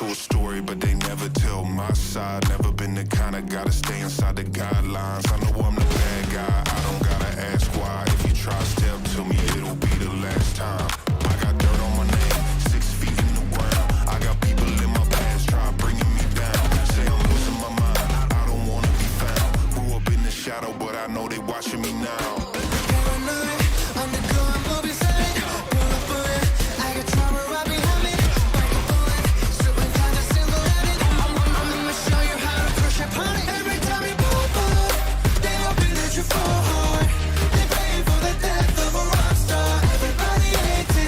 to a story, but they never tell my side. Never been the kind of guy to stay inside the guidelines. I know I'm the bad guy, I don't gotta ask why. If you try step to me, it'll be the last time. I got dirt on my name, 6 feet in the ground. I got people in my past try bringing me down. Say I'm losing my mind, I don't wanna be found. Grew up in the shadow, but I know they watching me now. They praying for the death of a rock star. Everybody hates it.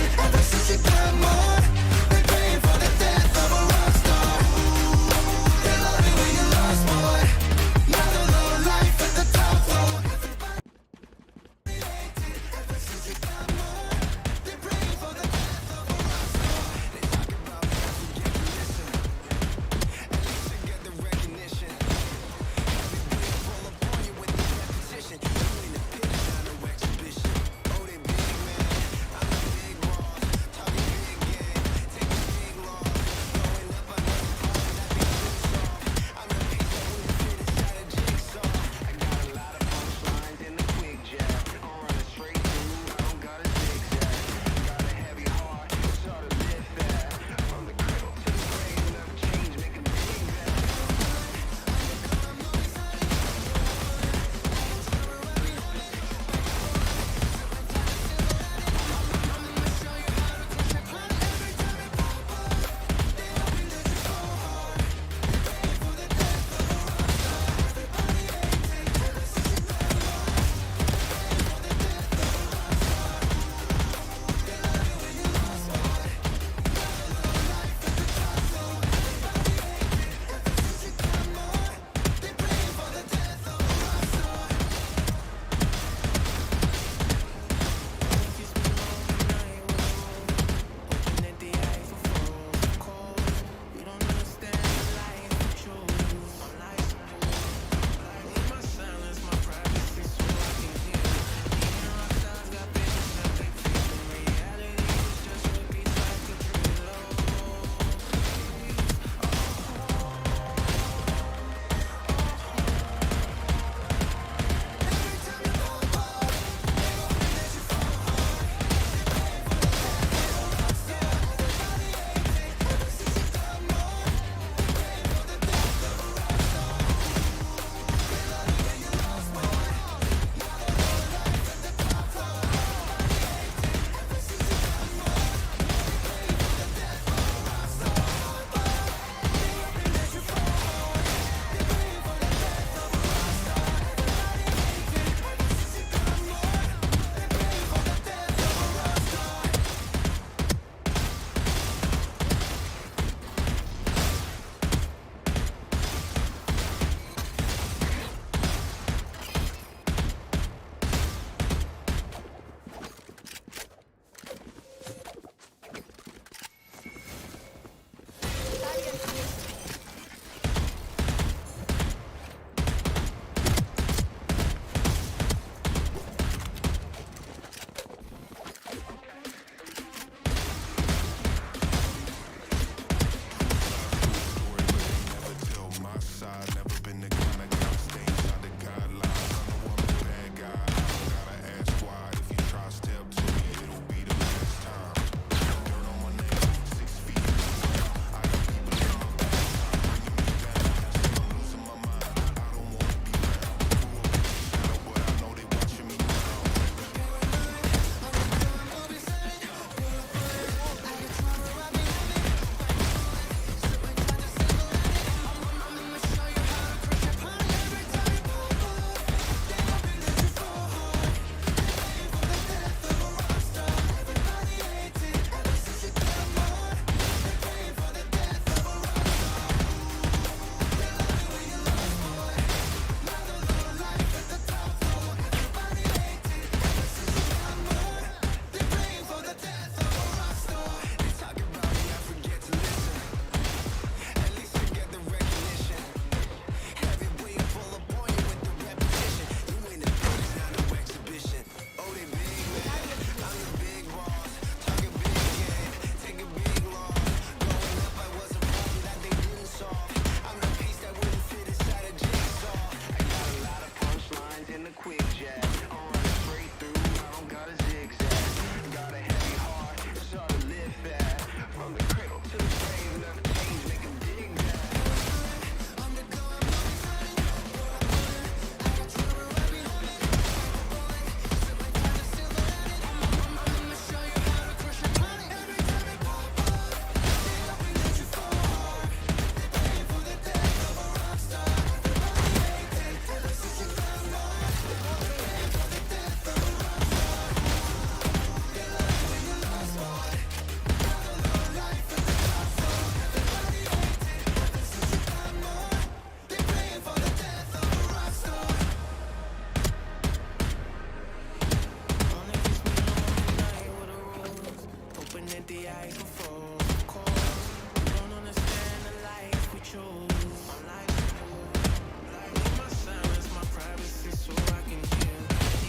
at the eye before. Of course, you don't understand the life we chose. My life is new. My silence, my privacy, so I can heal.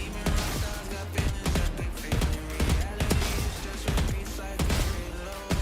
Even rock stars got feelings that they feel. In reality, it's just repeat cycle reload.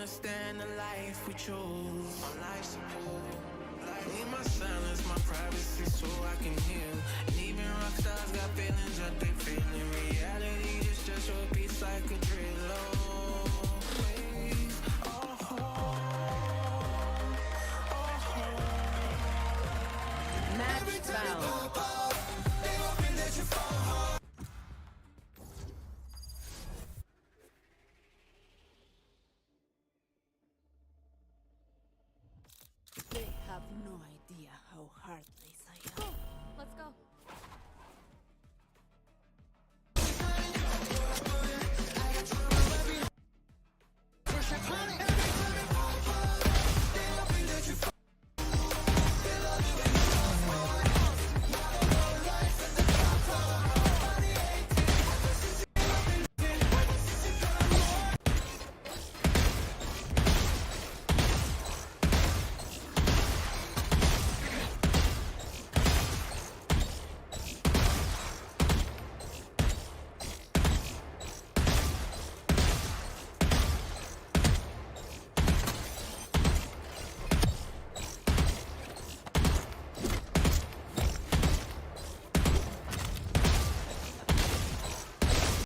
understand the life we chose. My life's a pool. Need my silence, my privacy, so I can heal. And even rock stars got feelings that they feel in reality. It's just repeats like a drill. Match found. They have no idea how heartless I am. Let's go.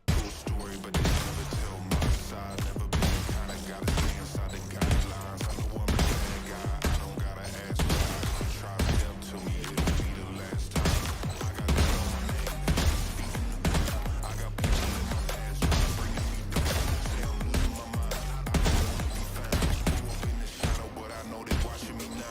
Cool story, but they never tell my side. Never been the kind of gotta stay inside the guidelines. I know I'm a bad guy. I don't gotta ask why. If you try to step to me, it'll be the last time. I got that on my name. I got people in my past trying to bring me down. Say I'm losing my mind. I don't wanna be found. Grew up in the shadow, but I know they watching me now.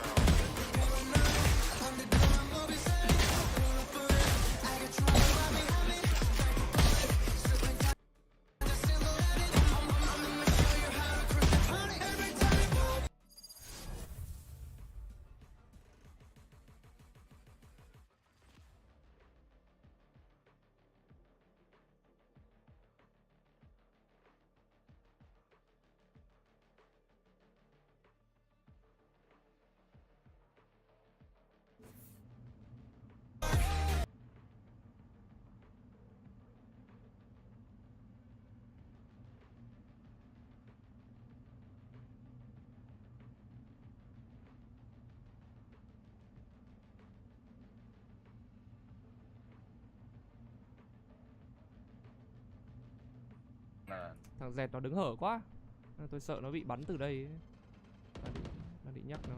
Thằng dẹt nó đứng hở quá. Tôi sợ nó bị bắn từ đây ấy. Đang định nhắc nó.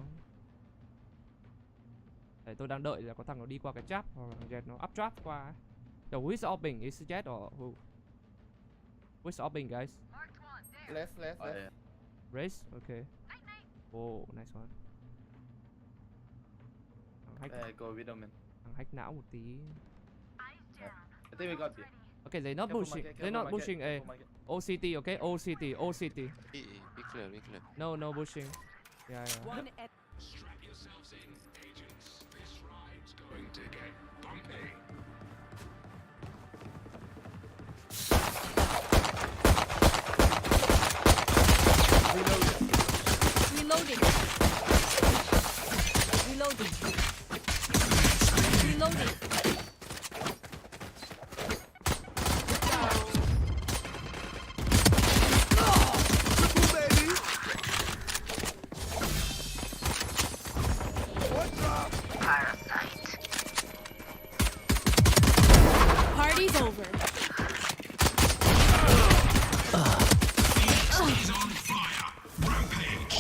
Để tôi đang đợi là có thằng nó đi qua cái trap hoặc là thằng dẹt nó up trap qua ấy. The who's opening? Is it Jet or who? Who's opening, guys? Left. Race? Okay. Oh, nice one. Go with man. Thằng hack não một tí. I think we got it. Okay, they're not pushing. They're not pushing A. OCT, okay? OCT, OCT. Be clear, be clear. No pushing. Yeah. One at Strap yourselves in, agents. This ride's going to get bumpy. Reloading. Reloading. Party's over. He's on fire. Rampage.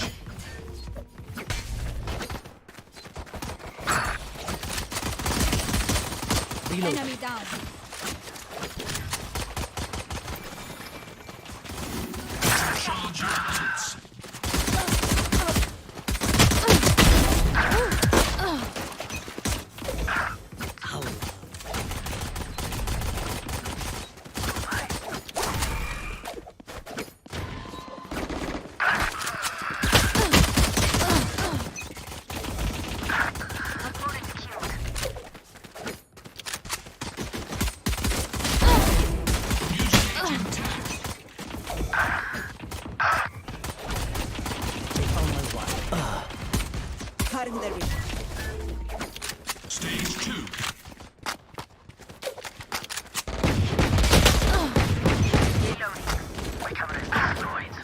Enemy down. Charge your boots. cutting the ring. Stage 2. Reloading. My camera is destroyed.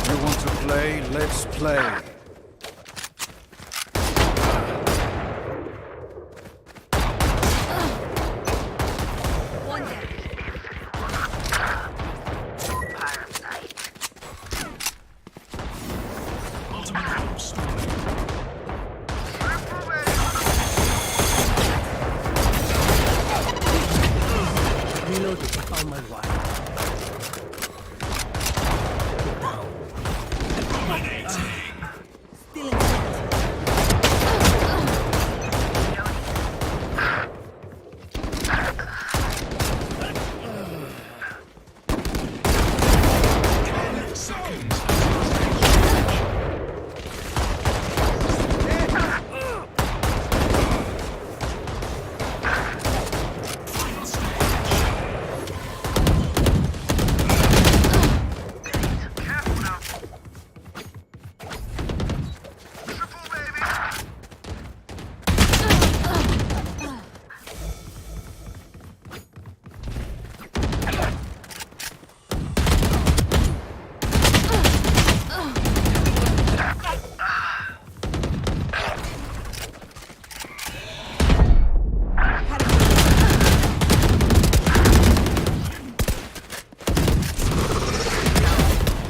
You want to play? Let's play. One dead. Reloading. Found my wife. Still in sight.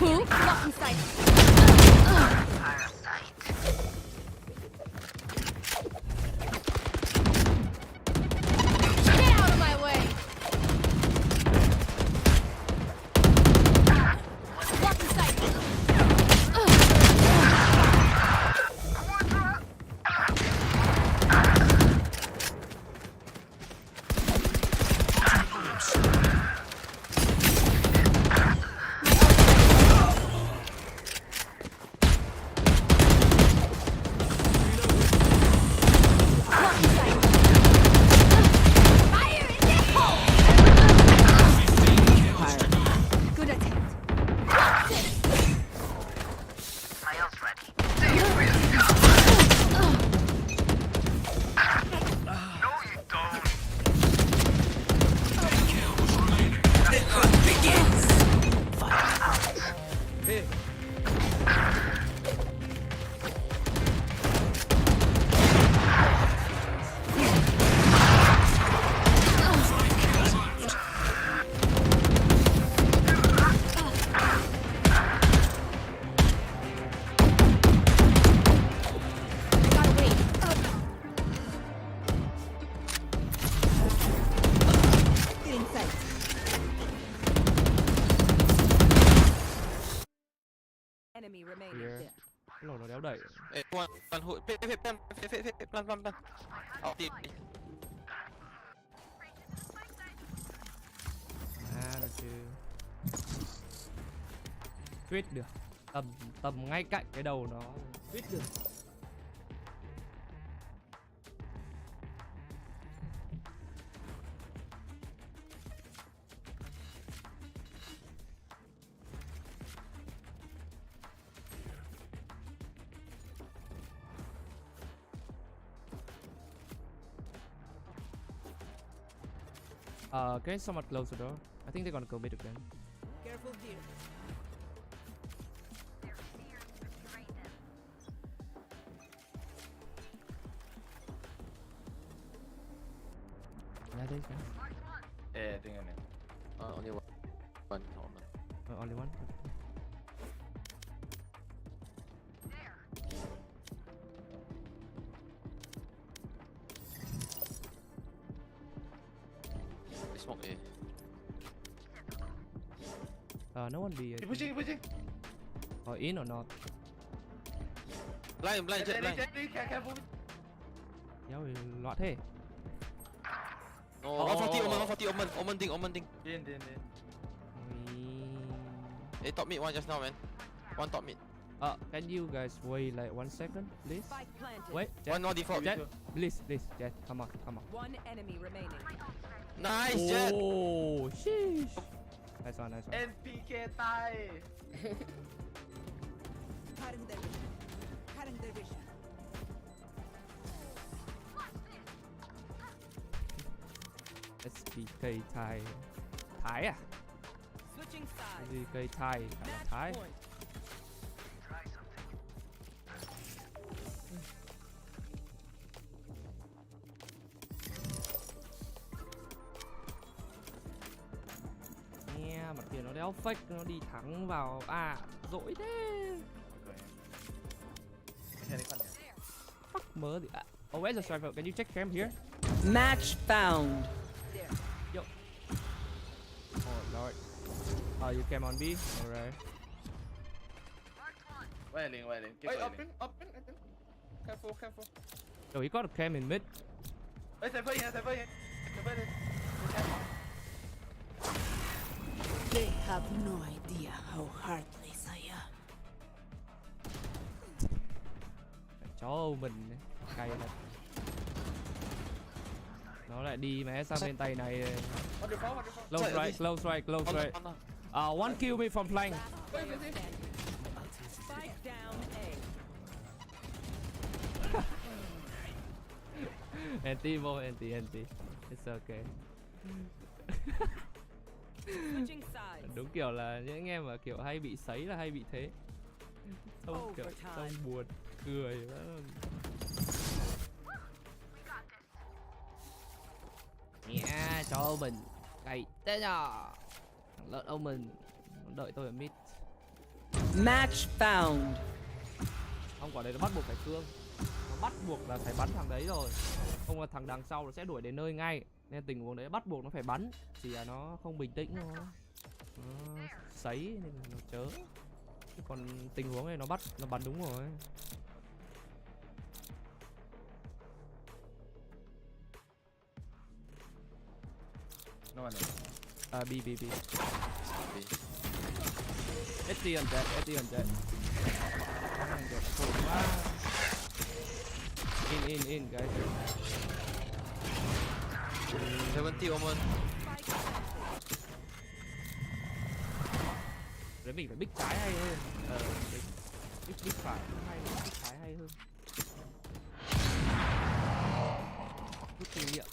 Who? Not in sight. Get out of my way! Lock in sight. Lock in sight. Fire in the hole! Good attempt. Gotta wait. Still in sight. Enemy remaining. Yeah. There. Cái lỗ nó đéo đẩy. Ê, one hội plan. Đi. À được chứ. Tuyết được. Tầm ngay cạnh cái đầu nó. Tuyết được. Can someone close the door? I think they're gonna go mid again. Careful, dear. I think. I think I Only one. Omen. Only one. They smoke A. No one B. Keep pushing, keep pushing. Or in or not? Blind, jet, blind. Careful. Giáo thì loạn thế. Oh, 140 Omen, Omen ding. In. Hey, top mid one just now, man. One top mid. Can you guys wait like 1 second, please? Spike planted. Wait, One more default. Jet, please, Jet, come on. One enemy remaining. Nice, Jet. Oh, sheesh. Nice one. NPK tie. Cutting their vision. Cutting their vision. SPK Thái à? Switching sides. SPK Thái. Thái. Match point. Nghe mặt kia nó đéo fake, nó đi thẳng vào dỗi thế. Fuck mớ gì. Oh, where's the striker? Can you check cam here? Match found. Yo. Oh lord. Oh, you came on B? Alright. Wailing. Keep Wait, wailing. open, I think. Careful. Yo, he got a cam in mid. Hey, Cypher in. They have no idea how heartless I am. Chó mình cay thật. Nó lại đi mé sang bên tay này. On the phone. Close right. One kill me from flank. Spike down A. Anti. It's okay. Switching sides. Đúng kiểu là những anh em mà kiểu hay bị sấy là hay bị thế. Xong kiểu xong buồn cười lắm. Yeah, cho Omen cày thế nhở. Thằng lợn Omen nó đợi tôi ở mid. Match found. Không, quả đấy nó bắt buộc phải cương. Nó bắt buộc là phải bắn thằng đấy rồi. Không là thằng đằng sau nó sẽ đuổi đến nơi ngay. Nên tình huống đấy bắt buộc nó phải bắn. Chỉ là nó không bình tĩnh thôi. Nó sấy nên là nó chớ. Chứ còn tình huống này nó bắn đúng rồi. No one. B. B. ST on jet. Khổ quá. In guys. 70 Omen. Đấy mình phải bích trái hay hơn. Bích phải hay hơn, bích trái hay hơn. Rút kinh nghiệm.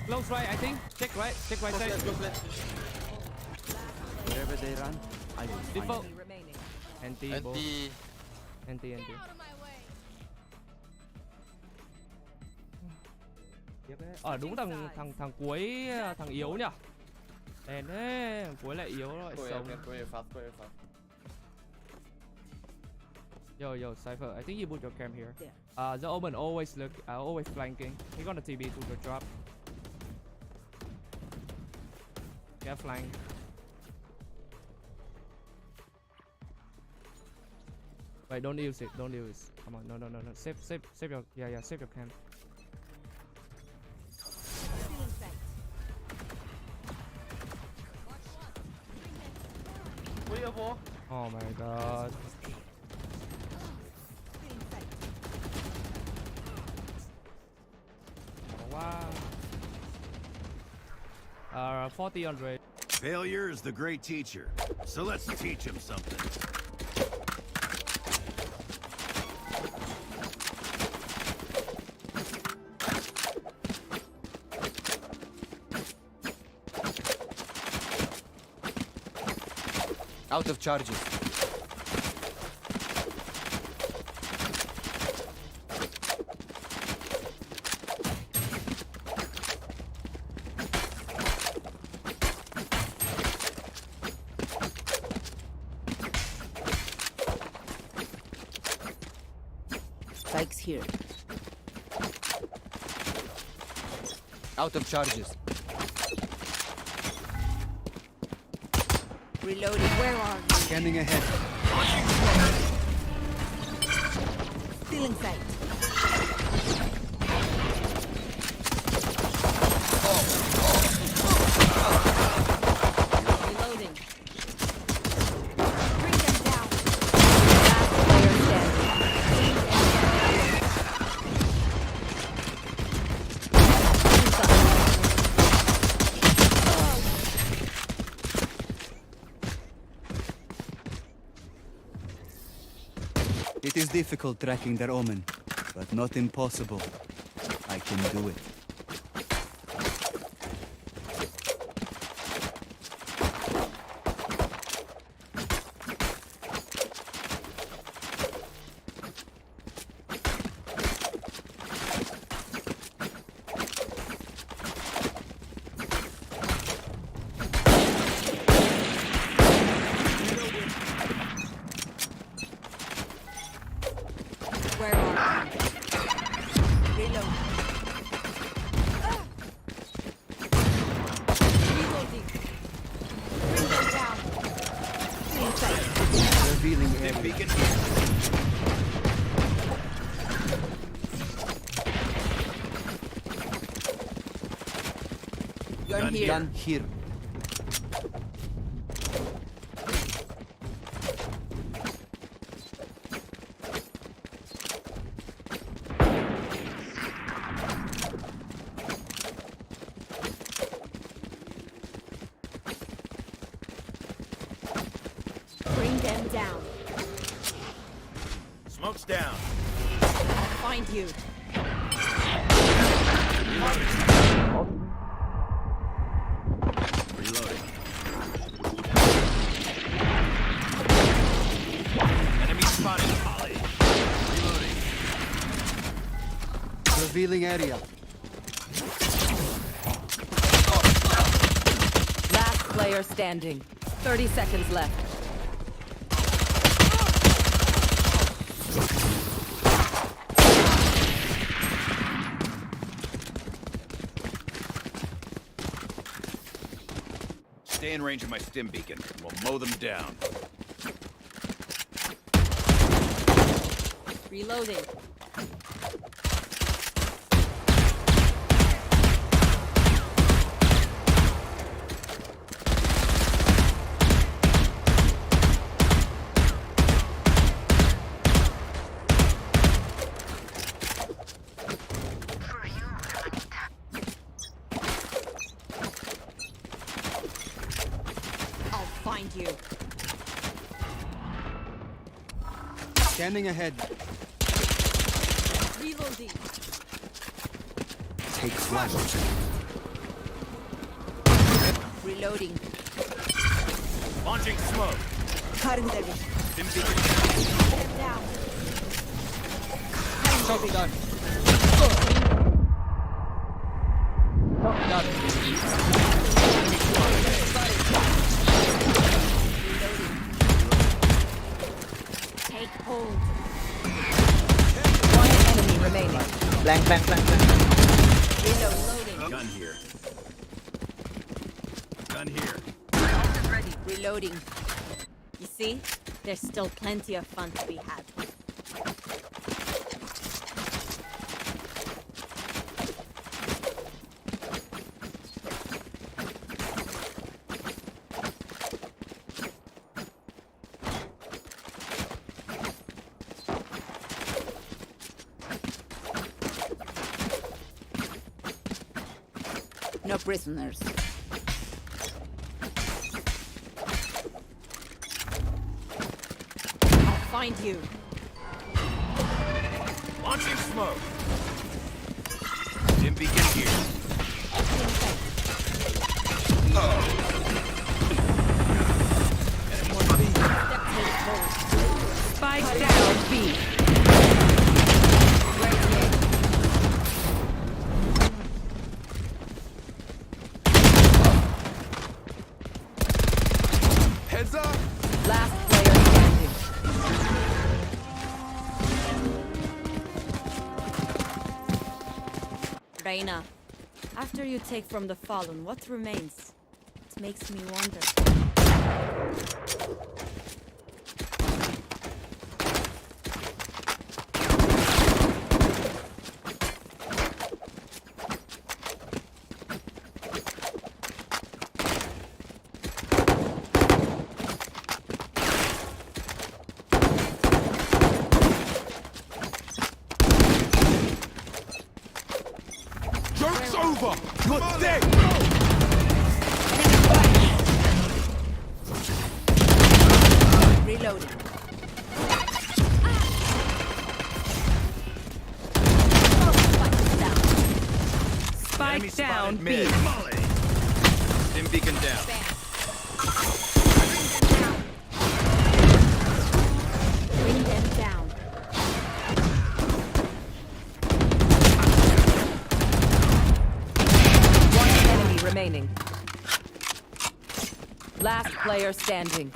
Close right, I think. Check right side. Wherever they run, I will find Default. them. Remaining. Anti. Đúng thằng cuối, thằng yếu nhỉ. Đèn thế, thằng cuối lại yếu rồi sống. Go fast. Yo, Cypher, I think you put your cam here. The Omen always flanking. He gonna TB to the drop. Get flank. Wait, don't use it. Come on, no. Save your, save your cam. Oh my god. Wow. 40 on rate. Failure is the great teacher. So let's teach him something. Out of charges. Spikes here. Out of charges. Reloading. Where are you? Scanning ahead. Still in sight. Reloading. Bring them down. Last player It is difficult tracking their omen, but not impossible. I can do it. Where are you? Reload. Reloading. Bring them down. Still in sight. Revealing area. Beacon here. You're Gun here. Gun here. Bring them down. Smoke's down. I'll find you. Reloading. Enemy spotted, Polly. Reloading. Revealing area. Last player standing. 30 seconds left. Stay in range of my stim beacon. We'll mow them down. Reloading. I'll find you. Scanning ahead. Reloading. Take flight. Reloading. Launching smoke. Cutting their vision. Stim beacon Them down. Shotgun. Shotgun. Take hold. One enemy remaining. Blank. Reloading. Gun here. Gun here. Reloading. You see? There's still plenty of fun to be had. No prisoners. I'll find you. Launching smoke. Stim beacon here. Spike down B. Heads up. Last player standing. Reina, after you take from the fallen, what remains? It makes me wonder. Joke's over! You're dead! Reloading. Enemy Spike down, spotted B. mid. Dim beacon down. Bring them down. One enemy remaining. Last player standing.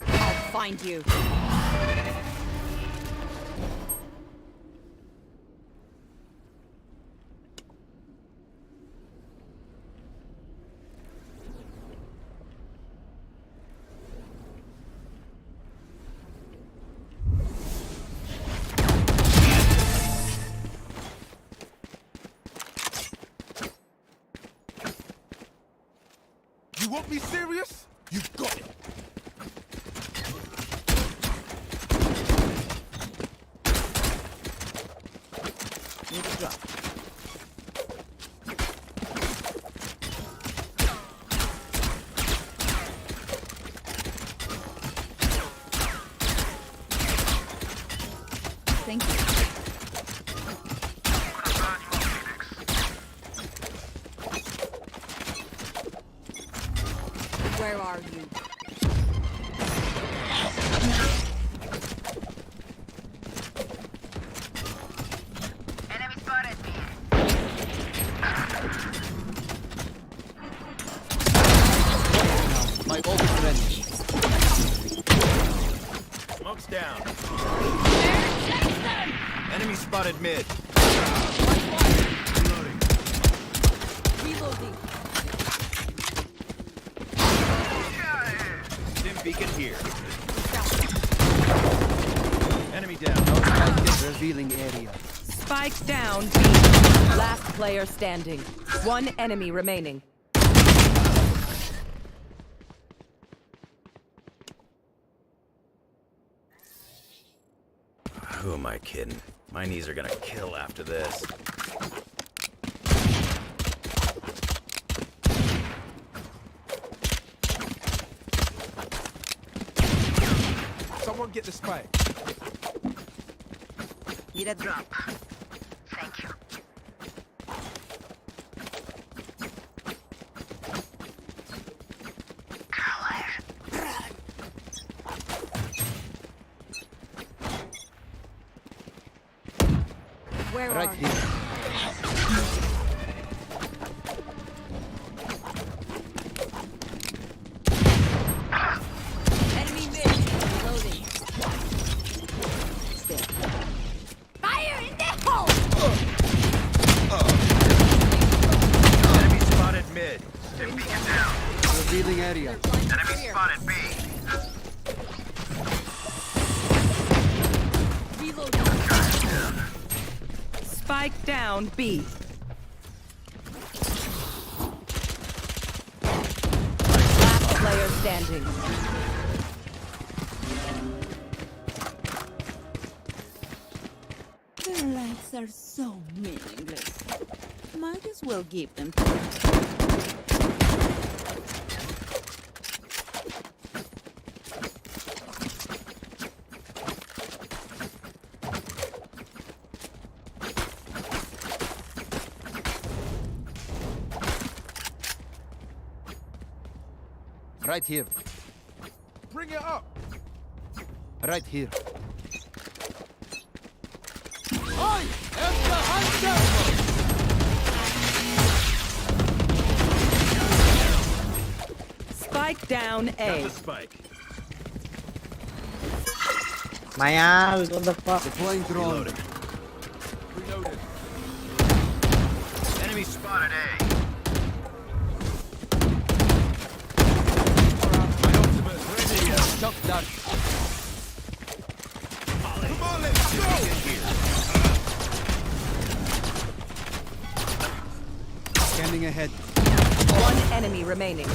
I'll find you. You want me serious? You got it. Need to drop. Thank you. Where are you? My ult is ready. Smoke's down. Enemy spotted mid. Reloading. Reloading. Dim beacon here. Enemy down. Revealing area. Spike down, B. Last player standing. One enemy remaining. Who am I kidding? My knees are gonna kill after this. Someone get the spike. Need a drop. Where Right are here. Enemy mid. Reloading. Fire in the hole! Enemy spotted mid. Dim beacon down. Revealing area. Enemy spotted B. Reloading. Spike down, B. Last player standing. Their lives are so meaningless. Might as well give them to them. Right here. Bring it up. Right here. Spike down, Got A. the spike. My ass, what the fuck? Deploying drone. Reloaded. Enemy spotted A. My ultimate's ready. Shock dart. Come on, let's go! Get here. Scanning ahead. One enemy remaining.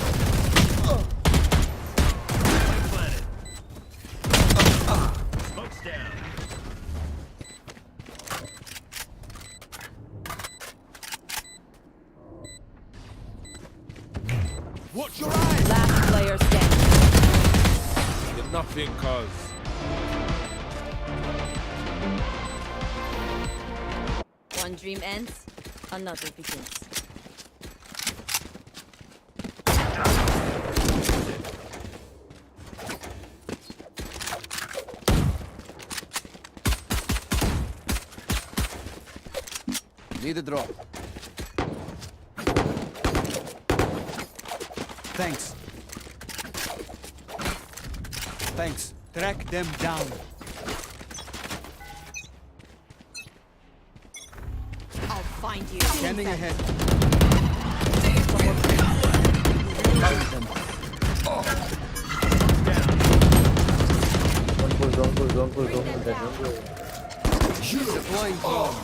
Planet. Smoke's down. Watch your eyes! Last player standing. You're nothing, cuz. One dream ends, another begins. Need a drop. Thanks. Thanks. Track them down. I'll find you. Scanning ahead. Found them. Don't push, don't push, don't push, don't push that, don't push. Deploying drone.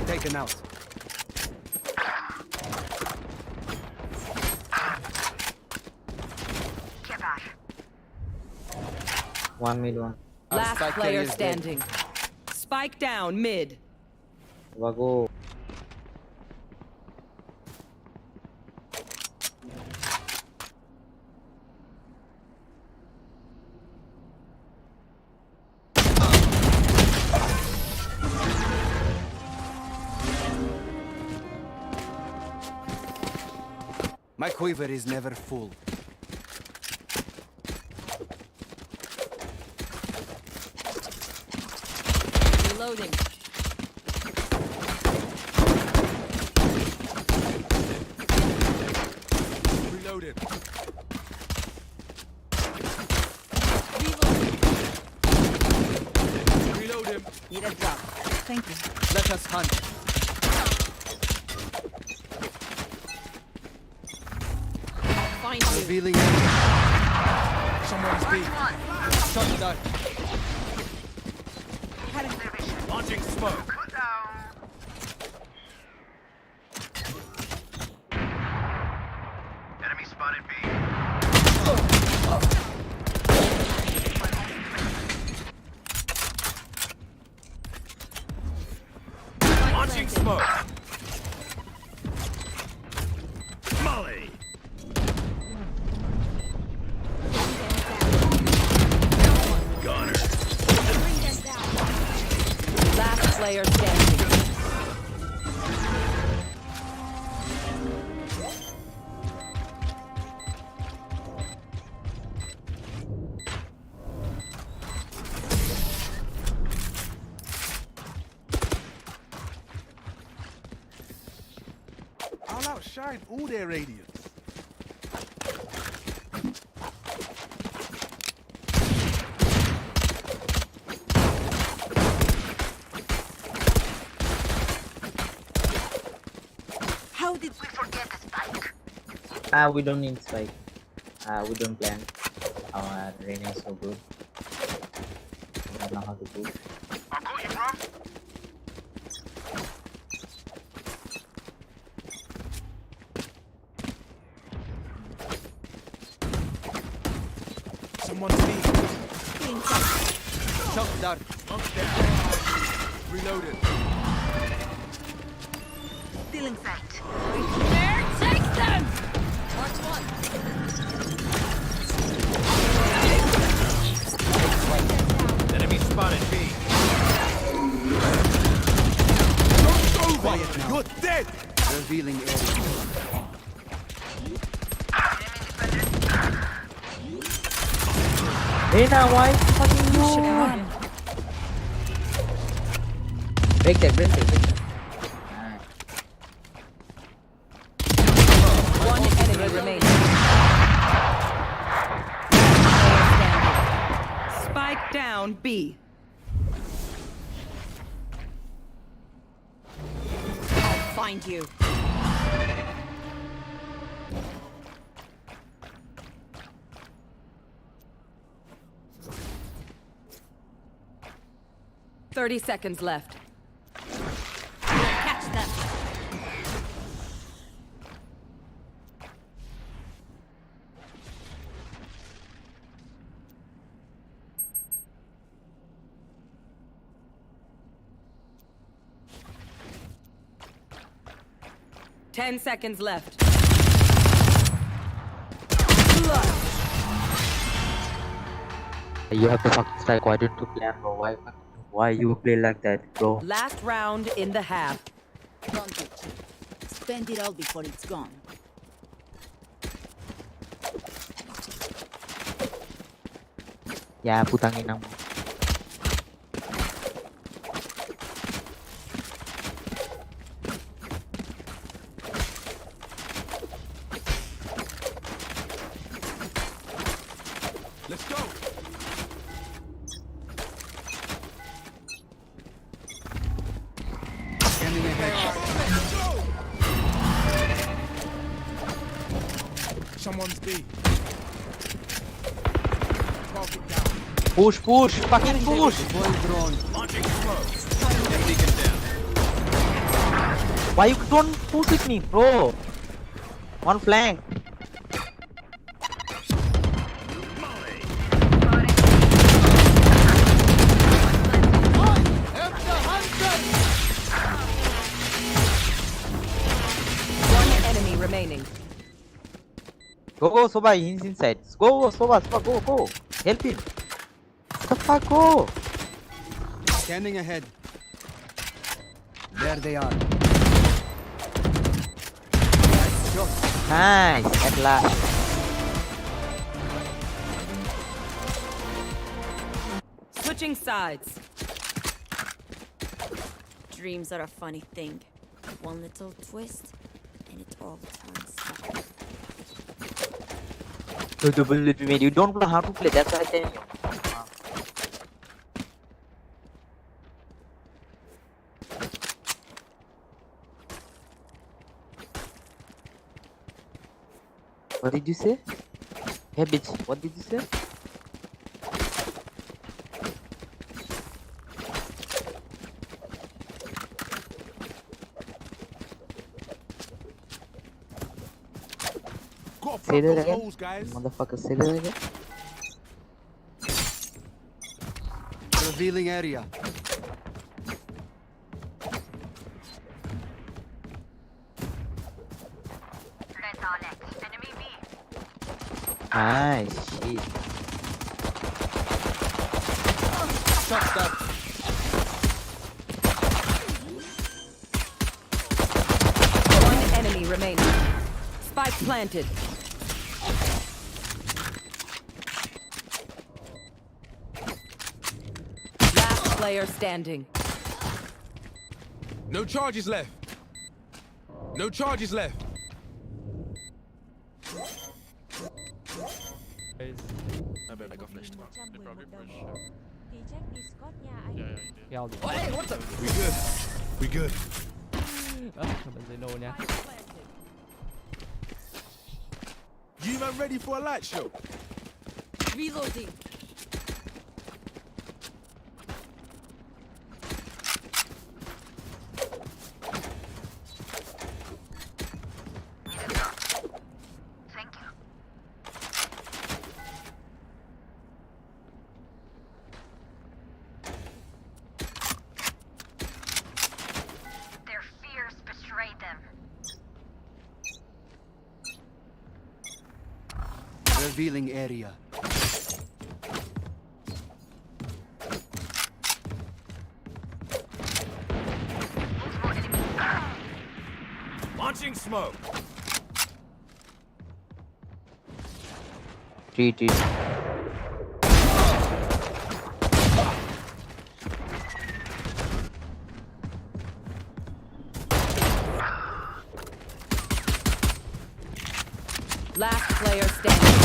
Taken out. One mid, one. Last spike player carrier is dead. standing. Spike down mid. Wago. My quiver is never full. Reloading. Reloaded. Reload him. Need a drop. Thank you. Let us hunt. Find you. Revealing. Someone's beat. Shot dart. Launching smoke. Enemy spotted B. Launching smoke. Molly. Gunner. Last player standing. I'll outshine all their radiance. How did we forget the spike? We don't need spike. We don't plan. Our Reyna is so good. We don't know how to push. I'll go you, bro. Someone's beat. Shock dart. Smoke's down. Reloaded. Stealing sight. There, take them! Watch one. Enemy spotted B. Quiet now. You're dead. Revealing area. Reyna, why fucking you? Break that, break that, break that. One enemy remaining. Spike down B. I'll find you. Thirty seconds left. Catch them. Ten seconds left. You have to fucking strike. Why don't you plan, bro? Why you play like that, bro? Last round in the half. Don't be cheap. Spend it all before it's gone. Ya, putangin ang. Let's go. Scanning ahead. Someone's B. Target down. Push, push, fucking push. Deploying drone. Launching smoke. Beacon down. Why you don't push with me, bro? One flank. One enemy remaining. Go, Soba, he's inside. Go, Soba, go. Help him. What the fuck, go. Scanning ahead. There they are. Nice, at last. Switching sides. Dreams are a funny thing. One little twist, and it all turns sour. You don't know how to play, that's why I tell you. What did you say? Hey bitch, what did you say? Say that again, motherfucker, say that again. Revealing area. Nice, shit. One enemy remaining. Spike planted. Last player standing. No charges left. No charges left. I got flashed. They probably push. Keo thì Hey, what the? We good. We good. mình Zeno nha. You man ready for a light show? Reloading. Revealing area. Launching smoke. Three. Last player standing.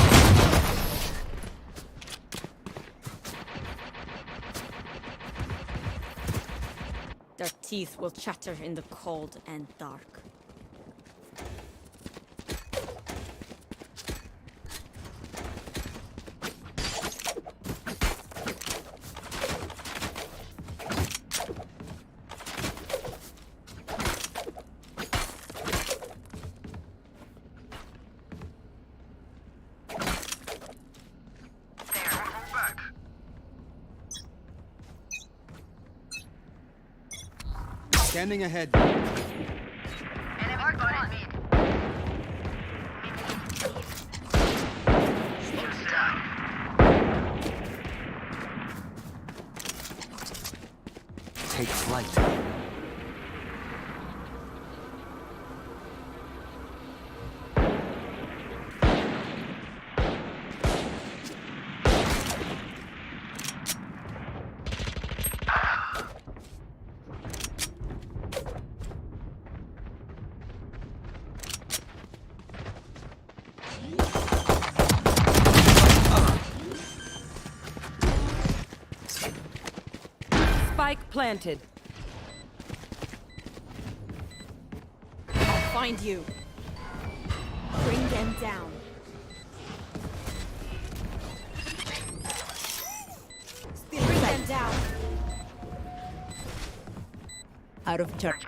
Their teeth will chatter in the cold and dark. Scanning ahead. Take flight. Spike planted. I'll find you. Bring them down. Bring them down. Out of charge.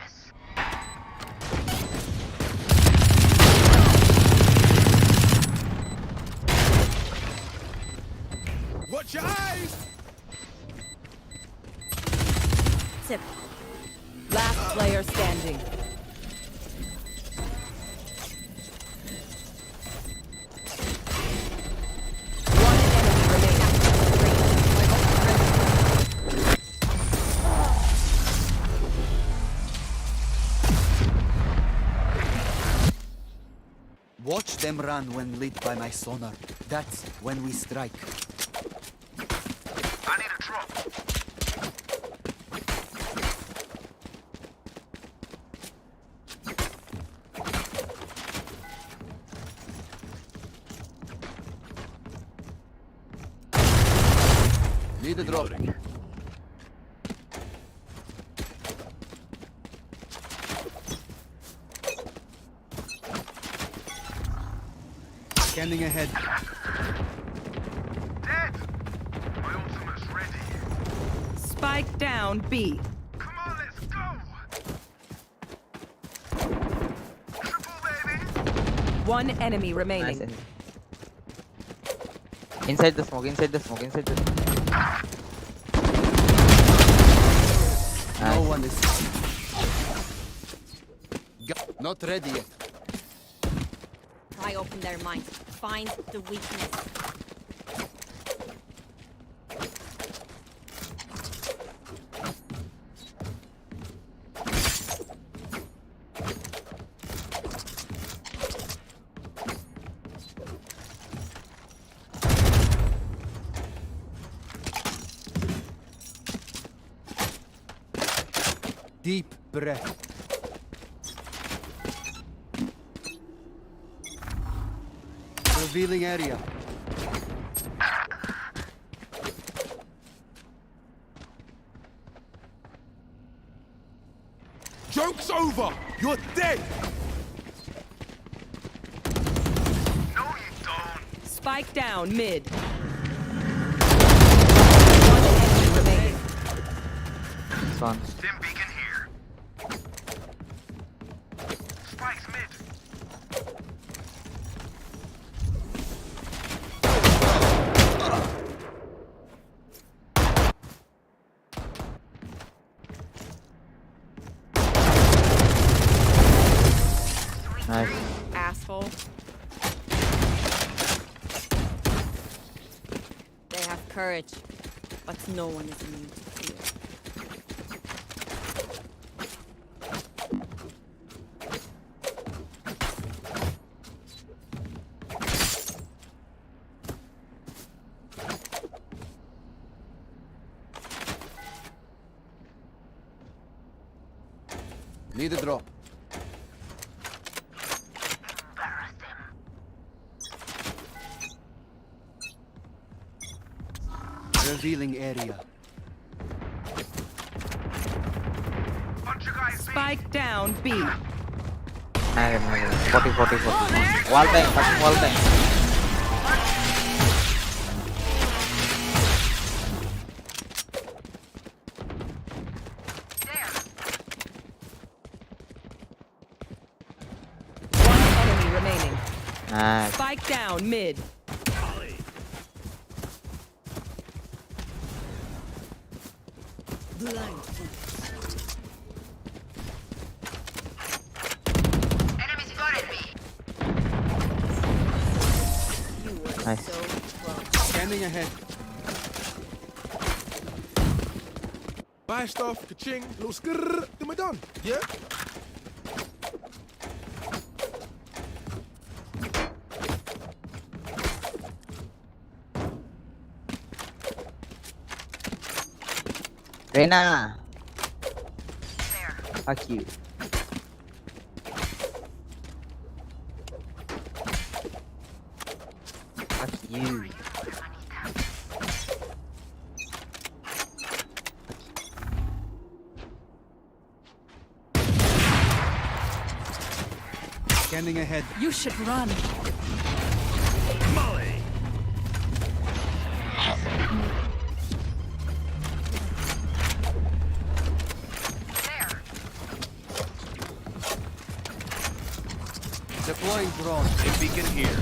Watch your eyes! Tip. Last player standing. One enemy remaining. Watch them run when lit by my sonar. That's when we strike. I need a drop. Need a drop. Scanning ahead. Dead! My ultimate's ready. Spike down B. Come on, let's go! Triple, baby! One enemy remaining. Nice. Inside the smoke, inside the smoke, inside the smoke. No one is. Not ready yet. Pry open their minds. Find the weakness. Deep breath. Revealing area. Joke's over! You're dead! No, you don't! Spike down mid. One enemy remaining. Spawn. Stim beacon here. Spike's mid. Nice. Asshole. They have courage, but no one is immune to fear. Need a drop. Revealing area. Spike down B. 40. Wall bang, fucking wall bang. One enemy remaining. Nice. Spike down mid. Nice. Scanning ahead. Buy stuff, ka-ching, little skrrr, then we're done. Yeah? Reina. Fuck you. Fuck you. Scanning ahead. You should run. Deploying drone. A beacon here.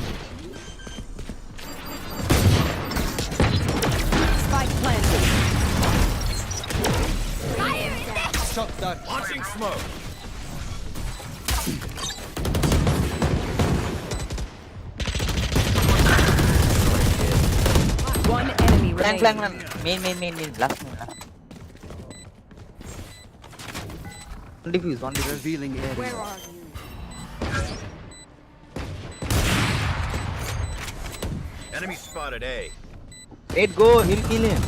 Spike planted. Shot that. Launching smoke. One enemy remaining. Flank. Main. Last main. One defuse. Revealing area. Where are you? Enemy spotted A. Let go. He'll kill him.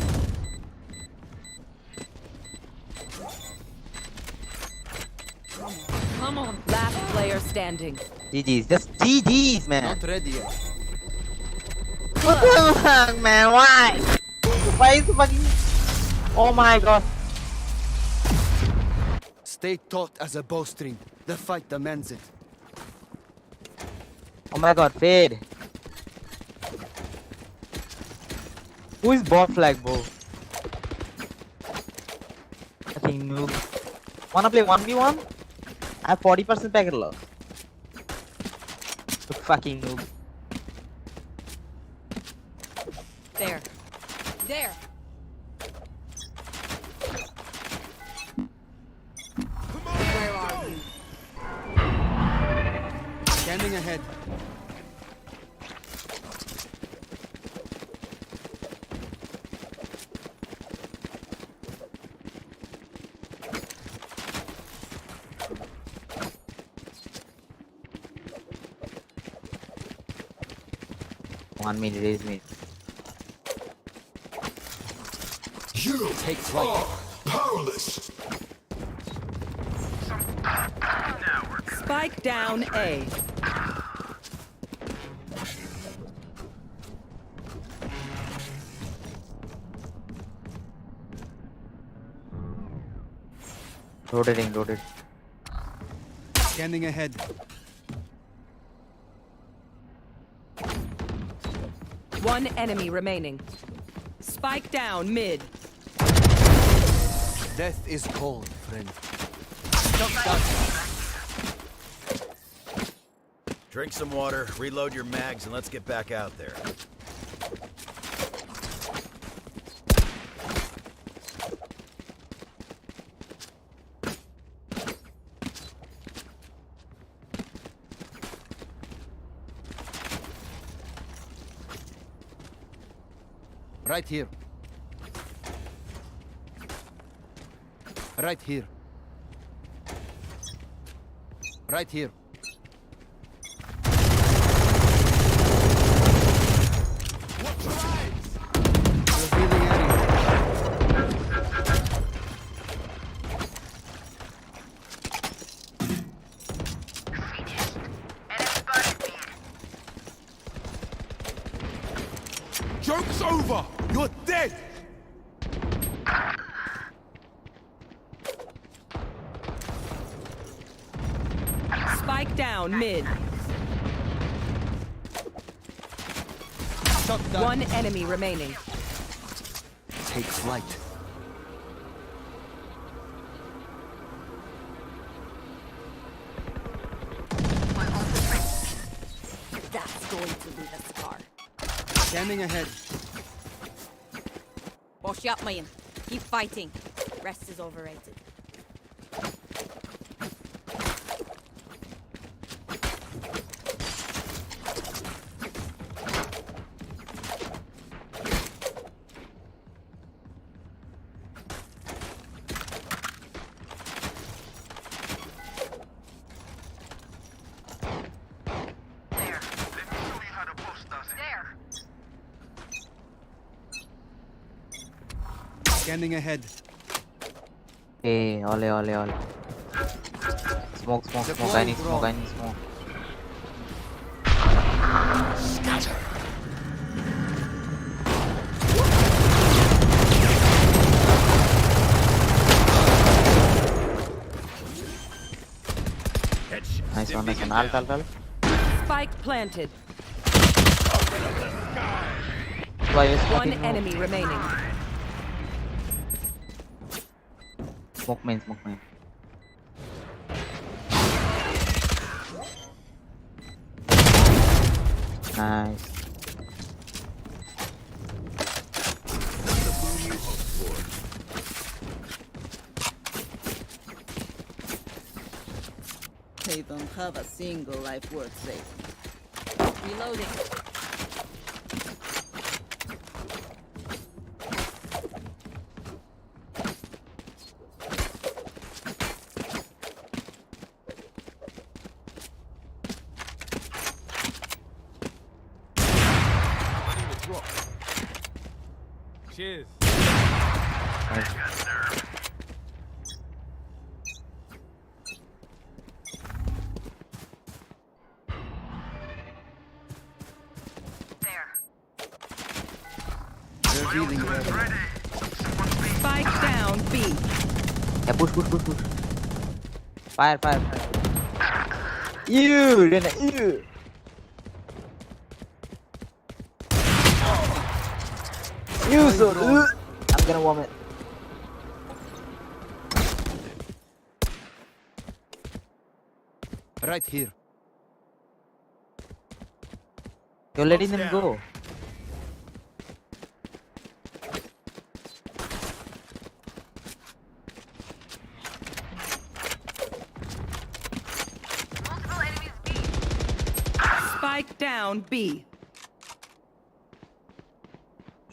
Come on. Last player standing. GG's. Just GG's, man. Not ready yet. What the fuck, man? Why? Why is fucking... Oh my god. Stay taut as a bowstring. The fight demands it. Oh my god, fade. Who is bot flag, bro? Fucking noob. Wanna play 1v1? I have 40% packet loss. Fucking noob. There. There. Where are you? Scanning ahead. One minute, raise me. You Take flight. are powerless. Spike down A. Rotating. Scanning ahead. One enemy remaining. Spike down mid. Death is cold, friend. Shot that. Drink some water, reload your mags, and let's get back out there. Right here. Right here. Right here. Revealing area. Joke's over. You're dead. Spike down mid. Shot down. One enemy remaining. Take flight. That's going to leave a scar. Scanning ahead. Wash up, man. Keep fighting. Rest is overrated. Scanning ahead. Hey, ole. Smoke. I need smoke. Nice one. Alt. Spike planted. Why is One smoking? enemy remaining. Smoke main. Nice. They don't have a single life worth saving. Reloading. Cheers. Revealing area. Spike down B. Yeah, push. Fire. Ew, Rena, ew. You so. I'm gonna vomit. Right here. You're letting them go. Spike down B.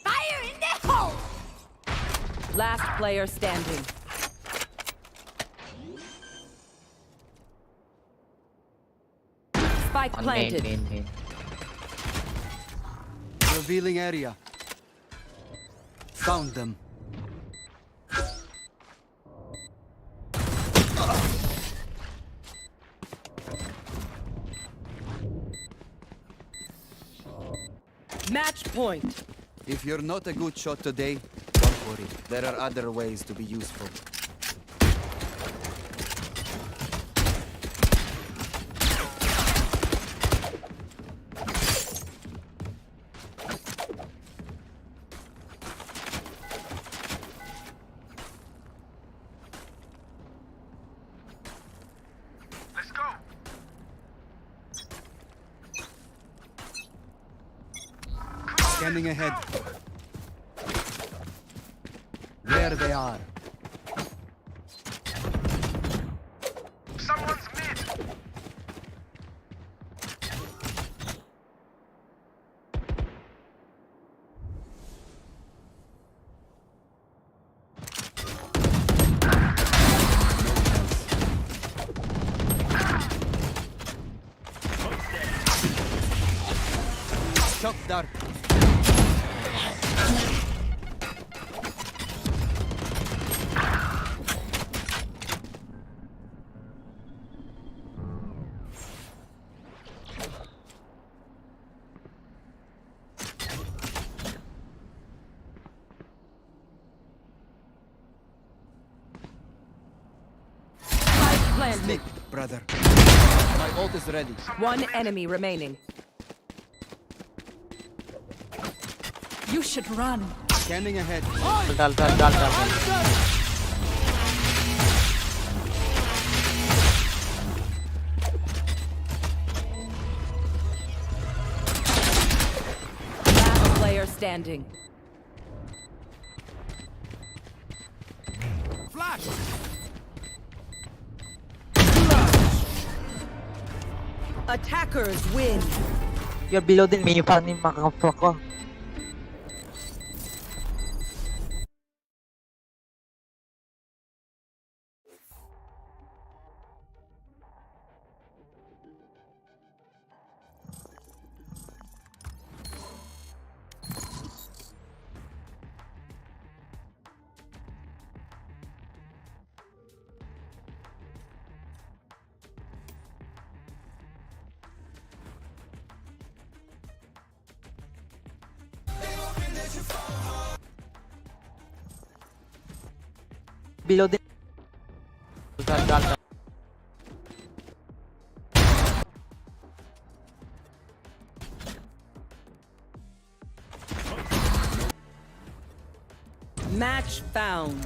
Fire in the hole! Last player standing. Spike On planted. main. Revealing area. Found them. Match point. If you're not a good shot today, don't worry. There are other ways to be useful. Let's go. Scanning ahead. There they are. Someone's mid. Shock dart. Spike planted. Sneak, brother. My ult is ready. One enemy remaining. You should run. Scanning ahead. डाल डाल डाल डाल Last player standing. Flash! Attackers win. You're below the menu pa ni makakapro ko. Below the डाल डाल डाल Match found.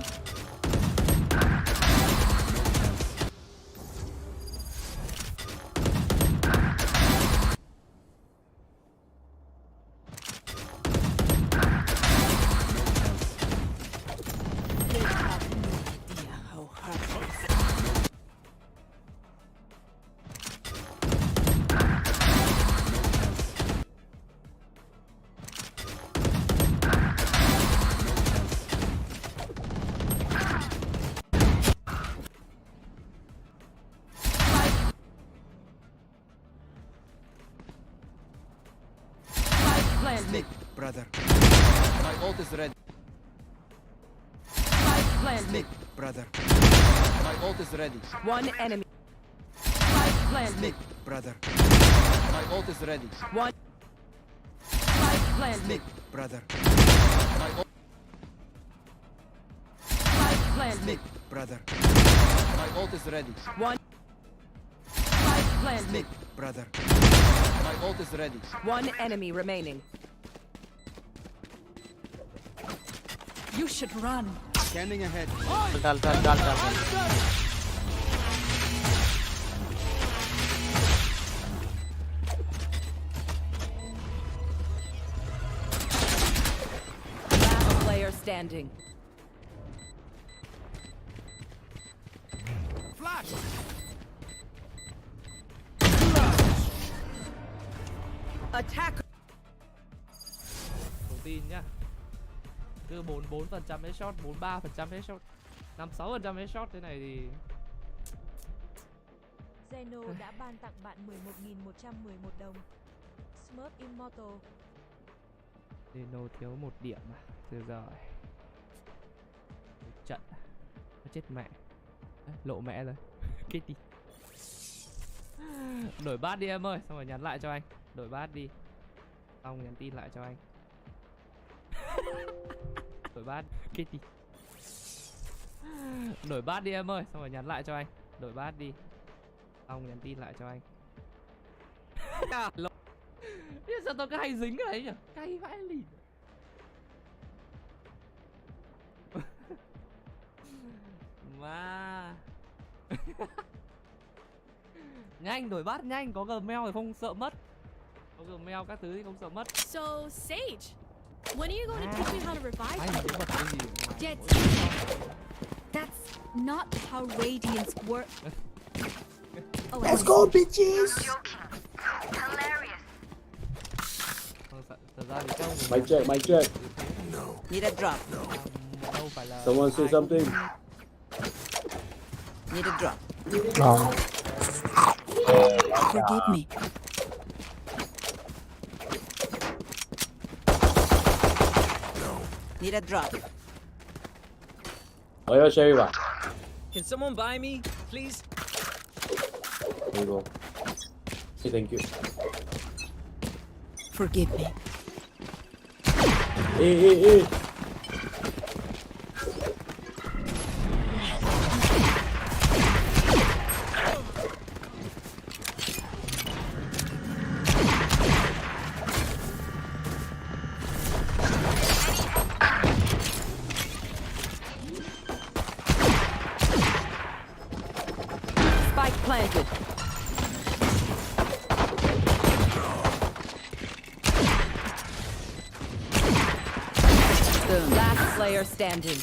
Nick, brother. My ult is ready. Nick, brother. My ult is ready. One enemy. Nick, brother. My ult is ready. One. Nick, brother. My ult. Nick, brother. My ult is ready. One. Nick, brother. My ult is ready. One enemy remaining. You should run. Scanning ahead. डाल डाल डाल डाल Last player standing. Flash! Attack. Đầu tiên nhá. Cứ 44% headshot, 43% headshot, 56% headshot thế này thì Zeno đã ban tặng bạn 11.111 đồng. Smurf Immortal. Zeno thiếu 1 điểm à. Rồi rồi. Một trận. Nó chết mẹ. Đấy, lộ mẹ rồi. Kết đi. Đổi bát đi em ơi, xong rồi nhắn lại cho anh. Đổi bát đi. Xong nhắn tin lại cho anh. Đổi bát, kết đi. Đổi bát đi em ơi, xong rồi nhắn lại cho anh. Đổi bát đi. Xong nhắn tin lại cho anh. Sao tao cứ hay dính cái đấy nhỉ? Cay vãi lìn. Mà nhanh, đổi bát nhanh, có Gmail thì không sợ mất. Có Gmail các thứ thì không sợ mất. So, Sage, when are you going to teach me how to revive Anh people? muốn bật cái gì? Get. That's not how Radiance work. Oh, let's go, bitches! Thật ra thì không. Mic check, mic check. Need a drop. Đâu phải là Someone say something. Need a drop. No. Forgive me. Need a drop. Oh yeah, Sherry ba. Can someone buy me, please? There you go. Say thank you. Forgive me. Hey, hey, hey. Spike planted. The last player standing.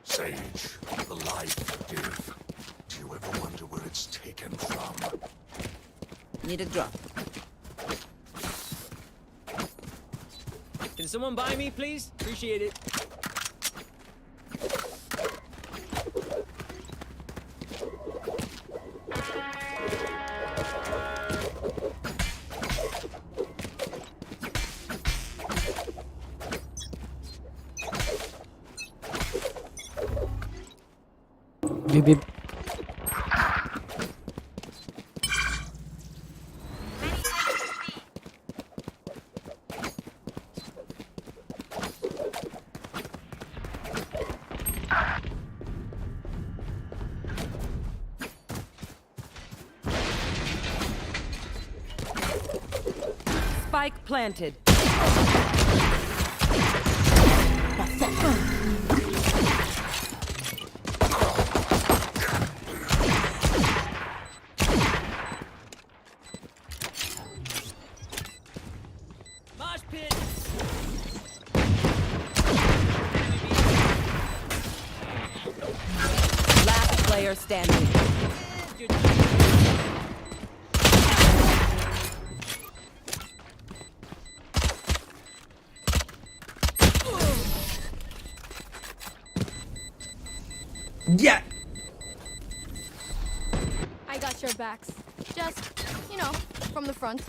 Sage, the life give. Do you ever wonder where it's taken from? Need a drop. Can someone buy me, please? Appreciate it. Beep beep. Spike planted. Mosh pit! Last player standing. Yeah! I got your backs. Just, you know, from the front.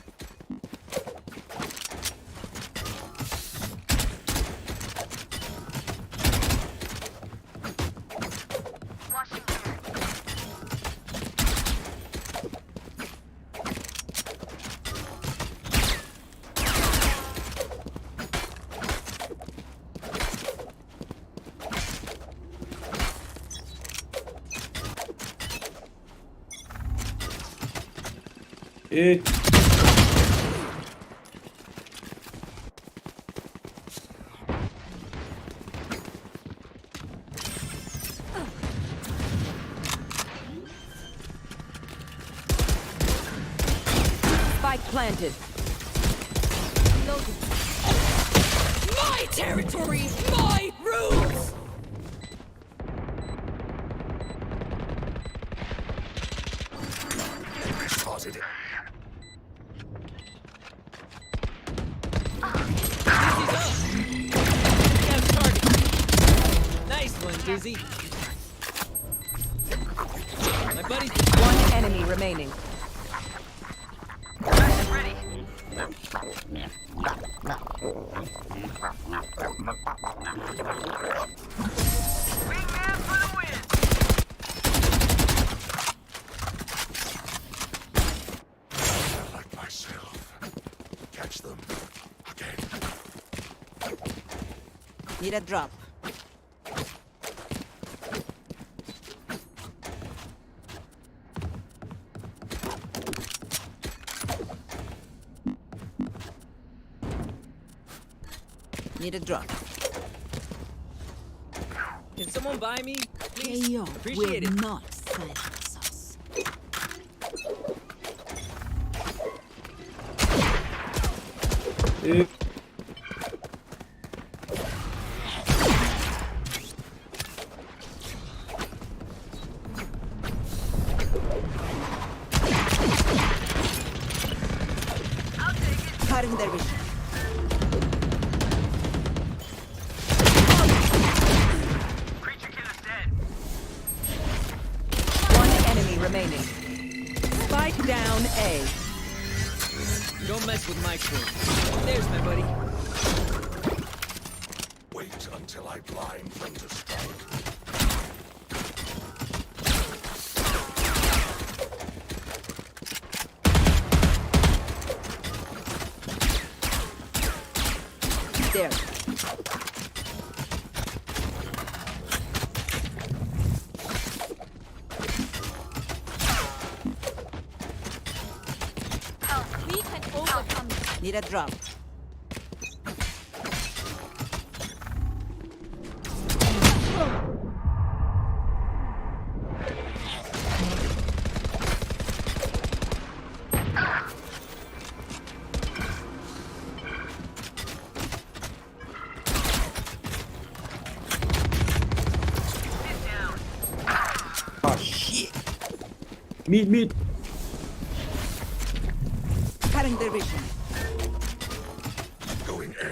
Spike planted. My territory! My rules! Spotted. Nice one, Dizzy. My buddy's One enemy remaining. Like myself. Catch them. Again. Need a drop. Need a drop. Can someone buy me, please? KO Appreciate will it. not silence us. Cutting their vision. One enemy remaining. Spike down A. Don't mess with my crew. There's my buddy. Wait until I blind them to strike. There. Need a drop. Oh shit. Mid. Cutting their vision. Going A.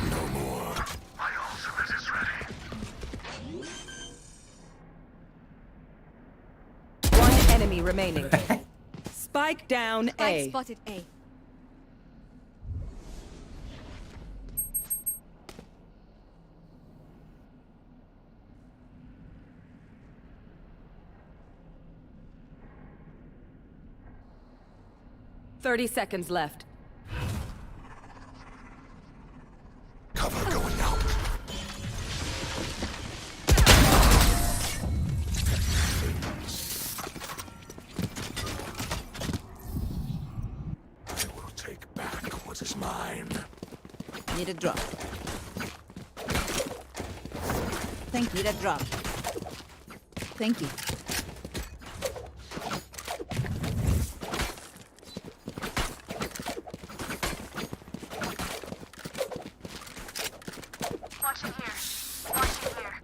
No more. My ultimate is ready. One enemy remaining. Spike down Spike A. spotted A. Thirty seconds left. Cover going out. I will take back what is mine. Need a drop. Thank you. Need a drop. Thank you. Watching here. Watching here.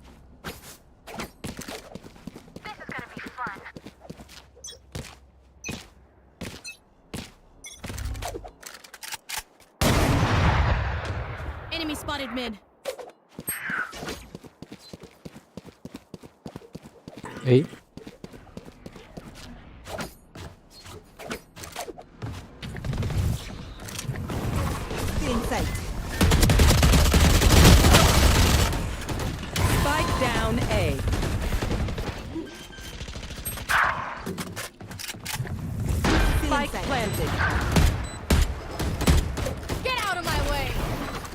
This is gonna be fun. Enemy spotted mid. A. Still in sight. Spike down A. Still Spike in sight. planted. Get out of my way!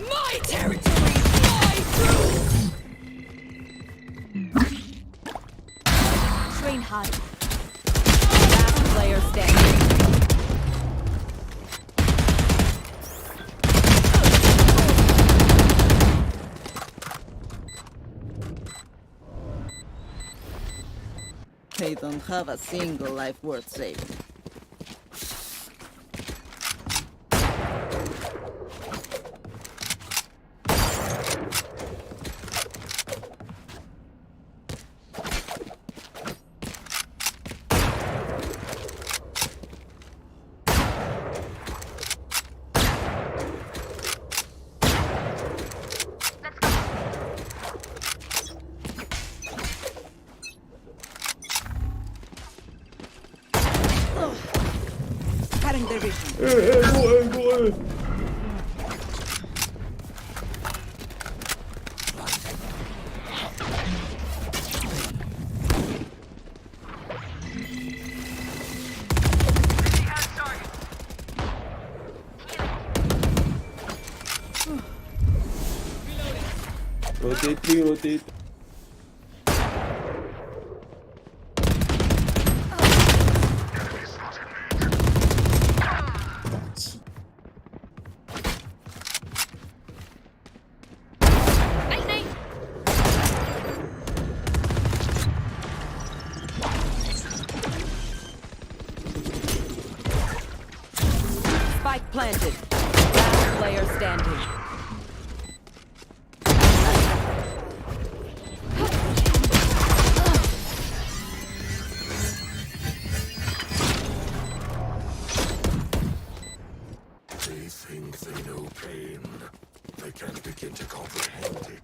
My territory! My truth! Train hard. Last player standing. They don't have a single life worth saving. Cutting their vision. Rotate. Night night! Spike planted. Last player standing. They think they know pain. They can't begin to comprehend it.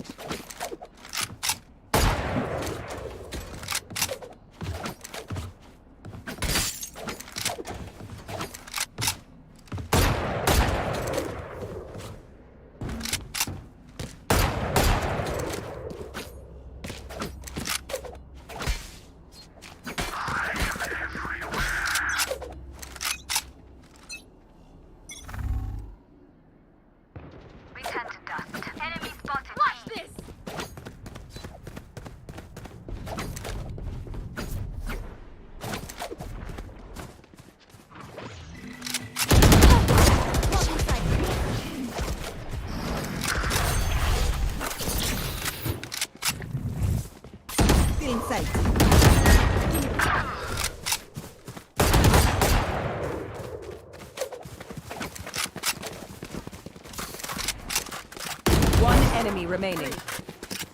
enemy remaining.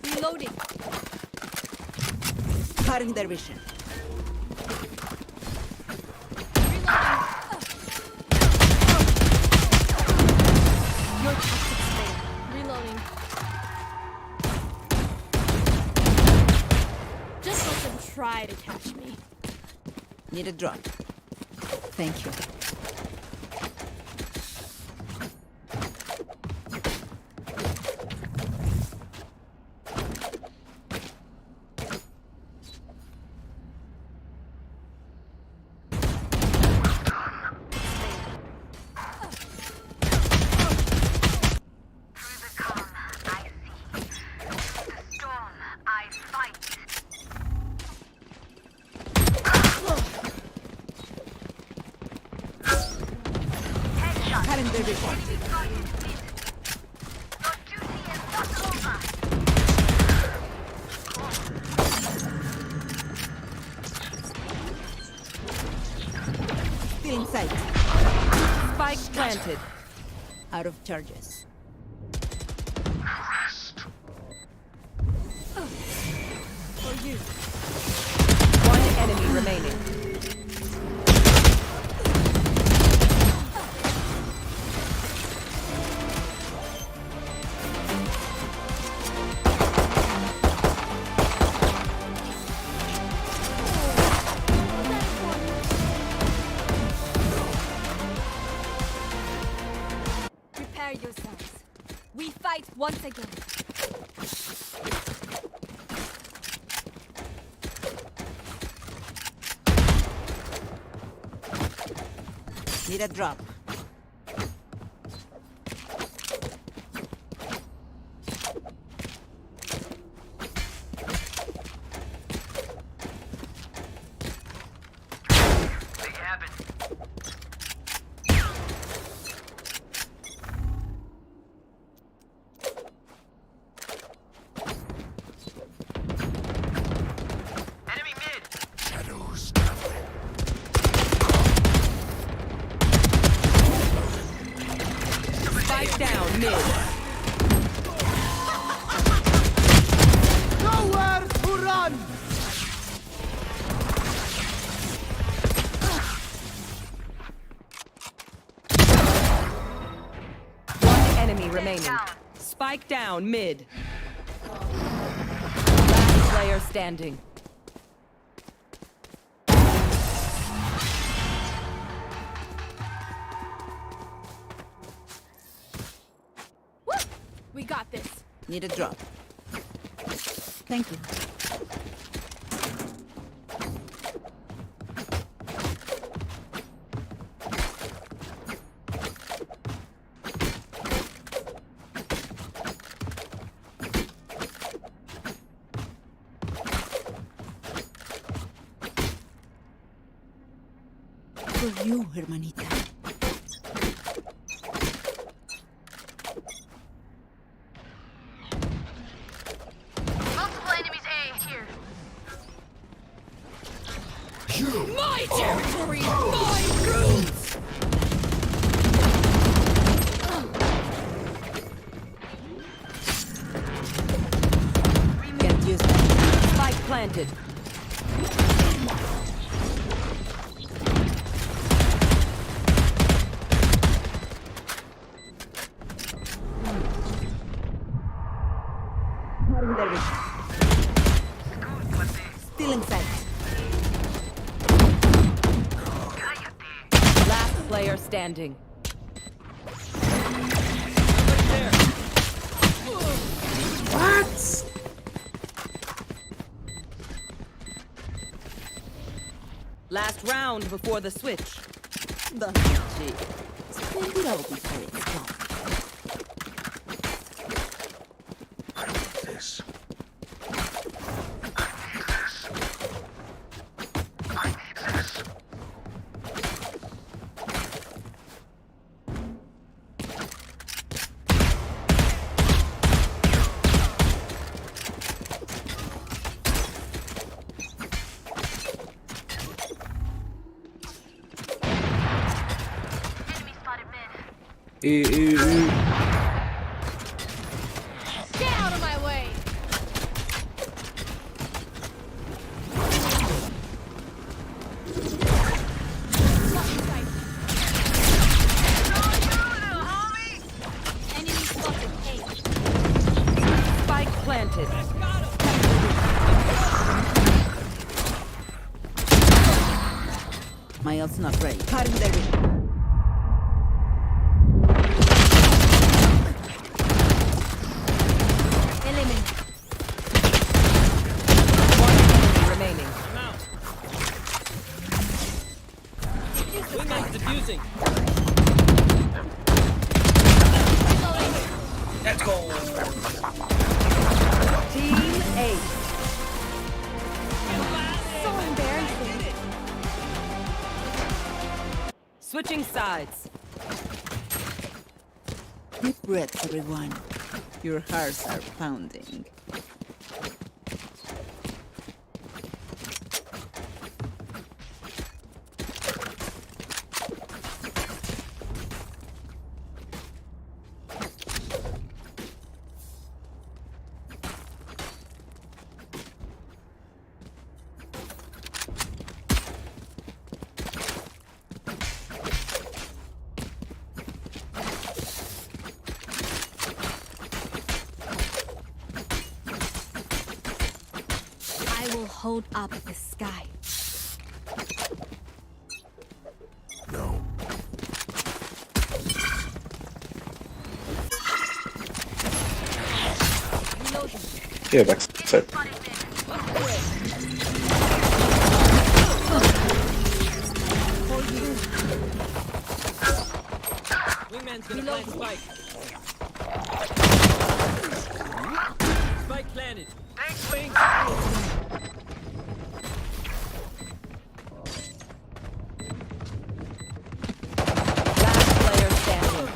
Reloading. Cutting their vision. Your tactics failed. Reloading. Just let them try to catch me. Need a drop. Thank you. Through the calm, I see. Through the storm, I fight. Headshot. Cutting their vision. Enemy target hit. Your duty is not over. Still in sight. Spike planted. Out of charges. For you. One enemy remaining. Prepare yourselves. We fight once again. Need a drop. They have it. Enemy mid. Shadows traveling. Spike down mid. Nowhere to run! One enemy remaining. Down. Spike down mid. Last player standing. Woo! We got this. Need a drop. Thank you. For you, hermanita. Multiple enemies A here. My territory! My rules! Can't use that. Spike planted. Cutting their vision. Still in sight. Last player standing. What? Last round before the switch. The magic. Spend it all before it's gone. This. Enemy spotted mid. else not ready. Eliminate. One enemy remaining. Wingman's defusing. Let's go. Team 8. So embarrassing. Switching sides. Deep breaths, everyone. Your hearts are pounding. I will hold up the sky. No. Reloading. Yeah, backside. Wingman's gonna plant spike. Spike planted. Wing. Last player standing.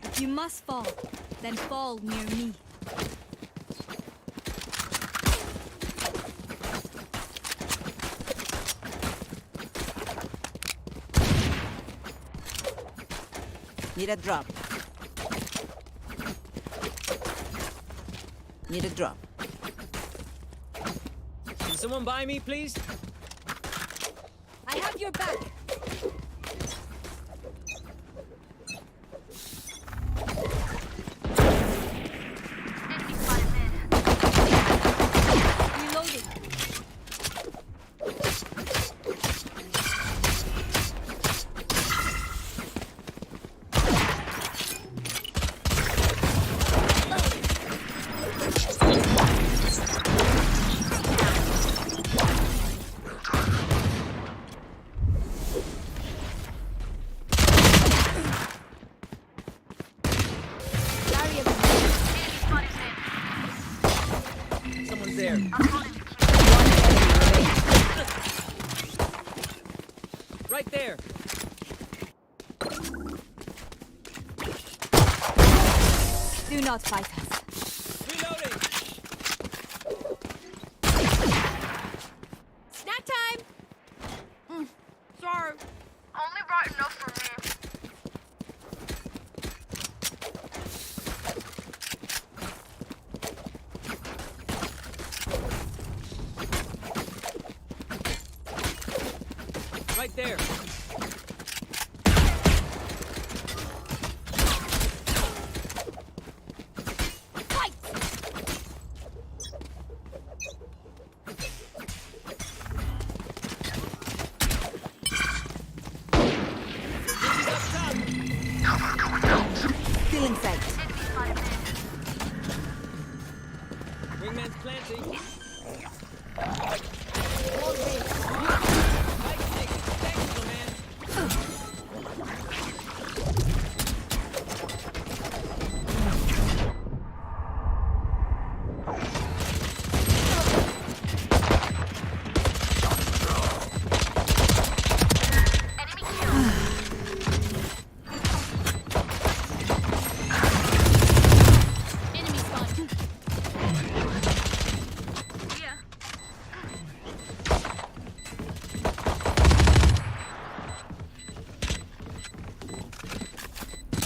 If you must fall, then fall near me. Need a drop. Need a drop. Can someone buy me, please? I have your back. Reloading. Someone's there. Right there. Do not fight us. Reloading. Snack time! Sorry. Only brought enough for me. Right there. Fight! Still in sight. Wingman's planting. Enemy spotted. Yeah.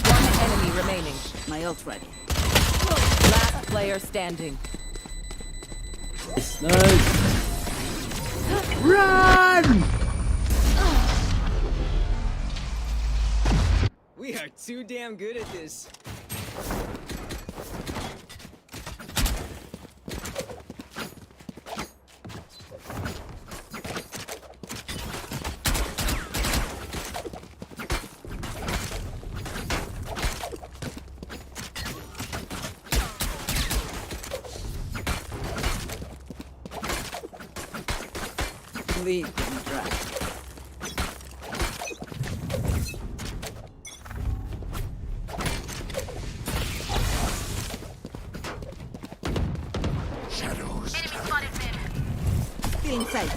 One enemy remaining. My ult ready. Last player standing. Run! We are too damn good at this. Lead them dry. Shadows. Enemy spotted mid. Get in sight.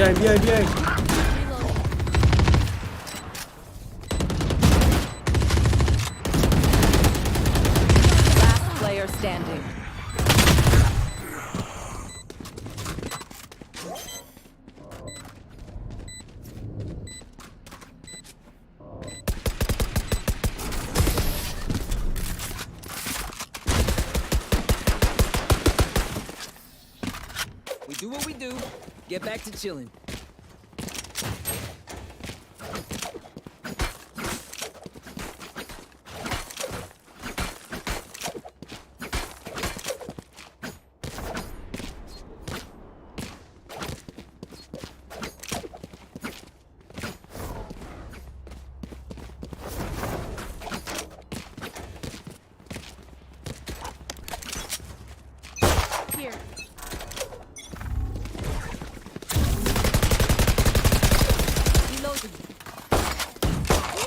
Behind. Last player standing. We do what we do. Get back to chilling. Here. Reloading.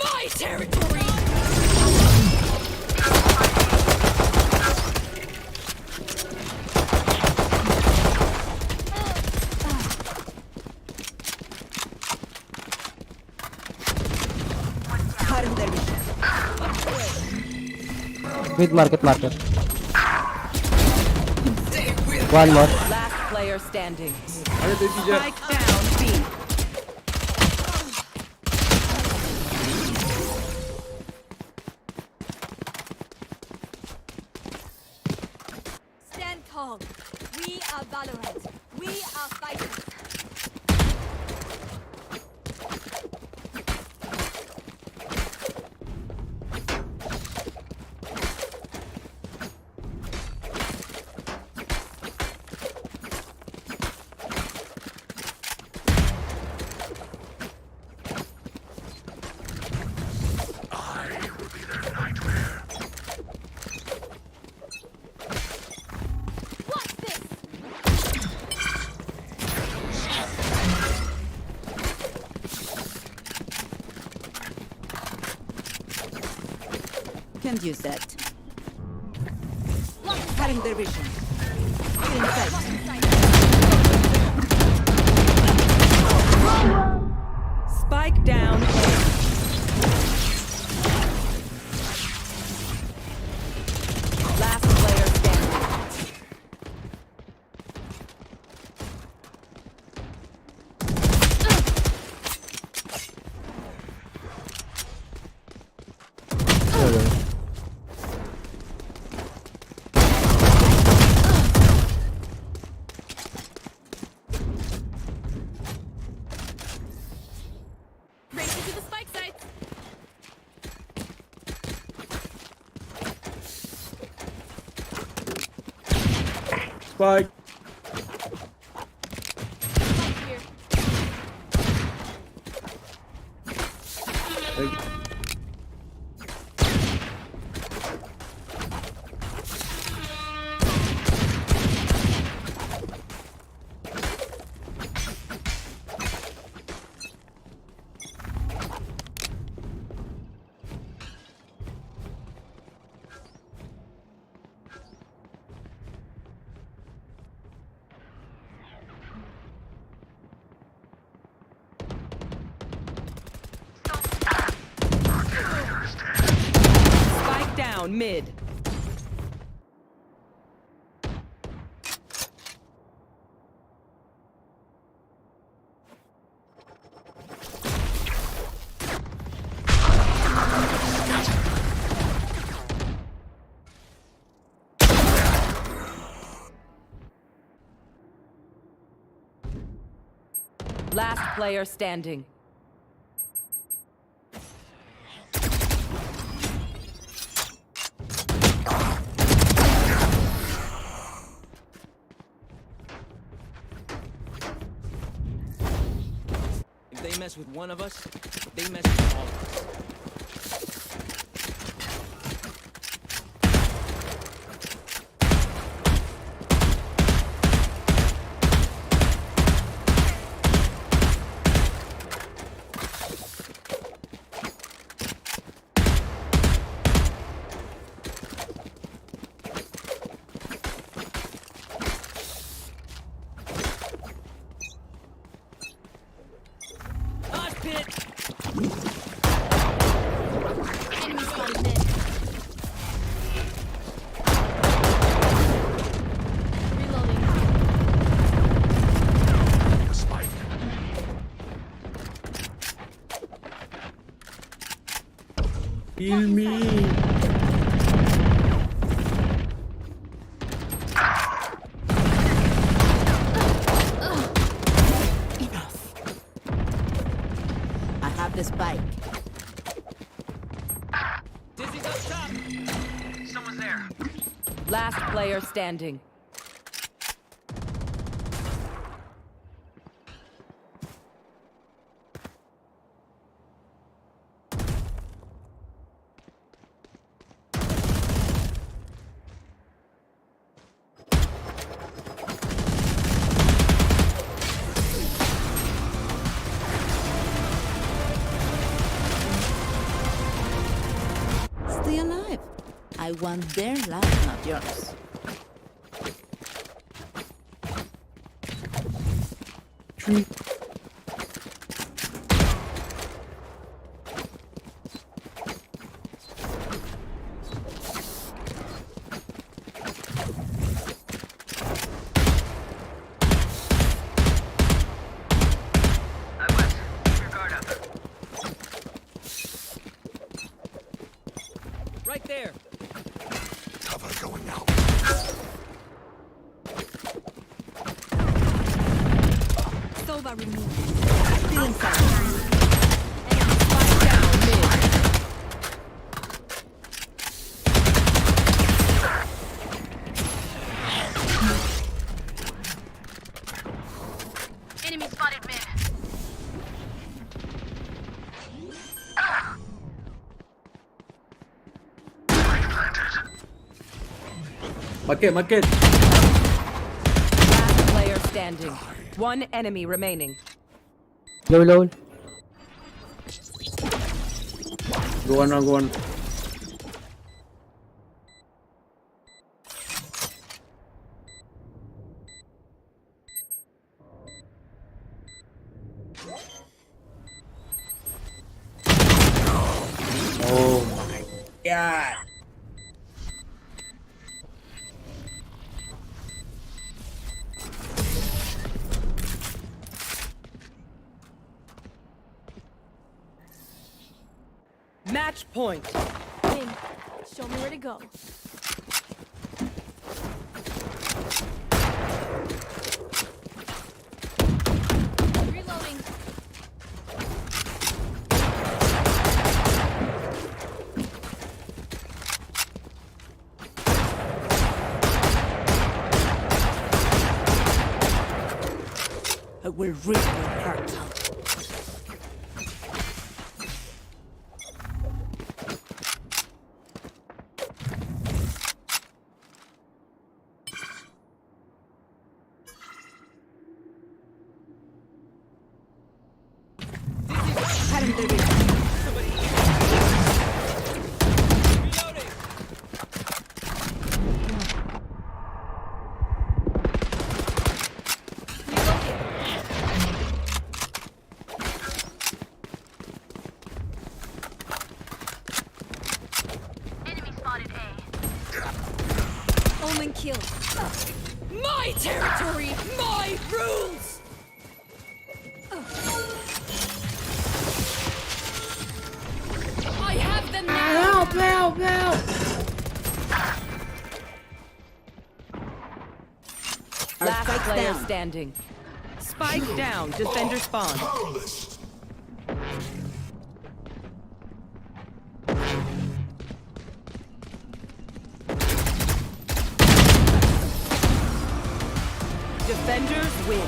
My territory! Harm their vision. Mid market. One more. Last player standing. Ada tu PJ. Spike down B. Stand calm. We are Valorant. We are fighters. What's this? Can't use that. Harm their vision. Get in sight. Spike down A. Last player standing. Racing to the spike site. Spike. Spike here. Spike down mid. Last player standing. If they mess with one of us, they mess with all of us. Enemy spotted mid. Reloading. Heal me. I have the spike. Dizzy's up top. Someone's there. Last player standing. Stay alive. I want their life, not yours. Tree. I was. Keep your guard up. Right there. Cover going out. Sova removed. Feeling fine. Spike down mid. Enemy spotted mid. Market. Last player standing. One enemy remaining. Low. Go on. Oh my god. Match point. Win. Show me where to go. Reloading. I will rip your heart out. Enemy spotted A. Omen kill. My territory, my rules. I have them now. Help! Last spike's player down. standing. Spike down. Defender spawn. Defenders win.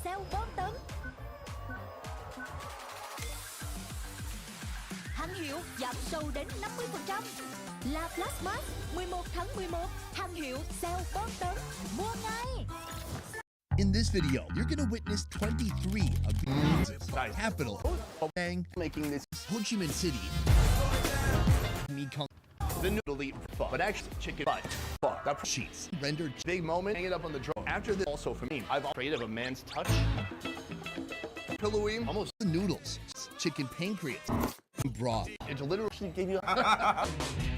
Sao bón tấn. Hàng hiệu giảm sâu đến 50%. Là Plasma 11 tháng 11. Hàng hiệu Sao bón tấn. Mua ngay. In this video, you're gonna witness 23 of the capital making this Ho Chi Minh City. Mekong. The noodle eat fuck, but actually chicken butt. Fuck. That sheets rendered big moment. Hang it up on the drone. After this, also for me, I've afraid of a man's touch. Pillowy, almost The noodles, chicken pancreas, broth. it literally gave you.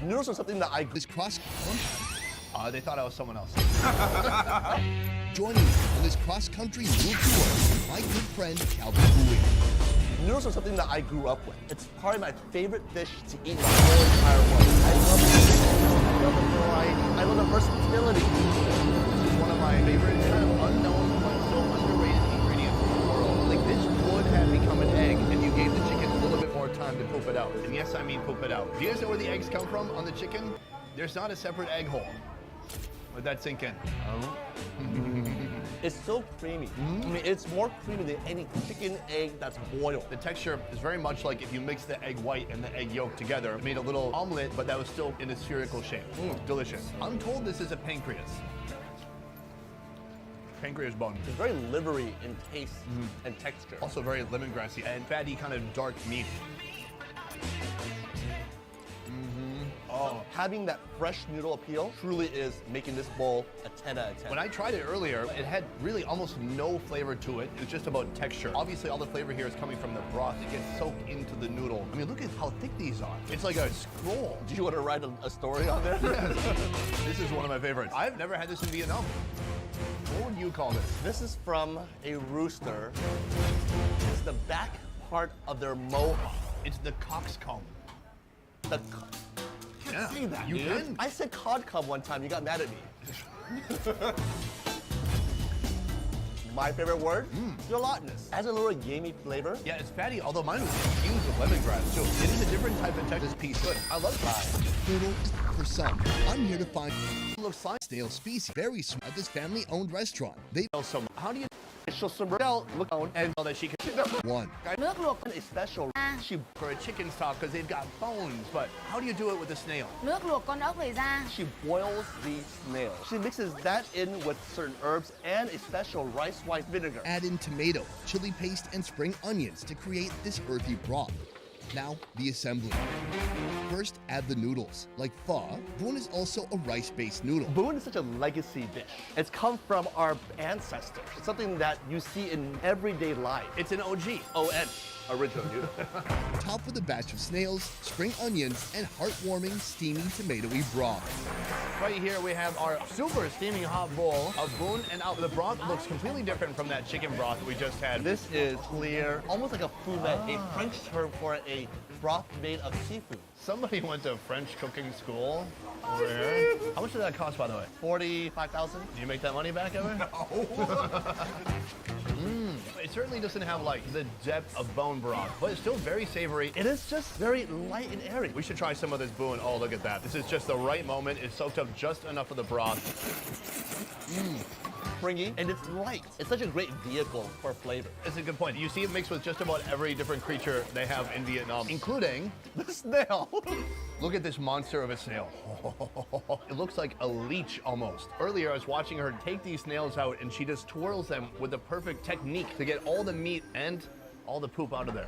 Noodles are something that I. This cross. They thought I was someone else. Joining me on this cross-country noodle tour, my good friend Calvin Bowie. Noodles are something that I grew up with. It's probably my favorite fish to eat in the whole entire world. I love the I love the variety. I love the versatility. It's one of my favorite kind of unknown but so underrated ingredients in the world. Like this would have become an egg and you gave the chicken a little bit more time to poop it out. And yes, I mean poop it out. Do you guys know where the eggs come from on the chicken? There's not a separate egg hole. Let that sink in. Oh. It's so creamy. I mean, it's more creamy than any chicken egg that's boiled. The texture is very much like if you mix the egg white and the egg yolk together. It made a little omelet, but that was still in a spherical shape. Delicious. I'm told this is a pancreas. Pancreas bone. It's very livery in taste and texture. Also very lemongrassy and fatty, kind of dark meat. Oh. Having that fresh noodle appeal truly is making this bowl a 10 out of 10. When I tried it earlier, it had really almost no flavor to it. It was just about texture. Obviously, all the flavor here is coming from the broth. It gets soaked into the noodle. I mean, look at how thick these are. It's like a scroll. Do you want to write a story on there? This is one of my favorites. I've never had this in Vietnam. What would you call this? This is from a rooster. It's the back part of their mohawk. It's the coxcomb. Yeah, say that, you can. I said cod cum one time. You got mad at me. My favorite word? Gelatinous. Has a little gamey flavor. Yeah, it's fatty, although mine was infused with lemongrass too. It is a different type of texture. This piece good. I love pie. Noodle for some. I'm here to find looks like Snail species, very small at this family-owned restaurant. They so how do you show some look on and so that she can one. Nước luộc a special she for a chicken stock because they've got bones, but how do you do it with a snail? Nước luộc con ốc lấy ra. She boils the snail. She mixes that in with certain herbs and a special rice white vinegar. Add in tomato, chili paste, and spring onions to create this earthy broth. Now, the assembly. First, add the noodles. Like pho, bun is also a rice-based noodle. Bun is such a legacy dish. It's come from our ancestors. It's something that you see in everyday life. It's an OG, O-N, original noodle. Top with a batch of snails, spring onions, and heartwarming, steamy, tomatoey broth. Right here we have our super steaming hot bowl of bun, and the broth looks completely different from that chicken broth we just had. This is clear, almost like a fumet, a French term for a broth made of seafood. Somebody went to French cooking school over here. How much did that cost, by the way? 45,000? Do you make that money back ever? No. It certainly doesn't have like the depth of bone broth, but it's still very savory. It is just very light and airy. We should try some of this bun. Oh, look at that. This is just the right moment. It's soaked up just enough of the broth. Springy, and it's light. It's such a great vehicle for flavor. It's a good point. You see it mixed with just about every different creature they have in Vietnam, including the snail. Look at this monster of a snail. It looks like a leech almost. Earlier, I was watching her take these snails out, and she just twirls them with the perfect technique to get all the meat and all the poop out of there.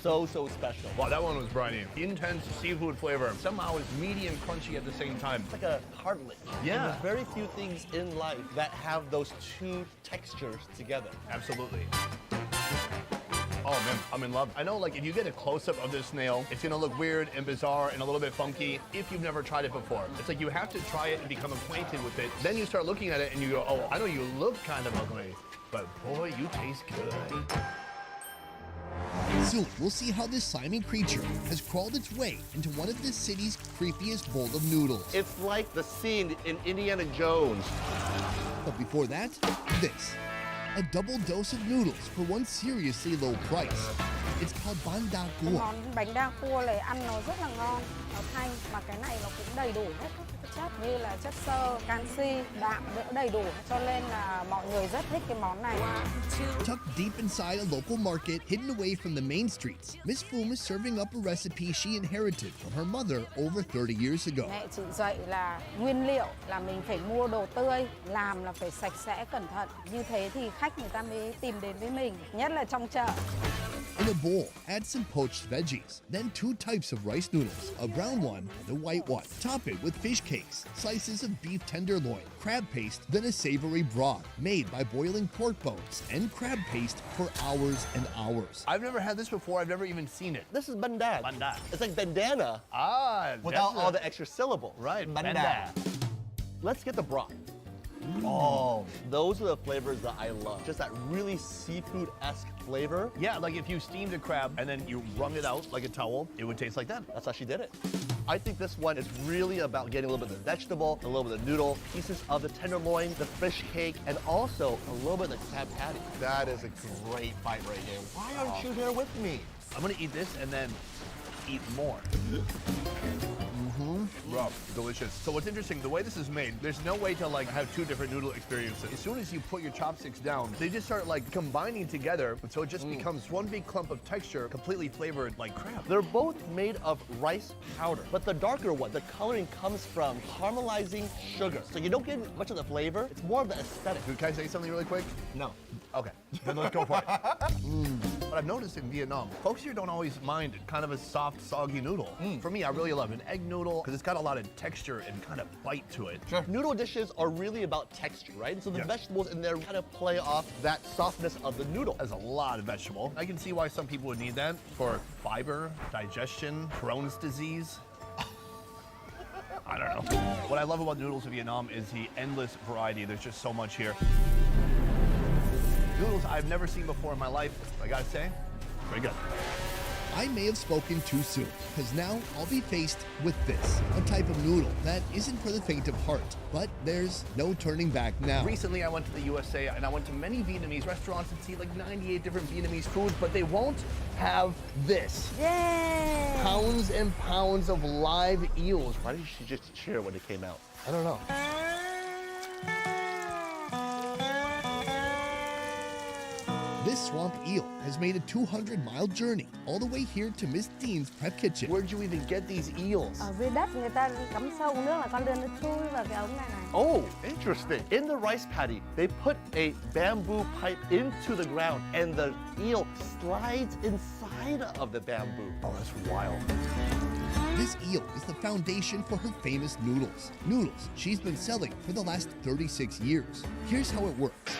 So special. Wow, that one was briny. Intense seafood flavor. Somehow it's meaty and crunchy at the same time. It's like a cartilage. Yeah. And there's very few things in life that have those two textures together. Absolutely. Oh man, I'm in love. I know, like, if you get a close-up of this snail, it's gonna look weird and bizarre and a little bit funky if you've never tried it before. It's like you have to try it and become acquainted with it. Then you start looking at it and you go, oh, I know you look kind of ugly, but boy, you taste good. Soon, we'll see how this slimy creature has crawled its way into one of the city's creepiest bowl of noodles. It's like the scene in Indiana Jones. But before that, this. A double dose of noodles for one seriously low price. It's called bánh đa cua. Món bánh đa cua này ăn nó rất là ngon, nó thanh, mà cái này nó cũng đầy đủ hết các chất như là chất xơ, canxi, đạm cũng đầy đủ, cho nên là mọi người rất thích cái món này. Tucked deep inside a local market, hidden away from the main streets, Miss Phuong is serving up a recipe she inherited from her mother over 30 years ago. Mẹ chỉ dạy là nguyên liệu là mình phải mua đồ tươi, làm là phải sạch sẽ cẩn thận. Như thế thì khách người ta mới tìm đến với mình, nhất là trong chợ. In a bowl, add some poached veggies, then 2 types of rice noodles, a brown one and a white one. Top it with fish cakes, slices of beef tenderloin, crab paste, then a savory broth made by boiling pork bones and crab paste for hours and hours. I've never had this before. I've never even seen it. This is bandad. Bandad. It's like bandana. Ah, without all the extra syllables. Right, bandad. Let's get the broth. Oh, those are the flavors that I love. Just that really seafood-esque flavor. Yeah, like if you steamed a crab and then you wrung it out like a towel, it would taste like that. That's how she did it. I think this one is really about getting a little bit of the vegetable, a little bit of the noodle, pieces of the tenderloin, the fish cake, and also a little bit of the crab patty. That is a great bite right here. Why aren't you here with me? I'm gonna eat this and then eat more. Rough, delicious. So what's interesting, the way this is made, there's no way to like have 2 different noodle experiences. As soon as you put your chopsticks down, they just start like combining together, so it just becomes one big clump of texture, completely flavored like crab. They're both made of rice powder, but the darker one, the coloring comes from caramelizing sugar. So you don't get much of the flavor, it's more of the aesthetic. Can I say something really quick? No. Okay, then let's go for it. But I've noticed in Vietnam, folks here don't always mind kind of a soft, soggy noodle. For me, I really love an egg noodle because it's got a lot of texture and kind of bite to it. Sure. Noodle dishes are really about texture, right? So the vegetables in there kind of play off that softness of the noodle. There's a lot of vegetable. I can see why some people would need that for fiber, digestion, Crohn's disease. I don't know. What I love about noodles in Vietnam is the endless variety. There's just so much here. Noodles I've never seen before in my life, I gotta say, very good. I may have spoken too soon, because now I'll be faced with this, a type of noodle that isn't for the faint of heart, but there's no turning back now. Recently, I went to the USA and I went to many Vietnamese restaurants and see like 98 different Vietnamese foods, but they won't have this. Yay! Pounds and pounds of live eels. Why did she just cheer when it came out? I don't know. This swamp eel has made a 200-mile journey all the way here to Miss Dean's prep kitchen. Where'd you even get these eels? Ở dưới đất người ta cắm sâu nước là con đưa nó chui vào cái ống này này. Oh, interesting. In the rice paddy, they put a bamboo pipe into the ground and the eel slides inside of the bamboo. Oh, that's wild. This eel is the foundation for her famous noodles. Noodles she's been selling for the last 36 years. Here's how it works.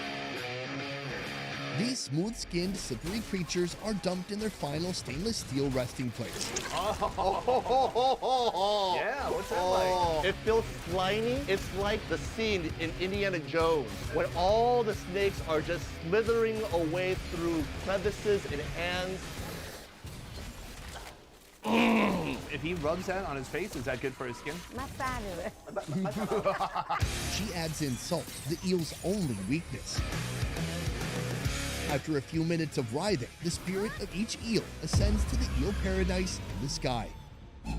These smooth-skinned, slippery creatures are dumped in their final stainless steel resting place. Oh, yeah, what's that like? It feels slimy. It's like the scene in Indiana Jones when all the snakes are just slithering away through crevices and hands. If he rubs that on his face, is that good for his skin? Massage rồi. She adds in salt, the eel's only weakness. After a few minutes of writhing, the spirit of each eel ascends to the eel paradise in the sky.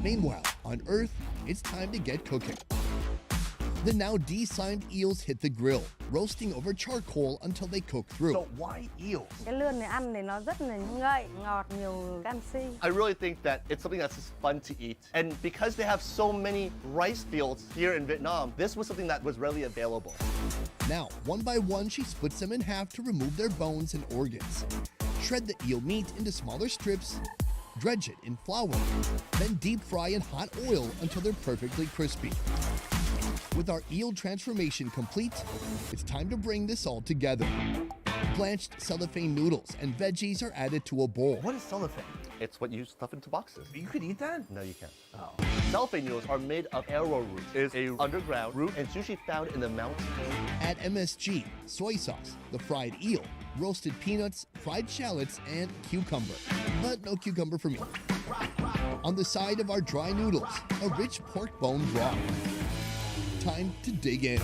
Meanwhile, on Earth, it's time to get cooking. The now de-slimed eels hit the grill, roasting over charcoal until they cook through. So why eels? Cái lươn này ăn thì nó rất là ngậy, ngọt, nhiều canxi. I really think that it's something that's just fun to eat. And because they have so many rice fields here in Vietnam, this was something that was readily available. Now, one by one, she splits them in half to remove their bones and organs. Shred the eel meat into smaller strips, dredge it in flour, then deep fry in hot oil until they're perfectly crispy. With our eel transformation complete, it's time to bring this all together. Blanched cellophane noodles and veggies are added to a bowl. What is cellophane? It's what you stuff into boxes. You could eat that? No, you can't. Oh. Cellophane noodles are made of arrowroot. It's a underground root and it's usually found in the mountains. Add MSG, soy sauce, the fried eel, roasted peanuts, fried shallots, and cucumber. But no cucumber for me. On the side of our dry noodles, a rich pork bone broth. Time to dig in.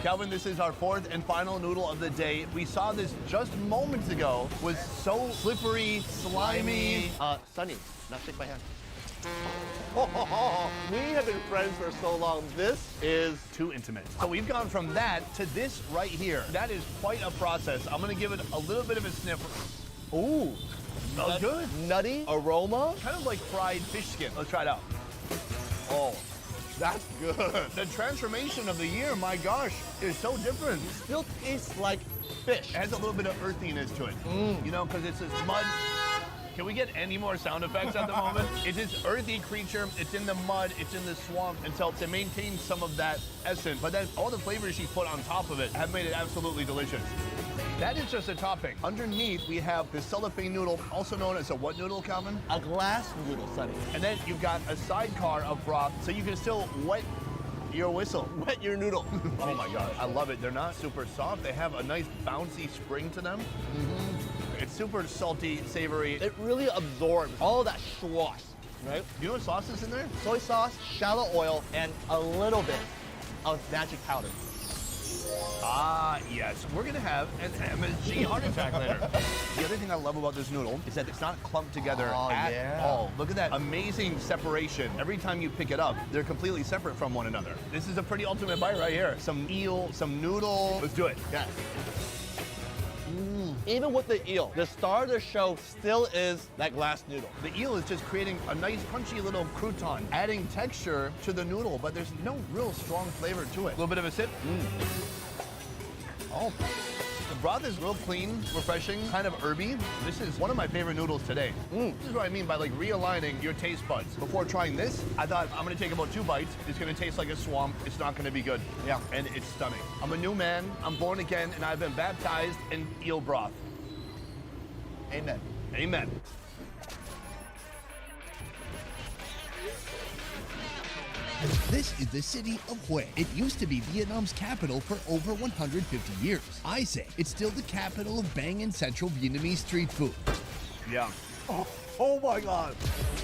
Calvin, this is our fourth and final noodle of the day. We saw this just moments ago. Was so slippery, slimy. Sunny, now shake my hand. We have been friends for so long. This is too intimate. So we've gone from that to this right here. That is quite a process. I'm gonna give it a little bit of a sniff. Ooh, smells good. Nutty aroma. Kind of like fried fish skin. Let's try it out. Oh. That's good. The transformation of the year, my gosh, is so different. It still tastes like fish. It has a little bit of earthiness to it. You know, because it's this mud. Can we get any more sound effects at the moment? It's this earthy creature. It's in the mud. It's in the swamp. And so to maintain some of that essence, but then all the flavors she put on top of it have made it absolutely delicious. That is just a topping. Underneath, we have the cellophane noodle, also known as a what noodle, Calvin? A glass noodle, Sonny. And then you've got a sidecar of broth, so you can still wet your whistle. Wet your noodle. Oh my gosh, I love it. They're not super soft. They have a nice bouncy spring to them. It's super salty, savory. It really absorbs all that sauce, right? You know what sauce is in there? Soy sauce, shallow oil, and a little bit of magic powder. Ah, yes. We're gonna have an MSG heart attack later. The other thing I love about this noodle is that it's not clumped together at all. Look at that amazing separation. Every time you pick it up, they're completely separate from one another. This is a pretty ultimate bite right here. Some eel, some noodle. Let's do it. Yeah. Even with the eel, the star of the show still is that glass noodle. The eel is just creating a nice crunchy little crouton, adding texture to the noodle, but there's no real strong flavor to it. A little bit of a sip. Oh, the broth is real clean, refreshing, kind of herby. This is one of my favorite noodles today. This is what I mean by like realigning your taste buds. Before trying this, I thought I'm gonna take about 2 bites. It's gonna taste like a swamp. It's not gonna be good. Yeah. And it's stunning. I'm a new man, I'm born again, and I've been baptized in eel broth. Amen. Amen. This is the city of Hue. It used to be Vietnam's capital for over 150 years. I say it's still the capital of bangin' Central Vietnamese street food. Yeah. Oh, Oh my god.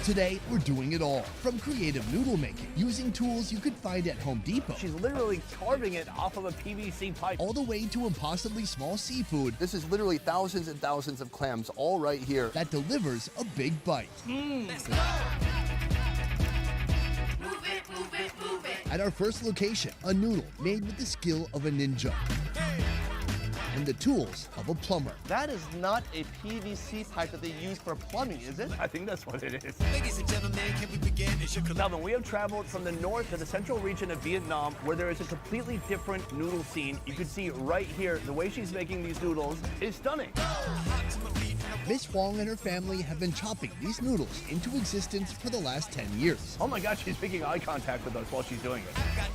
Today, we're doing it all. From creative noodle making, using tools you could find at Home Depot. She's literally carving it off of a PVC pipe. All the way to impossibly small seafood. This is literally thousands and thousands of clams all right here. That delivers a big bite. At our first location, a noodle made with the skill of a ninja. And the tools of a plumber. That is not a PVC pipe that they use for plumbing, is it? I think that's what it is. Ladies and gentlemen, can we begin? Calvin, we have traveled from the north to the central region of Vietnam, where there is a completely different noodle scene. You can see right here, the way she's making these noodles is stunning. Miss Huang and her family have been chopping these noodles into existence for the last 10 years. Oh my God, she's making eye contact with us while she's doing it.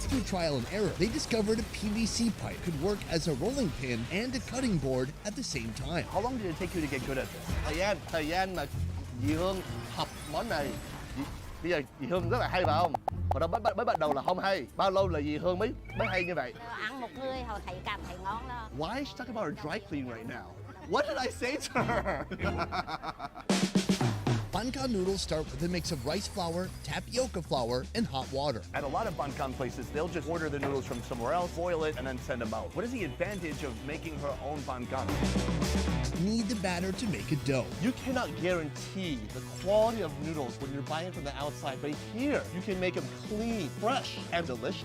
Through trial and error, they discovered a PVC pipe could work as a rolling pin and a cutting board at the same time. How long did it take you to get good at this? Thời gian mà dì Hương học món này, bây giờ dì Hương rất là hay phải không? Hồi đó mới bắt đầu là không hay. Bao lâu là dì Hương mới hay như vậy? Ăn một người hồi thầy cảm thấy ngon đó. Why is she talking about her dry cleaning right now? What did I say to her? Bankan noodles start with a mix of rice flour, tapioca flour, and hot water. At a lot of Bankan places, they'll just order the noodles from somewhere else, boil it, and then send them out. What is the advantage of making her own Bankan? Need the batter to make a dough. You cannot guarantee the quality of noodles when you're buying from the outside, but here you can make them clean, fresh, and delicious.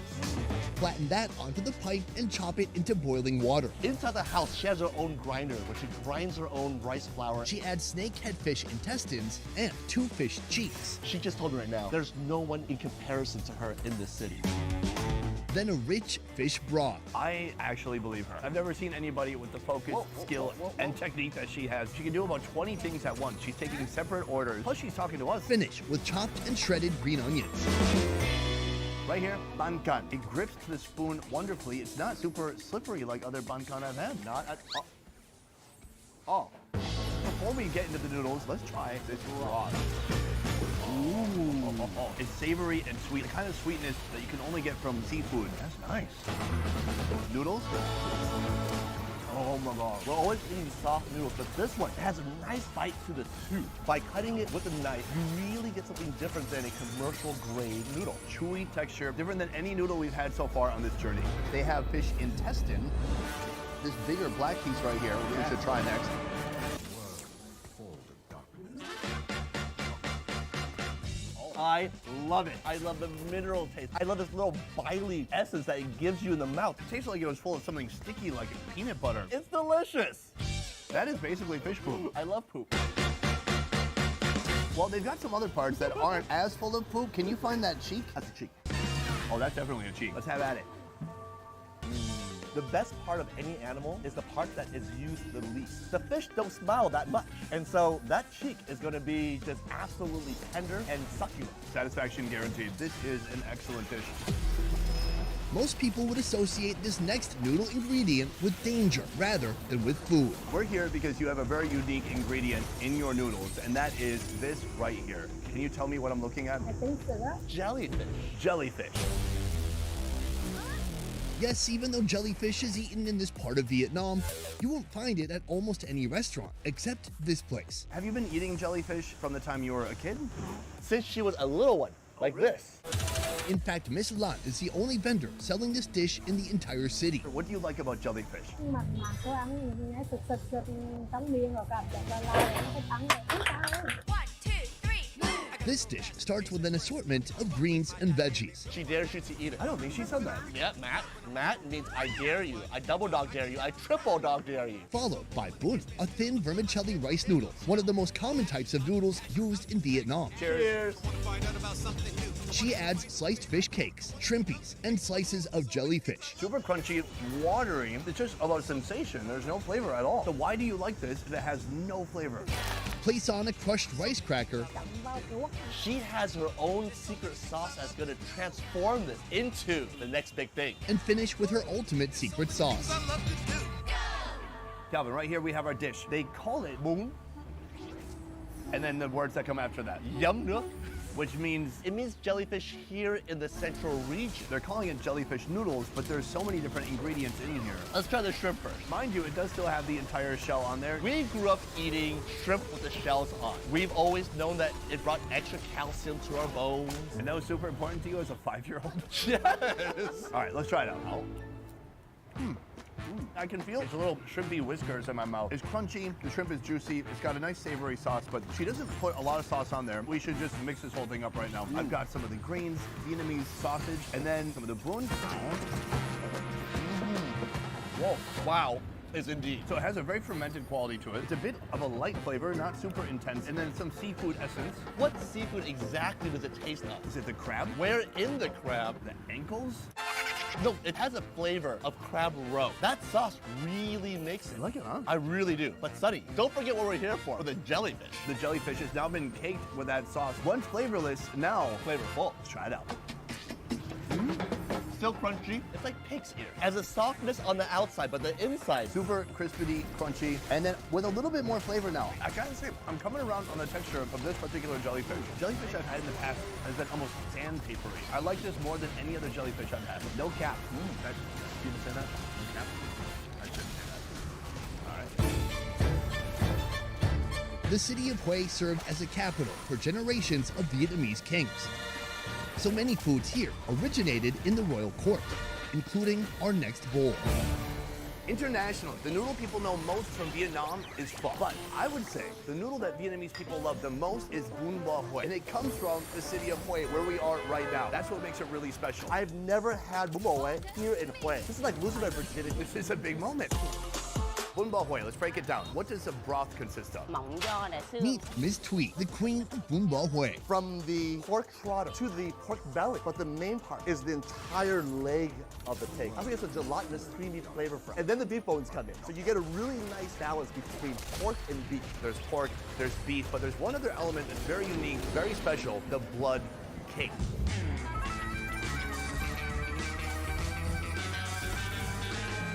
Flatten that onto the pipe and chop it into boiling water. Inside the house, she has her own grinder, where she grinds her own rice flour. She adds snakehead fish intestines and 2 fish cheeks. She just told me right now, there's no one in comparison to her in this city. Then a rich fish broth. I actually believe her. I've never seen anybody with the focus, skill, and technique that she has. She can do about 20 things at once. She's taking separate orders. Plus, she's talking to us. Finish with chopped and shredded green onions. Right here, Bankan. It grips to the spoon wonderfly. It's not super slippery like other Bankan I've had. Not at all. Oh. Before we get into the noodles, let's try this broth. Ooh. It's savory and sweet. The kind of sweetness that you can only get from seafood. That's nice. Noodles? Oh my God. We're always eating soft noodles, but this one has a nice bite to the tooth. By cutting it with a knife, you really get something different than a commercial grade noodle. Chewy texture, different than any noodle we've had so far on this journey. They have fish intestine. This bigger black piece right here, we should try next. I love it. I love the mineral taste. I love this little biley essence that it gives you in the mouth. It tastes like it was full of something sticky like peanut butter. It's delicious. That is basically fish poop. I love poop. Well, they've got some other parts that aren't as full of poop. Can you find that cheek? That's a cheek. Oh, that's definitely a cheek. Let's have at it. The best part of any animal is the part that is used the least. The fish don't smile that much. And so that cheek is going to be just absolutely tender and succulent. Satisfaction guaranteed. This is an excellent dish. Most people would associate this next noodle ingredient with danger rather than with food. We're here because you have a very unique ingredient in your noodles, and that is this right here. Can you tell me what I'm looking at? I think so. Jellyfish. Jellyfish. Yes, even though jellyfish is eaten in this part of Vietnam, you won't find it at almost any restaurant except this place. Have you been eating jellyfish from the time you were a kid? Since she was a little one, like this. In fact, Miss Lat is the only vendor selling this dish in the entire city. What do you like about jellyfish? Mặt có ăn nghe sực sực sực tắm miên rồi cảm giác là nó tắm rồi. This dish starts with an assortment of greens and veggies. She dares you to eat it. I don't think she said that. Yeah, Matt. Matt means I dare you. I double dog dare you. I triple dog dare you. Followed by bun, a thin vermicelli rice noodle, one of the most common types of noodles used in Vietnam. Cheers. She adds sliced fish cakes, shrimpies, and slices of jellyfish. Super crunchy, watery. It's just about sensation. There's no flavor at all. So why do you like this if it has no flavor? Place on a crushed rice cracker. She has her own secret sauce that's going to transform this into the next big thing. And finish with her ultimate secret sauce. Calvin, right here we have our dish. They call it bún. And then the words that come after that. Yum nước. which means it means jellyfish here in the central region. They're calling it jellyfish noodles, but there's so many different ingredients in here. Let's try the shrimp first. Mind you, it does still have the entire shell on there. We grew up eating shrimp with the shells on. We've always known that it brought extra calcium to our bones. And that was super important to you as a 5-year-old? Yes. All right, let's try it out. I can feel it's a little shrimpy whiskers in my mouth. It's crunchy, the shrimp is juicy, it's got a nice savory sauce, but she doesn't put a lot of sauce on there. We should just mix this whole thing up right now. I've got some of the greens, Vietnamese sausage, and then some of the bun. Whoa, wow. Is indeed. So it has a very fermented quality to it. It's a bit of a light flavor, not super intense, and then some seafood essence. What seafood exactly does it taste of? Is it the crab? Where in the crab? The ankles? No, it has a flavor of crab roe. That sauce really makes it. You like it, huh? I really do. But Sonny, don't forget what we're here for the jellyfish. The jellyfish has now been caked with that sauce. Once flavorless, now Flavorful. let's try it out. Still crunchy. It's like pig's ear. Has a softness on the outside, but the inside. Super crispy, crunchy, and then with a little bit more flavor now. I gotta say, I'm coming around on the texture of this particular jellyfish. Jellyfish I've had in the past has been almost sandpapery. I like this more than any other jellyfish I've had. No cap. You didn't say that? No cap? I shouldn't say that. All right. The city of Hue served as a capital for generations of Vietnamese kings. So many foods here originated in the royal court, including our next bowl. Internationally, the noodle people know most from Vietnam is pho. But I would say the noodle that Vietnamese people love the most is bún bò Hue. And it comes from the city of Hue, where we are right now. That's what makes it really special. I've never had bún bò Hue here in Hue. This is like losing my virginity. This is a big moment. Bún bò Hue, let's break it down. What does the broth consist of? Meet Miss Tweet, the queen of bún bò Hue. From the pork trotter to the pork belly. But the main part is the entire leg of the pig. I think it's a gelatinous creamy flavor from. And then the beef bones come in. So you get a really nice balance between pork and beef. There's pork, there's beef, but there's one other element that's very unique, very special, the blood cake.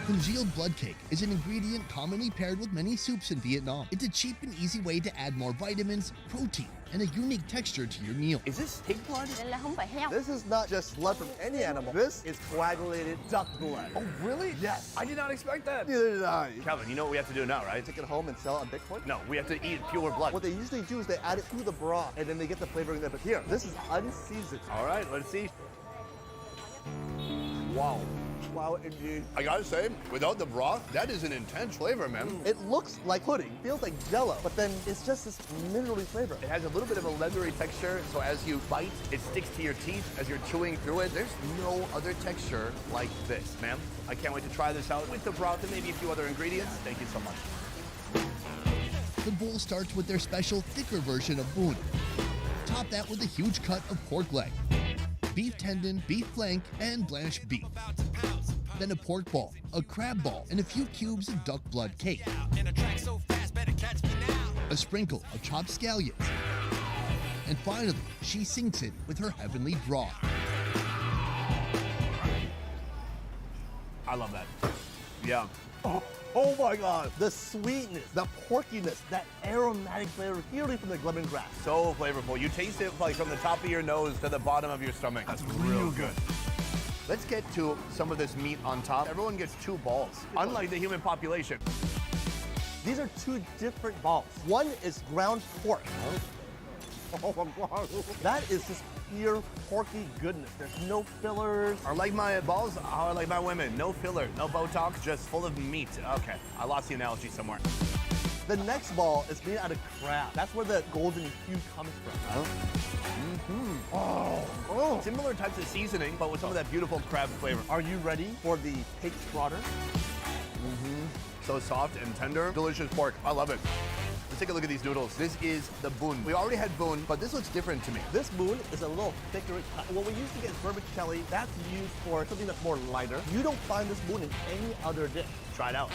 Congealed blood cake is an ingredient commonly paired with many soups in Vietnam. It's a cheap and easy way to add more vitamins, protein, and a unique texture to your meal. Is this pig blood? This is not just blood from any animal. This is coagulated duck blood. Oh, really? Yes. I did not expect that. Neither did I. Calvin, you know what we have to do now, right? Take it home and sell on Bitcoin? No, we have to eat pure blood. What they usually do is they add it to the broth and then they get the flavoring there. But here, this is unseasoned. All right, let's see. Wow. Wow, indeed. I gotta say, without the broth, that is an intense flavor, man. It looks like pudding, feels like jello, but then it's just this minerally flavor. It has a little bit of a leathery texture, so as you bite, it sticks to your teeth as you're chewing through it. There's no other texture like this, ma'am. I can't wait to try this out with the broth and maybe a few other ingredients. Thank you so much. The bowl starts with their special thicker version of bún. Top that with a huge cut of pork leg, beef tendon, beef flank, and blanched beef. Then a pork ball, a crab ball, and a few cubes of duck blood cake. A sprinkle of chopped scallions. And finally, she sinks it with her heavenly broth. I love that. Yeah. Oh my God. The sweetness, the porkiness, that aromatic flavor purely from the lemongrass. So flavorful. You taste it like from the top of your nose to the bottom of your stomach. That's real good. Let's get to some of this meat on top. Everyone gets 2 balls, unlike the human population. These are 2 different balls. One is ground pork. Oh my God. That is just pure porky goodness. There's no fillers. Are like my balls, how I like my women. No filler, no Botox, just full of meat. Okay, I lost the analogy somewhere. The next ball is made out of crab. That's where the golden hue comes from. Oh. Similar types of seasoning, but with some of that beautiful crab flavor. Are you ready for the pig trotter? So soft and tender. Delicious pork. I love it. Let's take a look at these noodles. This is the bún. We already had bún, but this looks different to me. This bún is a little thicker cut. What we used to get is vermicelli. That's used for something that's more lighter. You don't find this bún in any other dish. Try it out.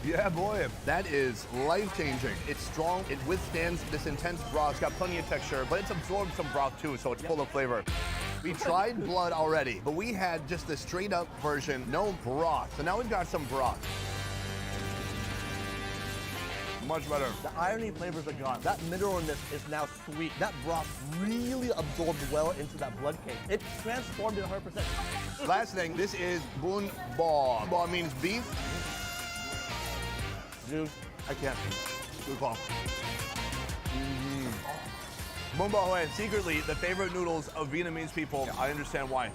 Yeah, boy, that is life-changing. It's strong, it withstands this intense broth. It's got plenty of texture, but it's absorbed some broth too, so it's full of flavor. We tried blood already, but we had just the straight-up version, no broth. So now we've got some broth. Much better. The irony flavors are gone. That mineralness is now sweet. That broth really absorbed well into that blood cake. It transformed it 100%. Last thing, this is bun bo. Bo means beef. Dude, I can't. Good call. Bun bo hue, secretly the favorite noodles of Vietnamese people. I understand why.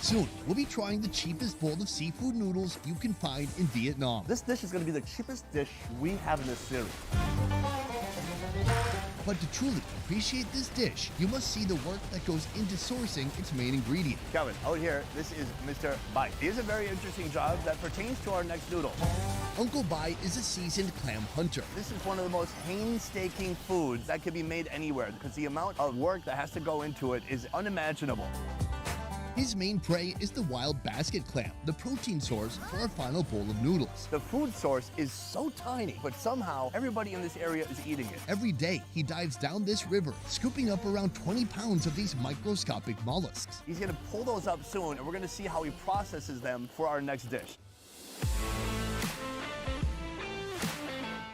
Soon, we'll be trying the cheapest bowl of seafood noodles you can find in Vietnam. This dish is going to be the cheapest dish we have in this series. But to truly appreciate this dish, you must see the work that goes into sourcing its main ingredient. Calvin, out here, this is Mr. Bai. He has a very interesting job that pertains to our next noodle. Uncle Bai is a seasoned clam hunter. This is one of the most painstaking foods that can be made anywhere because the amount of work that has to go into it is unimaginable. His main prey is the wild basket clam, the protein source for our final bowl of noodles. The food source is so tiny, but somehow everybody in this area is eating it. Every day, he dives down this river, scooping up around 20 pounds of these microscopic mollusks. He's gonna pull those up soon, and we're gonna see how he processes them for our next dish.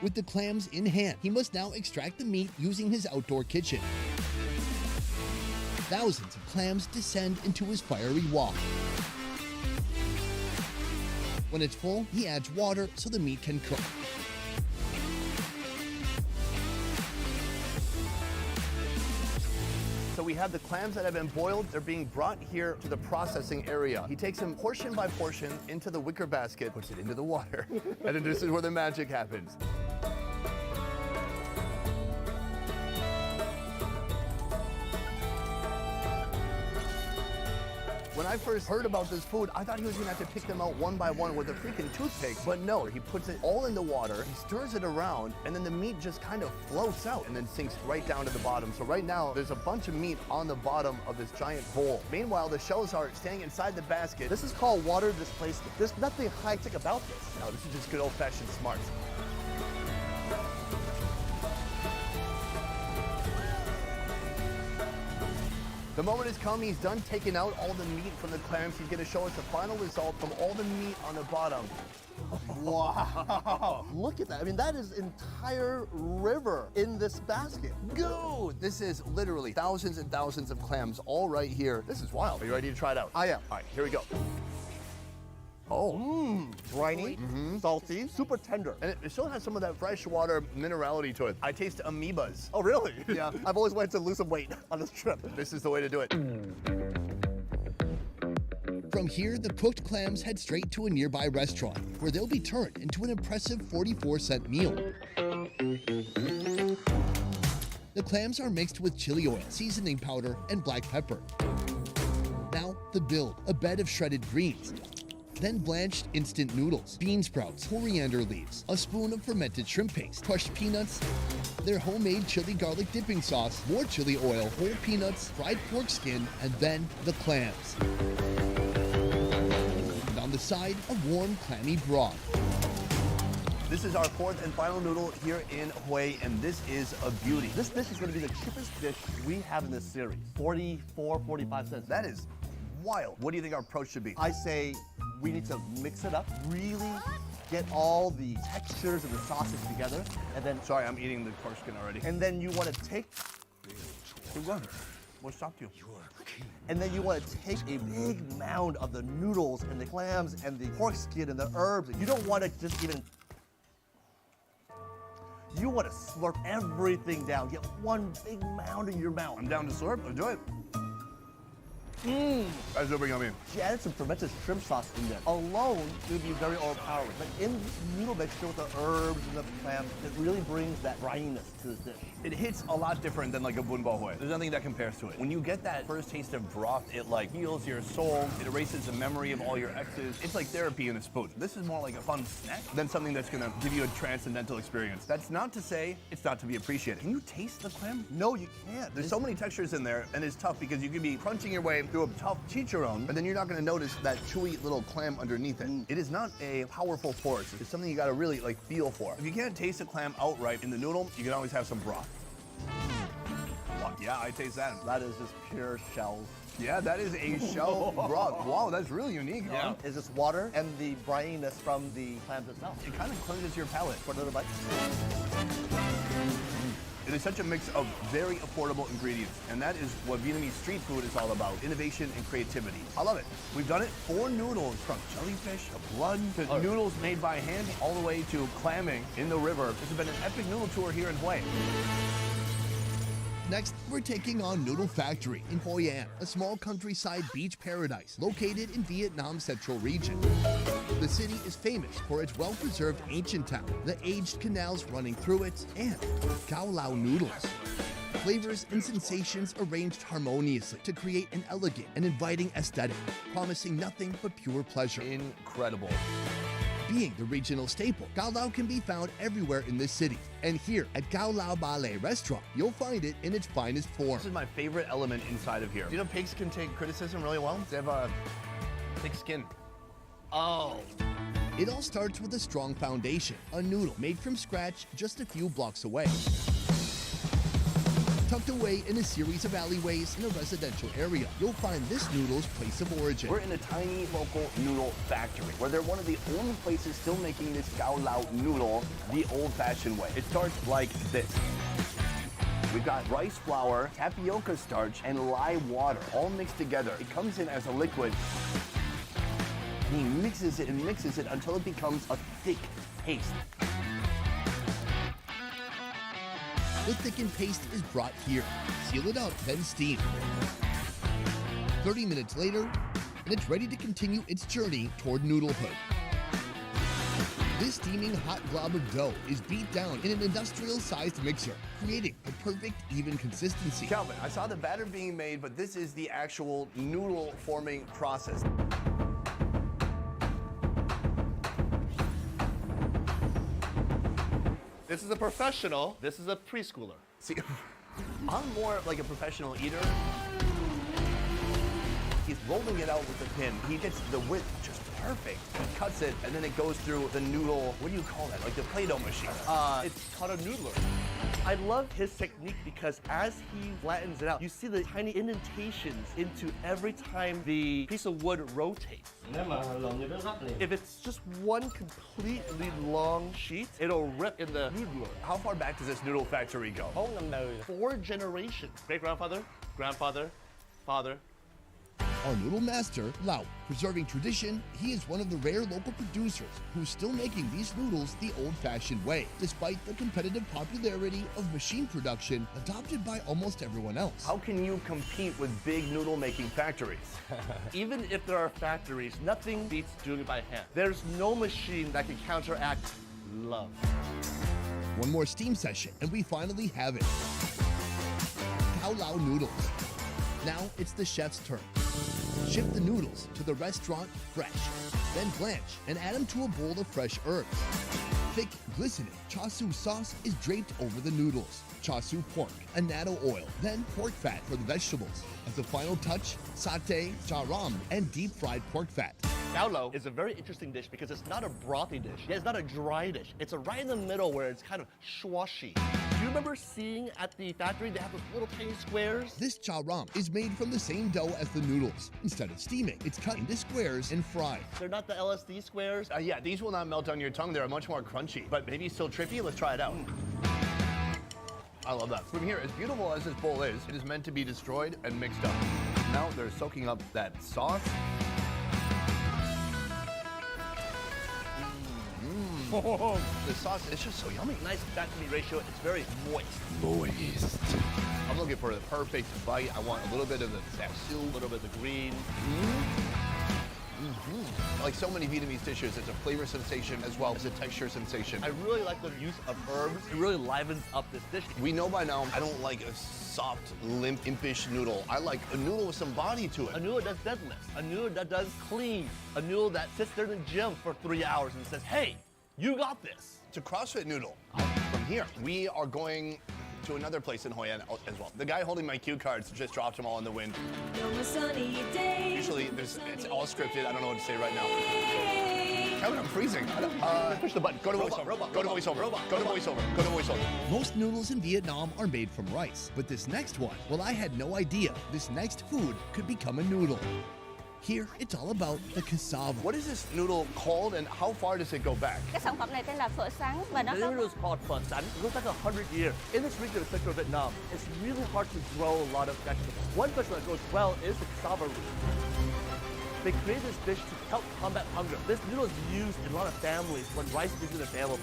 With the clams in hand, he must now extract the meat using his outdoor kitchen. Thousands of clams descend into his fiery wok. When it's full, he adds water so the meat can cook. So we have the clams that have been boiled. They're being brought here to the processing area. He takes them portion by portion into the wicker basket, puts it into the water, and then this is where the magic happens. When I first heard about this food, I thought he was gonna have to pick them out one by one with a freaking toothpick. But no, he puts it all in the water, he stirs it around, and then the meat just kind of floats out and then sinks right down to the bottom. So right now, there's a bunch of meat on the bottom of this giant bowl. Meanwhile, the shells are staying inside the basket. This is called water displacement. There's nothing high-tech about this. No, this is just good old-fashioned smarts. The moment has come. He's done taking out all the meat from the clams. He's going to show us the final result from all the meat on the bottom. Wow. Look at that. I mean, that is entire river in this basket. Go! This is literally thousands and thousands of clams all right here. This is wild. Are you ready to try it out? I am. All right, here we go. Oh, briny, salty, super tender. And it still has some of that freshwater minerality to it. I taste amoebas. Oh, really? Yeah. I've always wanted to lose some weight on this trip. This is the way to do it. From here, the cooked clams head straight to a nearby restaurant, where they'll be turned into an impressive 44-cent meal. The clams are mixed with chili oil, seasoning powder, and black pepper. Now, the build, a bed of shredded greens, then blanched instant noodles, bean sprouts, coriander leaves, a spoon of fermented shrimp paste, crushed peanuts, their homemade chili garlic dipping sauce, more chili oil, whole peanuts, fried pork skin, and then the clams. And on the side, a warm, clammy broth. This is our fourth and final noodle here in Hue, and this is a beauty. This dish is going to be the cheapest dish we have in this series. 44, 45 cents. That is wild. What do you think our approach should be? I say we need to mix it up, really get all the textures and the sauces together, and then... Sorry, I'm eating the pork skin already. And then you want to take... What stopped you? And then you want to take a big mound of the noodles and the clams and the pork skin and the herbs. You don't want to just even... You want to slurp everything down. Get one big mound in your mouth. I'm down to slurp. Enjoy it. That's super yummy. She added some fermented shrimp sauce in there. Alone, it would be very overpowering. But in this noodle mixture with the herbs and the clams, it really brings that brininess to this dish. It hits a lot different than like a bun bo hue. There's nothing that compares to it. When you get that first taste of broth, it like heals your soul. It erases the memory of all your exes. It's like therapy in a spoon. This is more like a fun snack than something that's gonna give you a transcendental experience. That's not to say it's not to be appreciated. Can you taste the clam? No, you can't. There's so many textures in there, and it's tough because you could be crunching your way through a tough chicharron, and then you're not gonna notice that chewy little clam underneath it. It is not a powerful force. It's something you gotta really like feel for. If you can't taste a clam outright in the noodle, you can always have some broth. Wow. broth. Yeah, I taste that. That is just pure shells. Yeah, that is a shell broth. Wow, that's really unique. Yeah. It's just water and the brininess from the clams itself. It kind of cleanses your palate. For another bite. It is such a mix of very affordable ingredients, and that is what Vietnamese street food is all about, innovation and creativity. I love it. We've done it. 4 noodles, from jellyfish to blood to noodles made by hand, all the way to clamming in the river. This has been an epic noodle tour here in Hue. Next, we're taking on Noodle Factory in Hoi An, a small countryside beach paradise located in Vietnam's central region. The city is famous for its well-preserved ancient town, the aged canals running through it, and cao lao noodles. Flavors and sensations arranged harmoniously to create an elegant and inviting aesthetic, promising nothing but pure pleasure. Incredible. Being the regional staple, cao lao can be found everywhere in this city. And here at Cao Lao Ballet Restaurant, you'll find it in its finest form. This is my favorite element inside of here. You know, pigs can take criticism really well. They have a thick skin. Oh. It all starts with a strong foundation, a noodle made from scratch just a few blocks away. Tucked away in a series of alleyways in a residential area, you'll find this noodle's place of origin. We're in a tiny local noodle factory where they're one of the only places still making this cao lao noodle the old-fashioned way. It starts like this. We've got rice flour, tapioca starch, and lye water all mixed together. It comes in as a liquid. He mixes it and mixes it until it becomes a thick paste. The thickened paste is brought here. Seal it up, then steam. 30 minutes later, and it's ready to continue its journey toward noodlehood. This steaming hot glob of dough is beat down in an industrial-sized mixer, creating a perfect, even consistency. Calvin, I saw the batter being made, but this is the actual noodle forming process. This is a professional. This is a preschooler. See, I'm more like a professional eater. He's rolling it out with a pin. He gets the width just perfect. He cuts it, and then it goes through the noodle, what do you call that? Like the Play-Doh machine. It's called a noodler. I love his technique because as he flattens it out, you see the tiny indentations into every time the piece of wood rotates. If it's just one completely long sheet, it'll rip in the noodler. How far back does this noodle factory go? 4 generations. Great-grandfather, grandfather, father. Our noodle master, Lao, preserving tradition, he is one of the rare local producers who's still making these noodles the old-fashioned way, despite the competitive popularity of machine production adopted by almost everyone else. How can you compete with big noodle-making factories? Even if there are factories, nothing beats doing it by hand. There's no machine that can counteract love. One more steam session, and we finally have it. Cao Lao noodles. Now it's the chef's turn. Ship the noodles to the restaurant fresh, then blanch and add them to a bowl of fresh herbs. Thick, glistening char siu sauce is draped over the noodles. Char siu pork, annatto oil, then pork fat for the vegetables. As a final touch, satay, char ram, and deep-fried pork fat. Cao lao is a very interesting dish because it's not a brothy dish. Yeah, it's not a dry dish. It's a right in the middle where it's kind of swashy. Do you remember seeing at the factory they have those little tiny squares? This char ram is made from the same dough as the noodles. Instead of steaming, it's cut into squares and fried. They're not the LSD squares? Yeah, these will not melt on your tongue. They're much more crunchy, but maybe still trippy. Let's try it out. I love that. From here, as beautiful as this bowl is, it is meant to be destroyed and mixed up. Now they're soaking up that sauce. The sauce is just so yummy. Nice fat-to-meat ratio. It's very moist. Moist. I'm looking for the perfect bite. I want a little bit of the Xiu, a little bit of the green. Like so many Vietnamese dishes, it's a flavor sensation as well as a texture sensation. I really like the use of herbs. It really livens up this dish. We know by now I don't like a soft, limp, impish noodle. I like a noodle with some body to it. A noodle that does deadlifts. A noodle that does clean. A noodle that sits there in the gym for 3 hours and says, hey, you got this. It's a CrossFit noodle. From here, we are going to another place in Hoi An as well. The guy holding my cue cards just dropped them all in the wind. Usually it's all scripted. I don't know what to say right now. Kevin, I'm freezing. Push the button. Go to voiceover. Go to voiceover. Go to voiceover. Go to voiceover. Most noodles in Vietnam are made from rice, but this next one, well, I had no idea this next food could become a noodle. Here, it's all about the cassava. What is this noodle called and how far does it go back? Cái sản phẩm này tên là phở sắn và nó The có noodle is called phở sắn. It goes back 100 years. In this region of central Vietnam, it's really hard to grow a lot of vegetables. One vegetable that grows well is the cassava root. They created this dish to help combat hunger. This noodle is used in a lot of families when rice isn't available.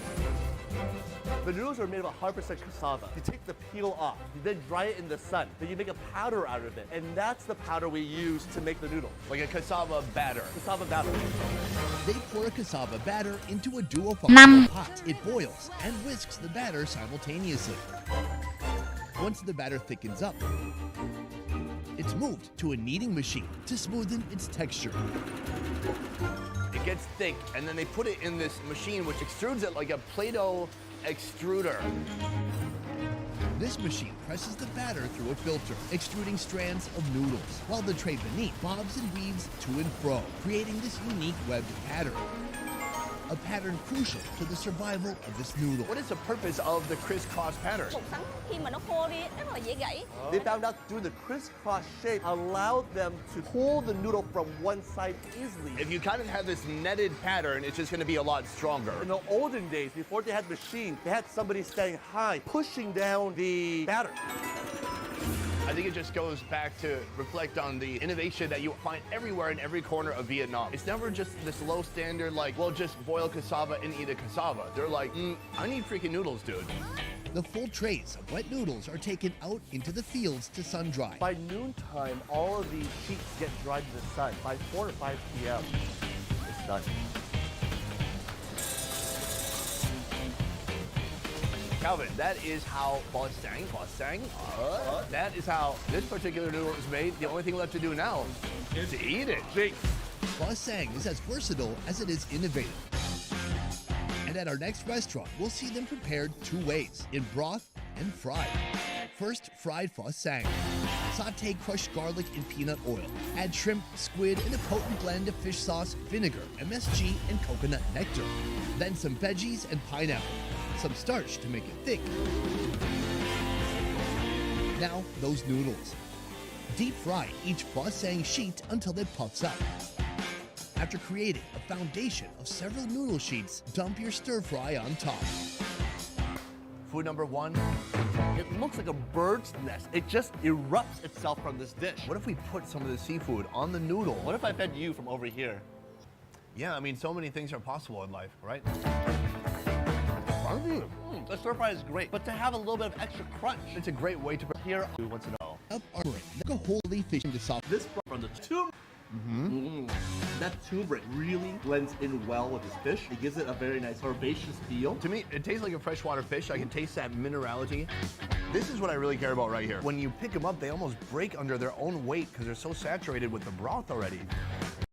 The noodles are made of 100% cassava. You take the peel off, you then dry it in the sun, then you make a powder out of it, and that's the powder we use to make the noodle. Like a cassava batter. Cassava batter. They pour a cassava batter into a duofunction pot. It boils and whisks the batter simultaneously. Once the batter thickens up, it's moved to a kneading machine to smoothen its texture. It gets thick, and then they put it in this machine which extrudes it like a Play-Doh extruder. This machine presses the batter through a filter, extruding strands of noodles, while the tray beneath bobs and weaves to and fro, creating this unique webbed pattern. A pattern crucial to the survival of this noodle. What is the purpose of the crisscross pattern? bột sắn khi mà nó khô đi rất là dễ gãy. They found out through the crisscross shape allowed them to pull the noodle from one side easily. If you kind of have this netted pattern, it's just going to be a lot stronger. In the olden days, before they had machines, they had somebody standing high, pushing down the batter. I think it just goes back to reflect on the innovation that you find everywhere in every corner of Vietnam. It's never just this low standard, like, well, just boil cassava and eat a cassava. They're like, I need freaking noodles, dude. The full trays of wet noodles are taken out into the fields to sun dry. By noontime, all of these sheets get dried in the sun. By 4 or 5 p.m., it's done. Calvin, that is how that is how this particular noodle is made. The only thing left to do now is to eat it. Pho Sang is as versatile as it is innovative. And at our next restaurant, we'll see them prepared 2 ways, in broth and fried. First, fried pho sang. Saute crushed garlic in peanut oil. Add shrimp, squid, and a potent blend of fish sauce, vinegar, MSG, and coconut nectar. Then some veggies and pineapple. Some starch to make it thick. Now, those noodles. Deep fry each pho sang sheet until it puffs up. After creating a foundation of several noodle sheets, dump your stir fry on top. Food number 1. It looks like a bird's nest. It just erupts itself from this dish. What if we put some of the seafood on the noodle? What if I fed you from over here? Yeah, I mean, so many things are possible in life, right? The stir fry is great, but to have a little bit of extra crunch, It's a great way to here, who wants to know? Up armoring, like a holy fish in the soft. This from the turmeric. That turmeric really blends in well with this fish. It gives it a very nice herbaceous feel. To me, it tastes like a freshwater fish. I can taste that minerality. This is what I really care about right here. When you pick them up, they almost break under their own weight because they're so saturated with the broth already.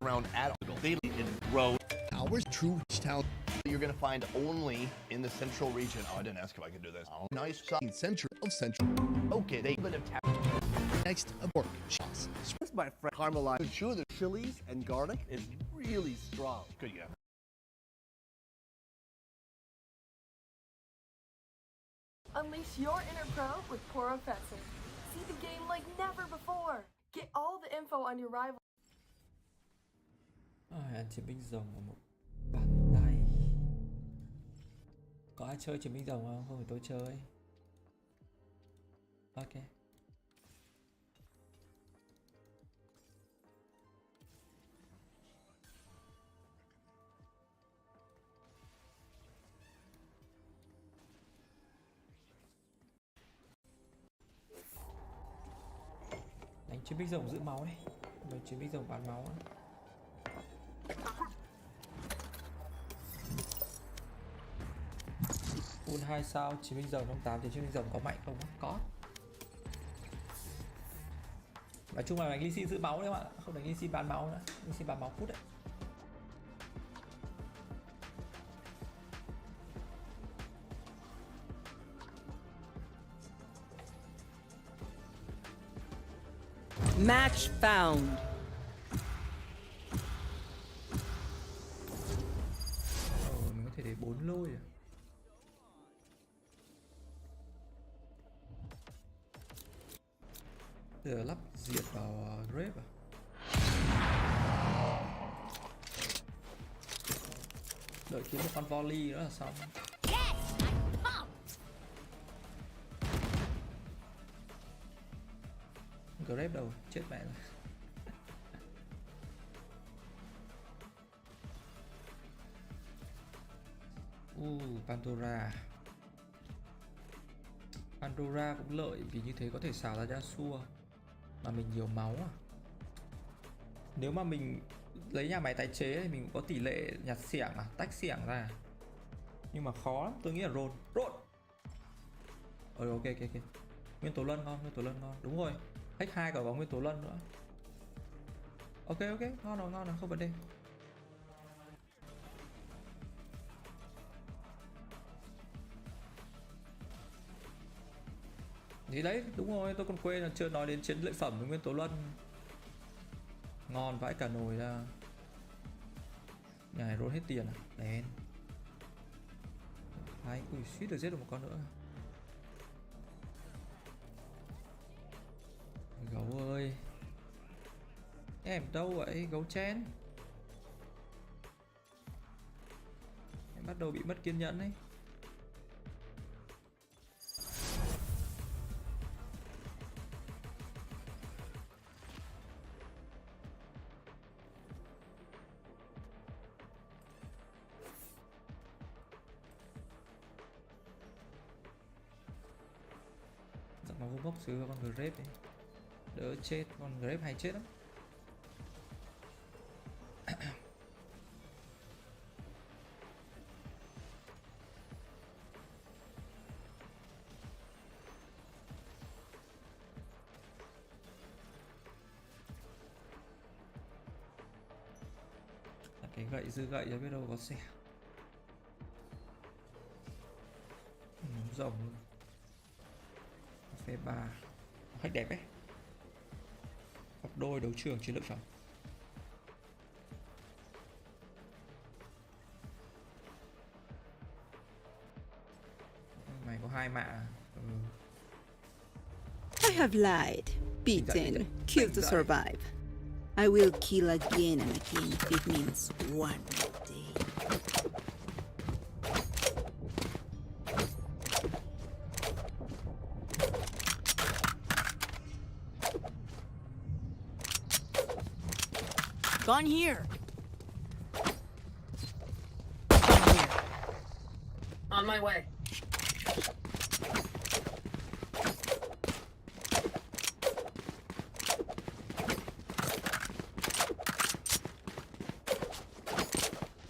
Around adult daily in row. Ours true town. You're gonna find only in the central region. Oh, I didn't ask if I could do this. Oh, nice. Center of Central. Okay, they even have Next, a pork sauce. This, my friend, caramelized. Sure, the chilies and garlic is really strong. Good, yeah. Unleash your inner pro with Poro Fencing. See the game like never before. Get all the info on your rival. Anh chiến binh rồng ở một bàn tay. Có ai chơi chiến binh rồng không? Không phải tôi chơi. Ok. Đánh chiến binh rồng giữ máu đấy. Rồi chiến binh rồng bán máu ấy. Full 2 sao, chiến binh rồng 58 thì chiến binh rồng có mạnh không? Có. Nói chung là đánh Lee Sin giữ máu đấy các bạn, không đánh Lee Sin bán máu nữa. Lee Sin bán máu phút đấy. Match found. lôi à? Giờ lắp diệt vào Grape à? Đợi kiếm một con volley nữa là xong. Grape đâu? Chết mẹ rồi. Pandora. Pandora cũng lợi vì như thế có thể xào ra Yasuo mà mình nhiều máu à. Nếu mà mình lấy nhà máy tái chế thì mình cũng có tỷ lệ nhặt xẻng à, tách xẻng ra. Nhưng mà khó lắm, tôi nghĩ là roll. Ok. Nguyên tố lân ngon, đúng rồi. Hack 2 còn có nguyên tố lân nữa. Ok, ngon rồi, không vấn đề. Thì đấy, đúng rồi, tôi còn quên là chưa nói đến chiến lợi phẩm với nguyên tố lân. Ngon vãi cả nồi ra. Nhà này roll hết tiền à? Đen. Hay, ui suýt được giết được một con nữa. Gấu ơi. Em đâu vậy, gấu chen? Em bắt đầu bị mất kiên nhẫn ấy. Nó vô bốc xứ con Grape ấy. Đỡ chết, con Grape hay chết lắm. Cái gậy dư gậy cho biết đâu có xẻ. Rồng luôn. Phê 3 hack đẹp ấy. Cặp đôi đấu trường chiến lợi phẩm. Mày có 2 mạ. I have lied, beaten, killed to survive. I will kill again and again if it means one more day. Gone here. On my way.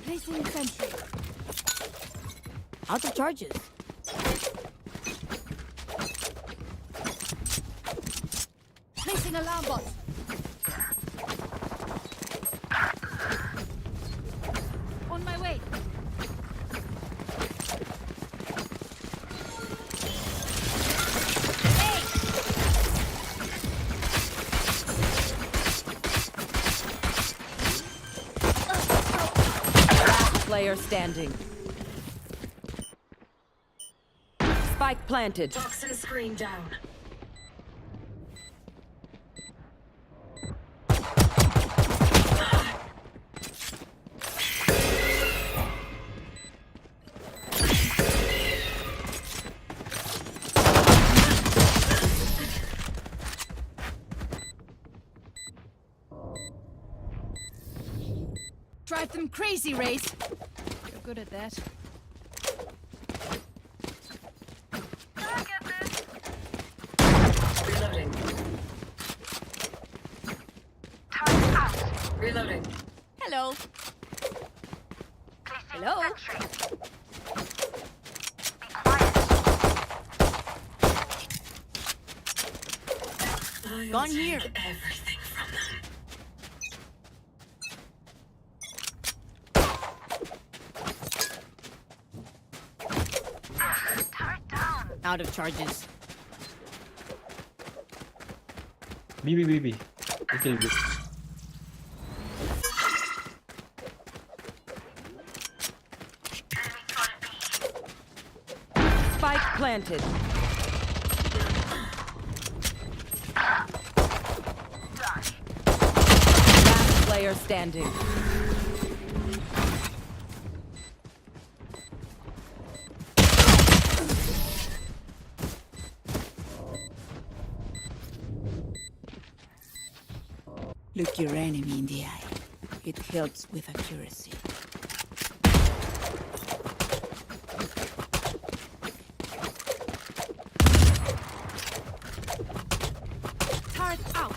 Placing sentry. Out of charges. Placing alarm bot. On my way. Player standing. Spike planted. Toxin screen down. Drive them crazy, Race. You're good at that. Reloading. Target out. Reloading. Hello. Hello. Gone here. Everything from them. Out of charges. B. Okay, B. Spike planted. Last player standing. Look your enemy in the eye. It helps with accuracy. Turret out.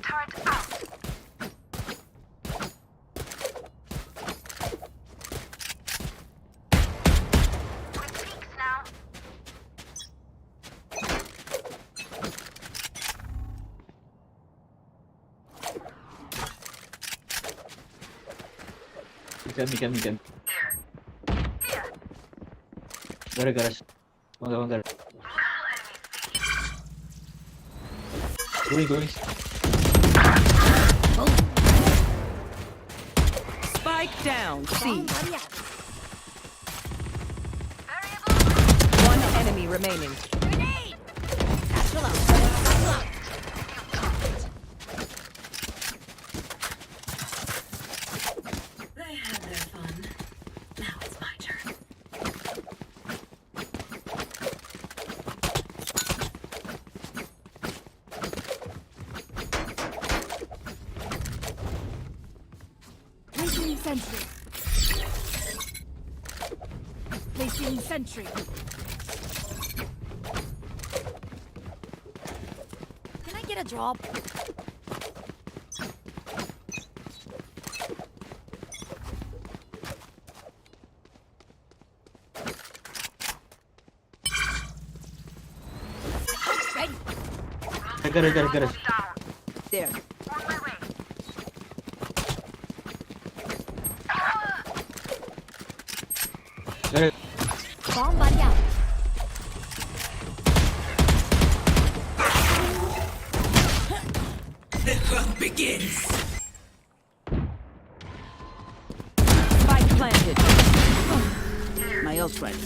Turret out. Quick peeks now. Ikan. Gara-gara. Gara-gara. Going. Spike down. C. Bomb buddy out. One enemy remaining. Grenade. Satchel out. Satchel out. They had their fun. Now it's my turn. Placing sentry. Placing sentry. Can I get a drop? Ready. Gara. There. Bomb buddy out. The hunt begins. Spike planted. My ult ready.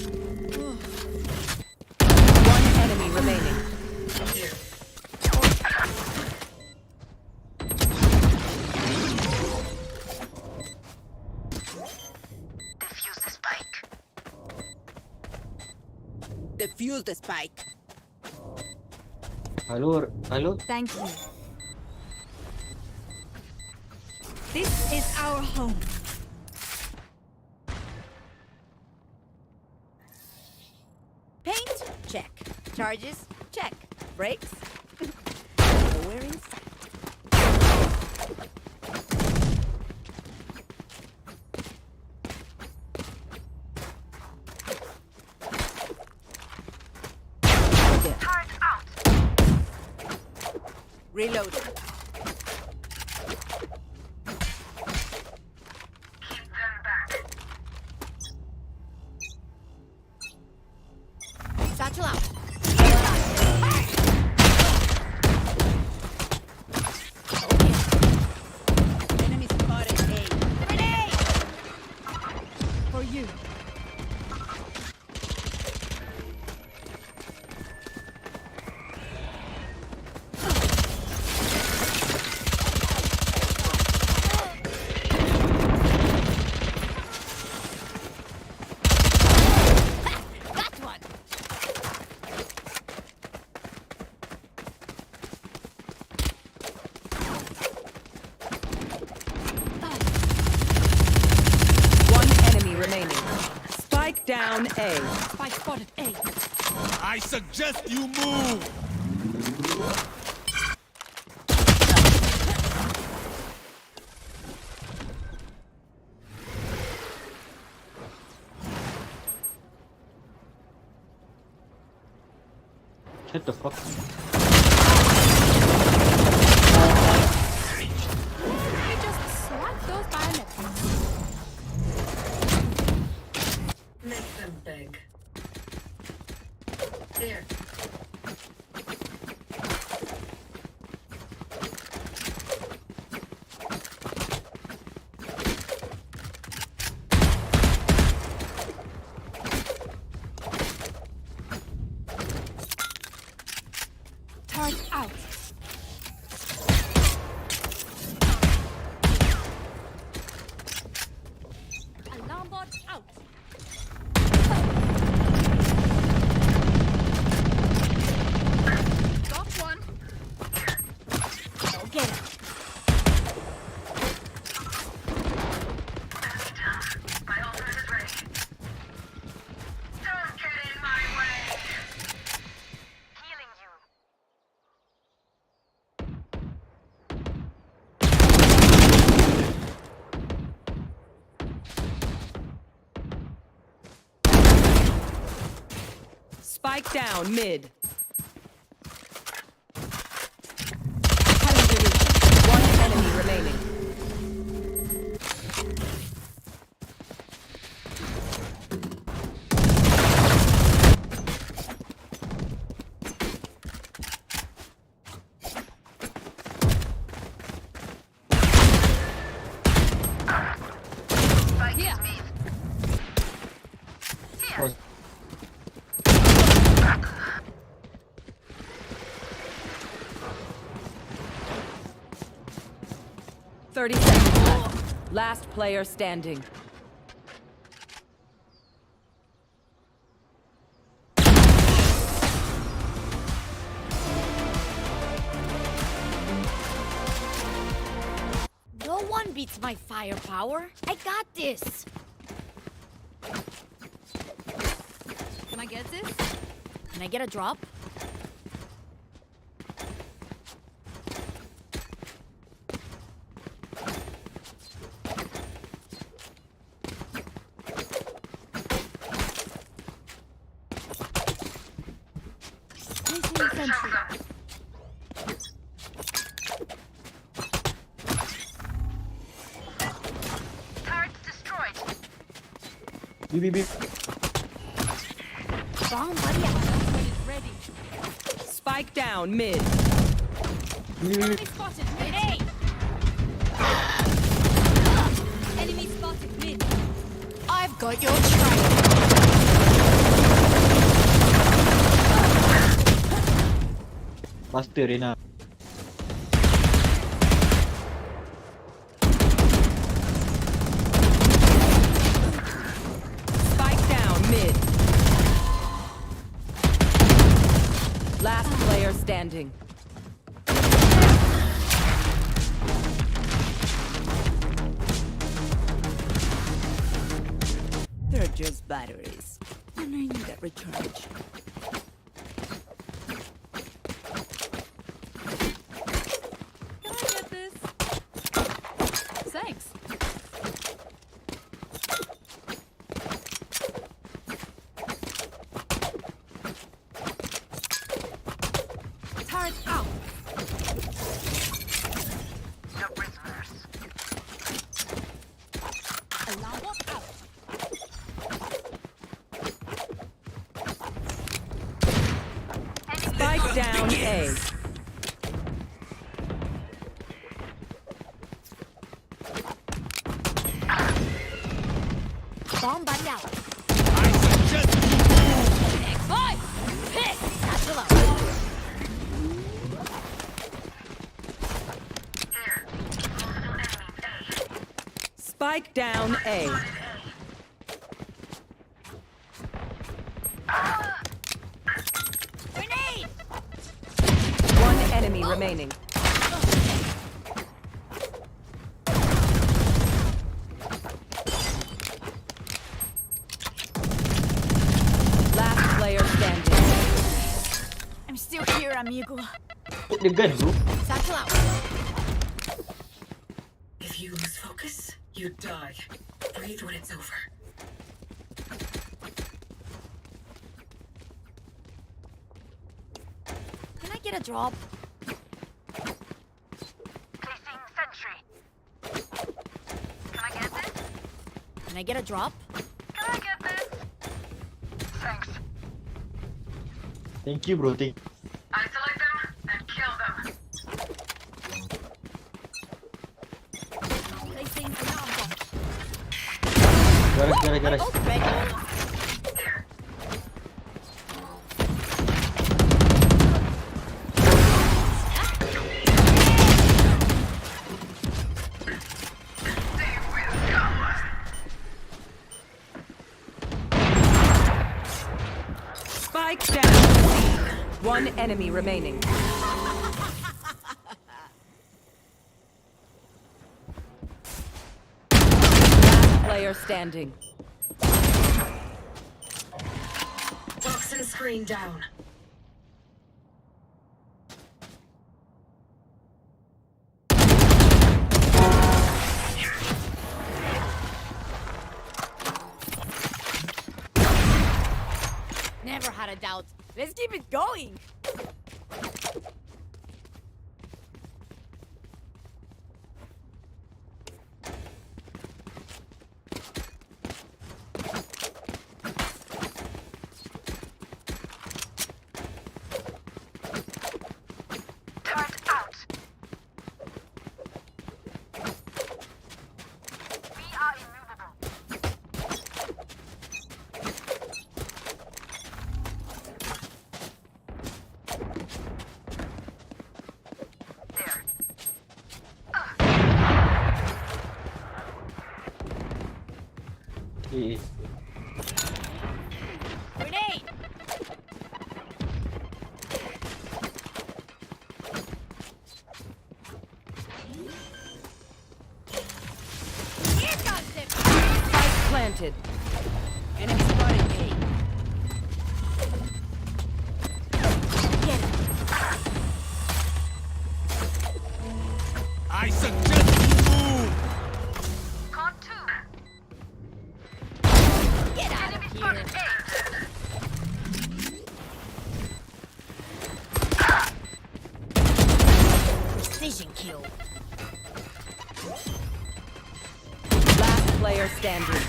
One enemy remaining. Defuse the spike. Halo. Thank you. This is our home. Paint? Check. Charges? Check. Brakes? We're inside. Reloading. Satchel out. Enemy spotted A. Grenade. For you. Down A. Spike spotted A. I suggest you move. Shut the fuck. I just swapped those biometrics. Make them beg. There. Spike down mid. One enemy remaining. Here. 30 seconds left. Last player standing. No one beats my firepower. I got this. Can I get this? Can I get a drop? Placing sentry. Turrets destroyed. Beep. Bomb buddy out. Ready. Spike down mid. Enemy spotted mid. Hey! Enemy spotted mid. I've got your trail. Pasti Rina. Spike down mid. Last player standing. They're just batteries, and I need a recharge. Can I get this? Thanks. Turret out. No prisoners. Alarm bot out. Spike down A. Bomb buddy out. I suggest you move. Boy! Piss! Satchel out. Spike down A. Grenade! One enemy remaining. Last player standing. I'm still here, amigo. Put the gun, bro. Satchel out. If you lose focus, you die. Breathe when it's over. Can I get a drop? Placing sentry. Can I get this? Can I get a drop? Can I get this? Thanks. Thank you, bro. Thank. Isolate them and kill them. Placing alarm bot. Garas. Ult ready. Spike down. One enemy remaining. Last player standing. Toxin screen down. Never had a doubt. Let's keep it going. Grenade! Here comes it! Spike planted. Enemy spotted A. Get him. I suggest you move. Get out of here. Precision kill. Last player standing.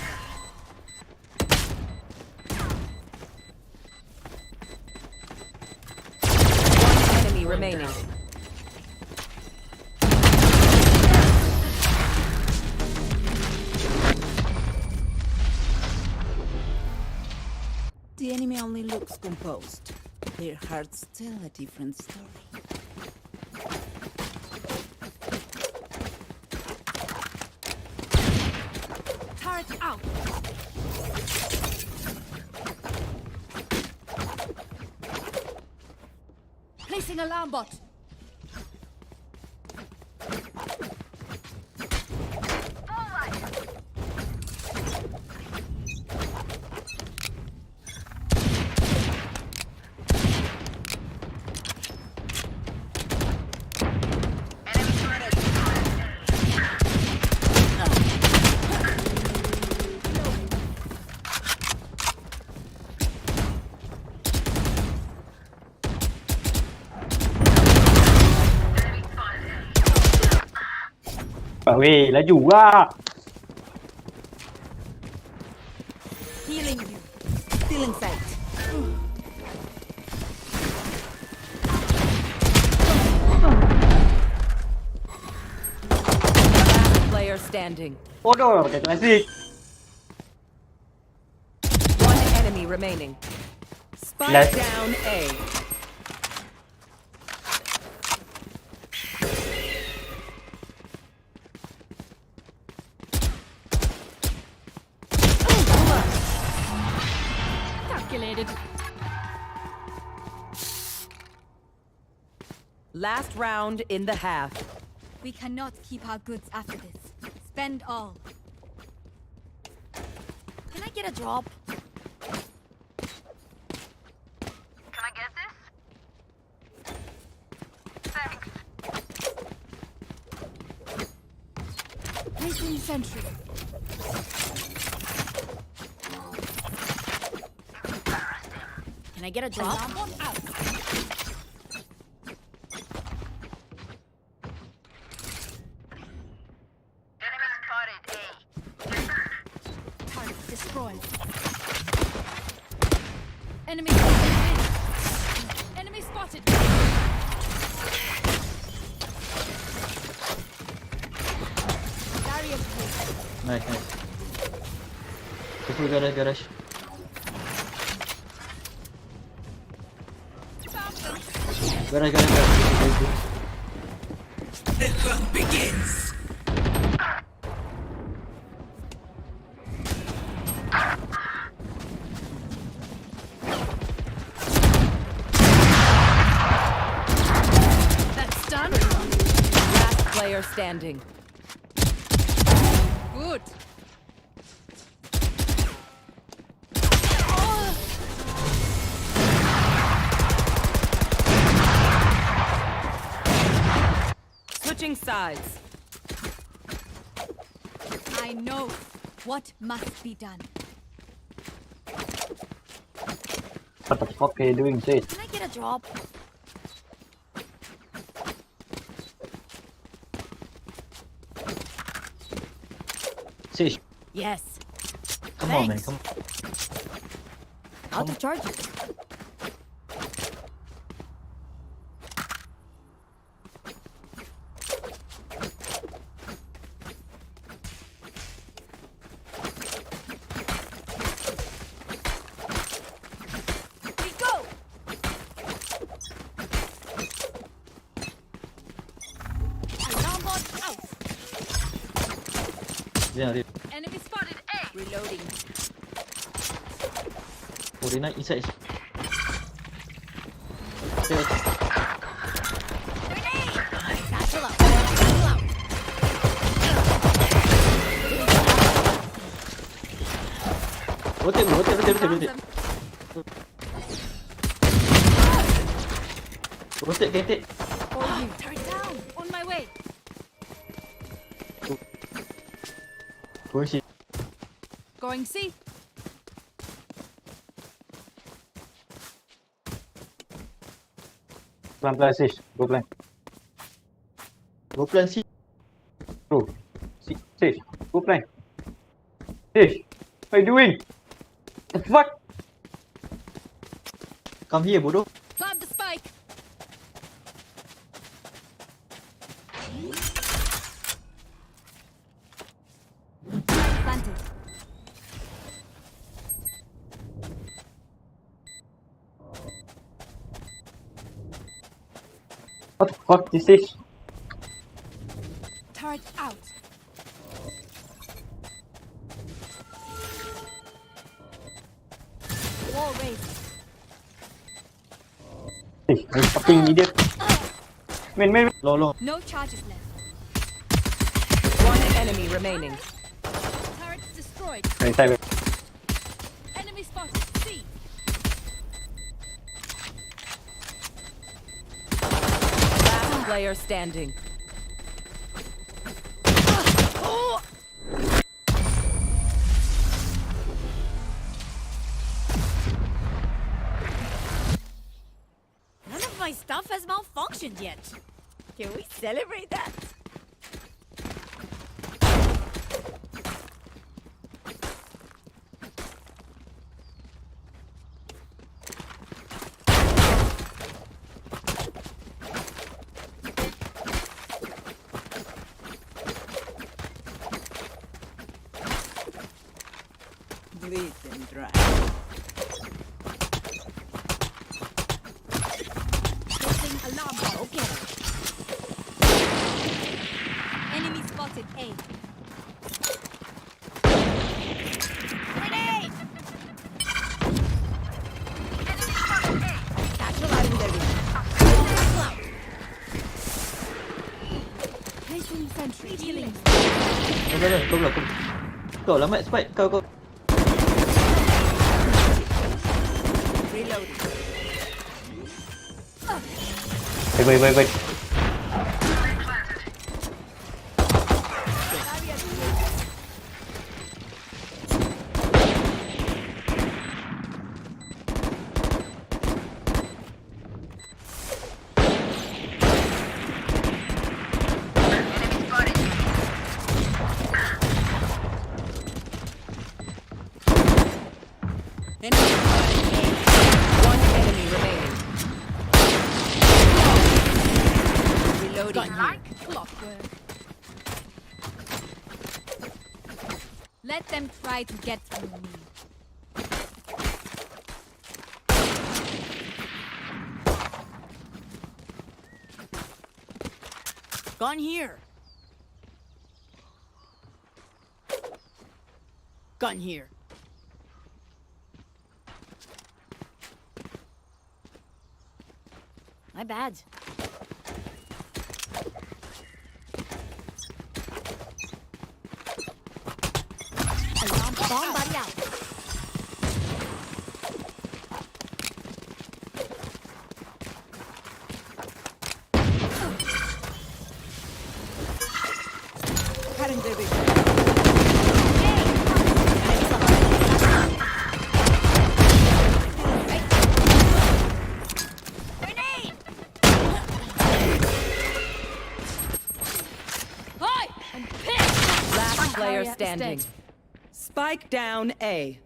One enemy remaining. The enemy only looks composed. Their hearts tell a different story. Turret out. Placing alarm bot. Bảo vệ là chủ à. Healing you. Still in sight. Last player standing. Ôi đồ cái gì? One enemy remaining. Spike Let's- down A. Calculated. Last round in the half. We cannot keep our goods after this. Spend all. Can I get a drop? Can I get this? Thanks. Placing sentry. Can I get a drop? Alarm bot out. Enemy spotted A. Target destroyed. Enemy spotted. Enemy spotted. Barrier placed. Nice. Full garage. Garage. The hunt begins. That's done. Last player standing. Good. Switching sides. I know what must be done. What the fuck are you doing, Sid? Can I get a drop? Sid, Yes. come on, man, Thanks. come on. Out of charges. We go. Alarm bot out. Yeah, dude. Enemy spotted A. Reloading. Oh, they're not inside. Satchel out. Satchel out. Rotate. Rotate, get it. For you. Turret down. On my way. Where is she? Going C. Plan, Sid. Go plan. Go plan, Sid. Bro. Sid. Go plan. Sid. What are you doing? The fuck? Come here, bodoh. Plant the spike. Planted. What the fuck is this? Turret out. Wall raised. Sid, you fucking idiot. Man. Low. No charges left. One enemy remaining. Turret destroyed. Inside. Enemy spotted. C. Last player standing. None of my stuff has malfunctioned yet. Can we celebrate that? Bleed and dry. Placing alarm bot. Okay. Enemy spotted A. Grenade! Enemy spotted A. Satchel out in their reach. Satchel out. Placing sentry. Healing. Câu cậu lắm mẹ spike câu. Reloading. Wait. One enemy remaining. Reloading. Like clockwork. Let them try to get through me. Gun here. Gun here. My bad. Alarm bomb buddy out. Cutting their vision. Hi! I'm pissed! Last player Harriet is standing. dead. Spike down A.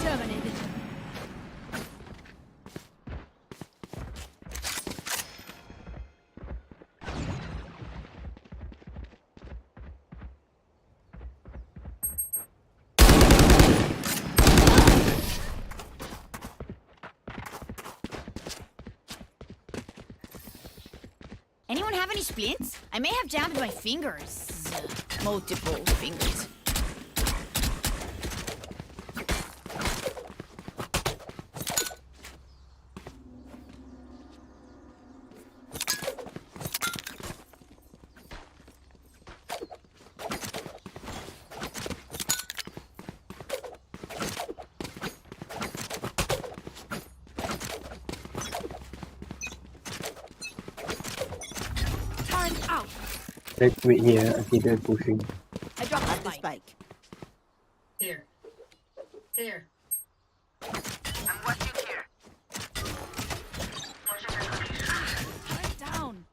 Terminated. Anyone have any splints? I may have jammed my fingers. Multiple fingers. Turn out. Let's wait here until they're pushing. I dropped the spike. Here. Here. Turn down.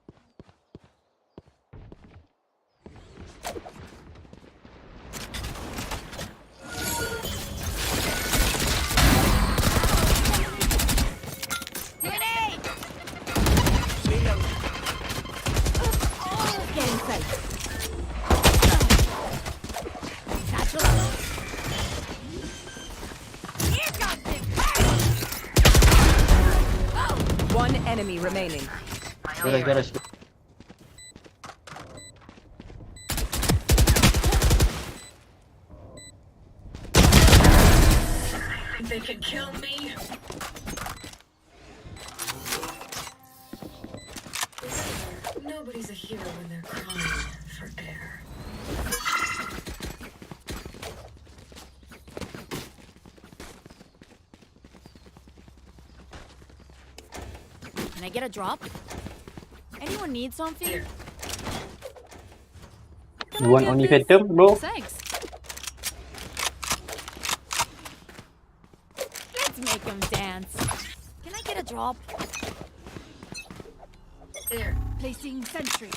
Grenade! Reload. Get in sight. Satchel out. Here comes the One enemy remaining. Garage. Think they can kill me? Nobody's a hero when they're crying for air. Can I get a drop? Anyone need something? You want only Phantom, bro? Thanks. Let's make them dance. Can I get a drop? There. Placing sentry.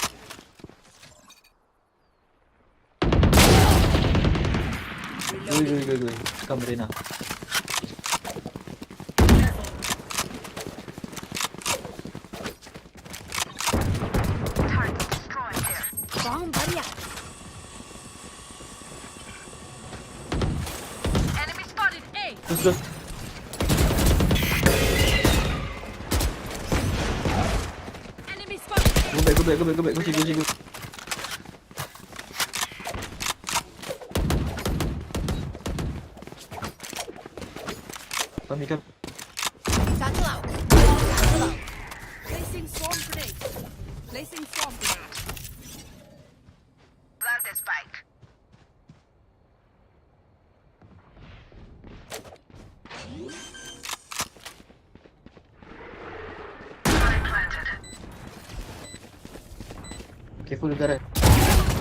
Go. Come, Rena. Bomb buddy out. Enemy spotted A. Let's go. Enemy spotted Go back. Go check. Come. Satchel out. Satchel out. Placing swarm grenade. Placing swarm grenade. Plant the spike. Careful, garage.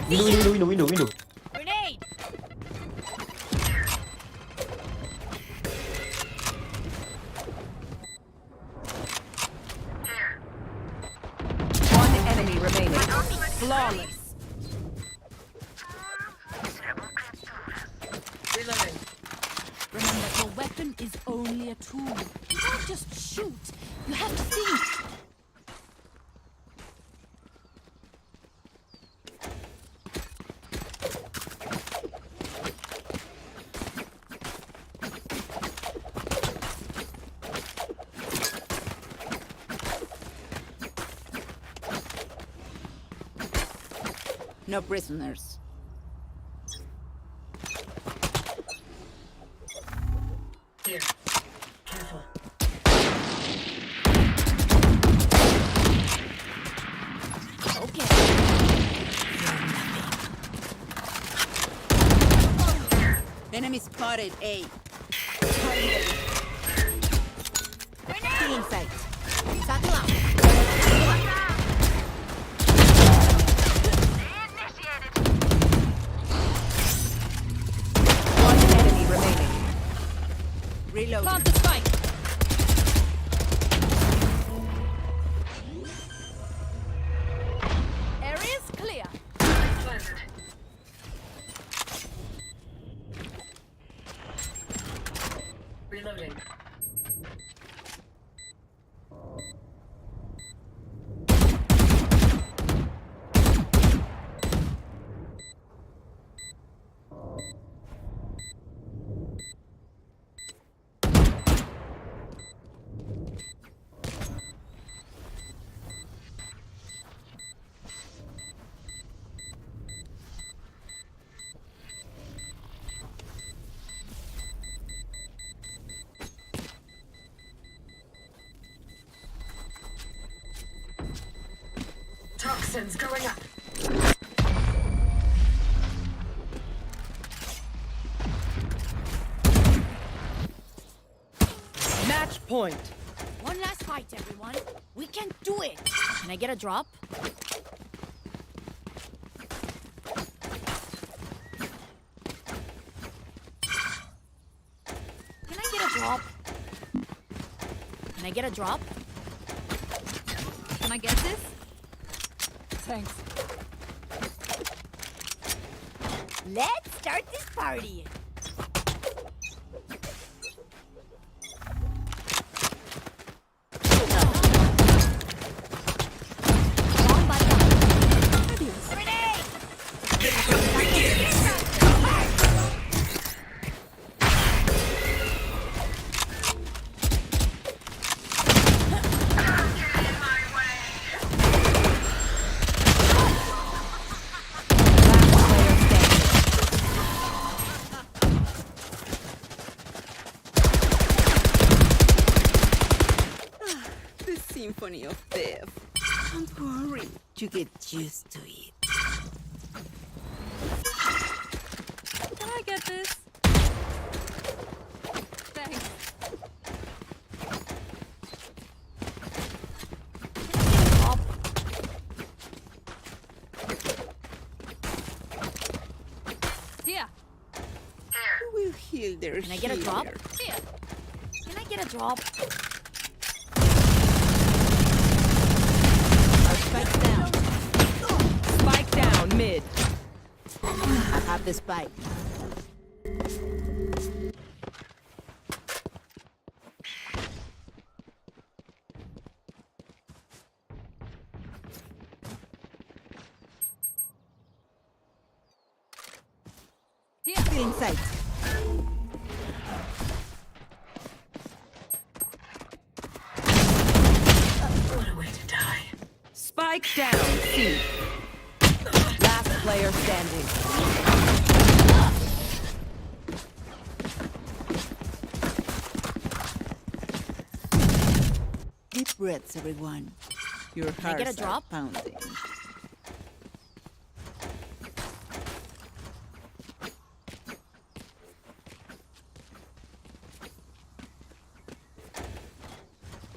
Window. Grenade. One enemy remaining. Flawless. Reloading. Remember, your weapon is only a tool. You don't just shoot. You have to think. No prisoners. Here. Careful. Okay. Enemy spotted A. Still in sight. Satchel out. One enemy remaining. Reload. Plant the spike. Toxins going up. Match point. One last fight, everyone. We can do it. Can I get a drop? Can I get a drop? Can I get a drop? Can I get this? Thanks. Let's start this party. The symphony of death. Don't worry, you get used to it. Can I get this? Thanks. Here. We will heal their Can I get a drop? healer. Here. Can I get a drop? Spike down. Spike down mid. I have the spike. Here. In sight. What a way to die. Spike down C. Last player standing. Deep breaths, everyone. Your Can I get a hearts are drop? pounding.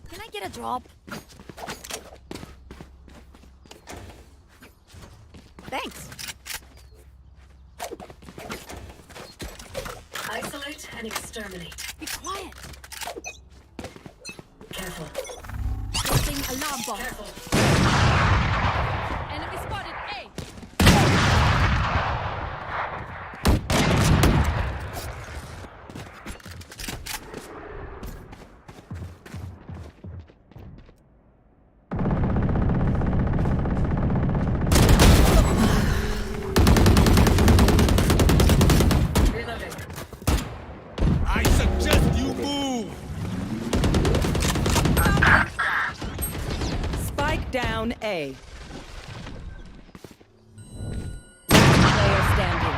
Can I get a drop? Thanks. Isolate and exterminate. Be quiet. Careful. Setting alarm bomb. Careful. Enemy spotted. A. Reloading. I suggest you move. Spike down A. Last player standing.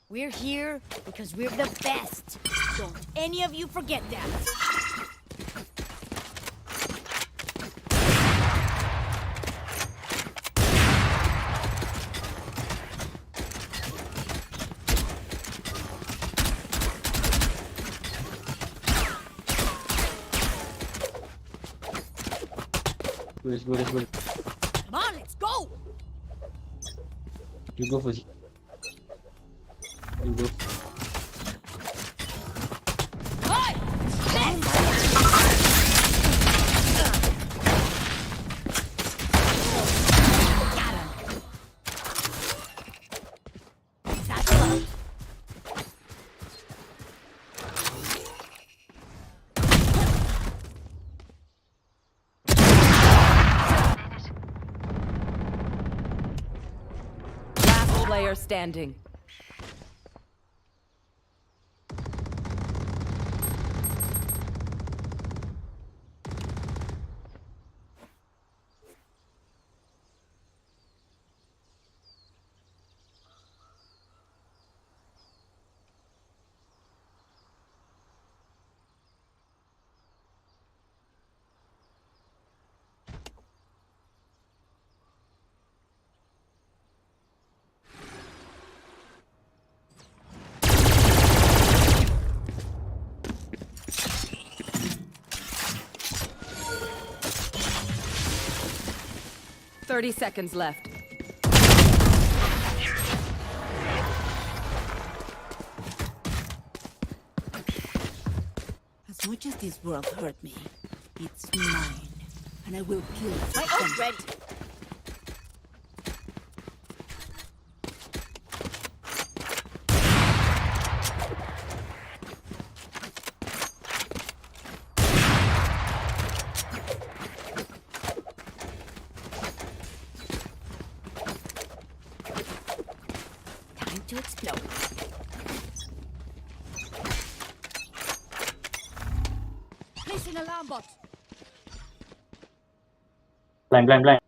We're here because we're the best. Don't any of you forget that. Let's go, let's go. Come on, let's go. You go first. You go. Hey! Got him. That's love. Last player standing. 30 seconds left. As much as this world hurt me, it's mine, and I will kill it. My ult ready. Time to explode. Placing alarm bot. Blind, blind, blind.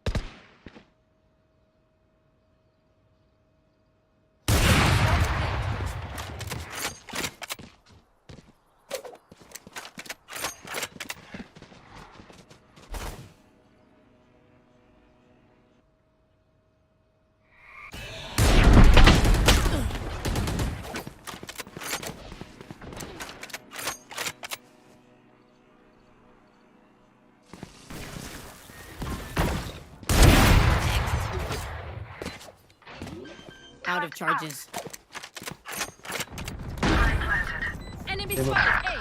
Out of charges. Enemy Table. spotted. A.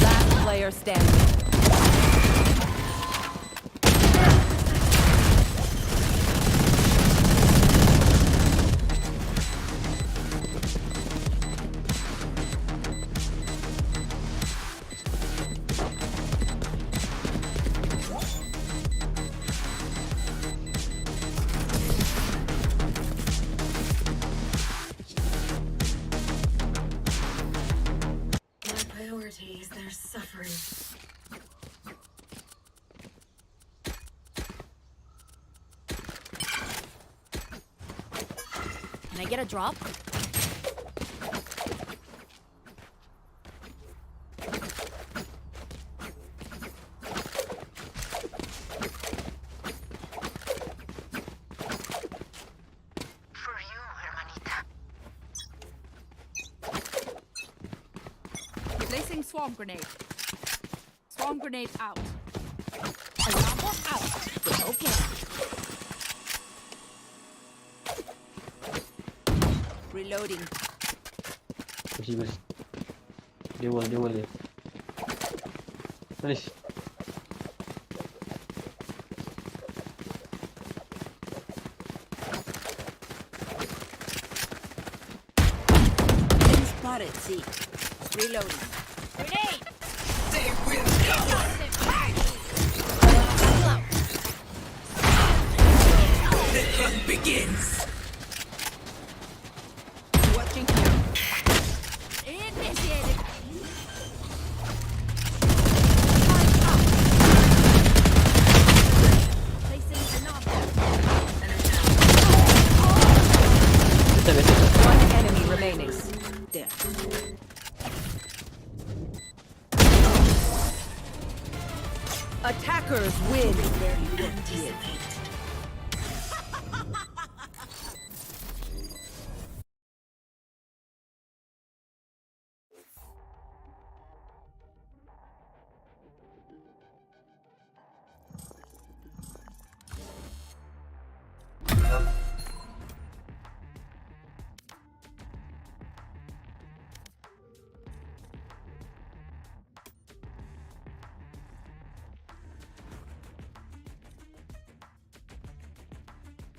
Last player standing. My priority is their suffering. Can I get a drop? Placing swarm grenade. Swarm grenade out. Alarm bot out. Okay. Reloading. Bersih, bersih. Dia wall dia. Tulis. Spotted, see. Reloading. Grenade. They will The hunt begins. Watching here. Initiated. Placing alarm bot. One enemy remaining. There. Attackers win. anticipate.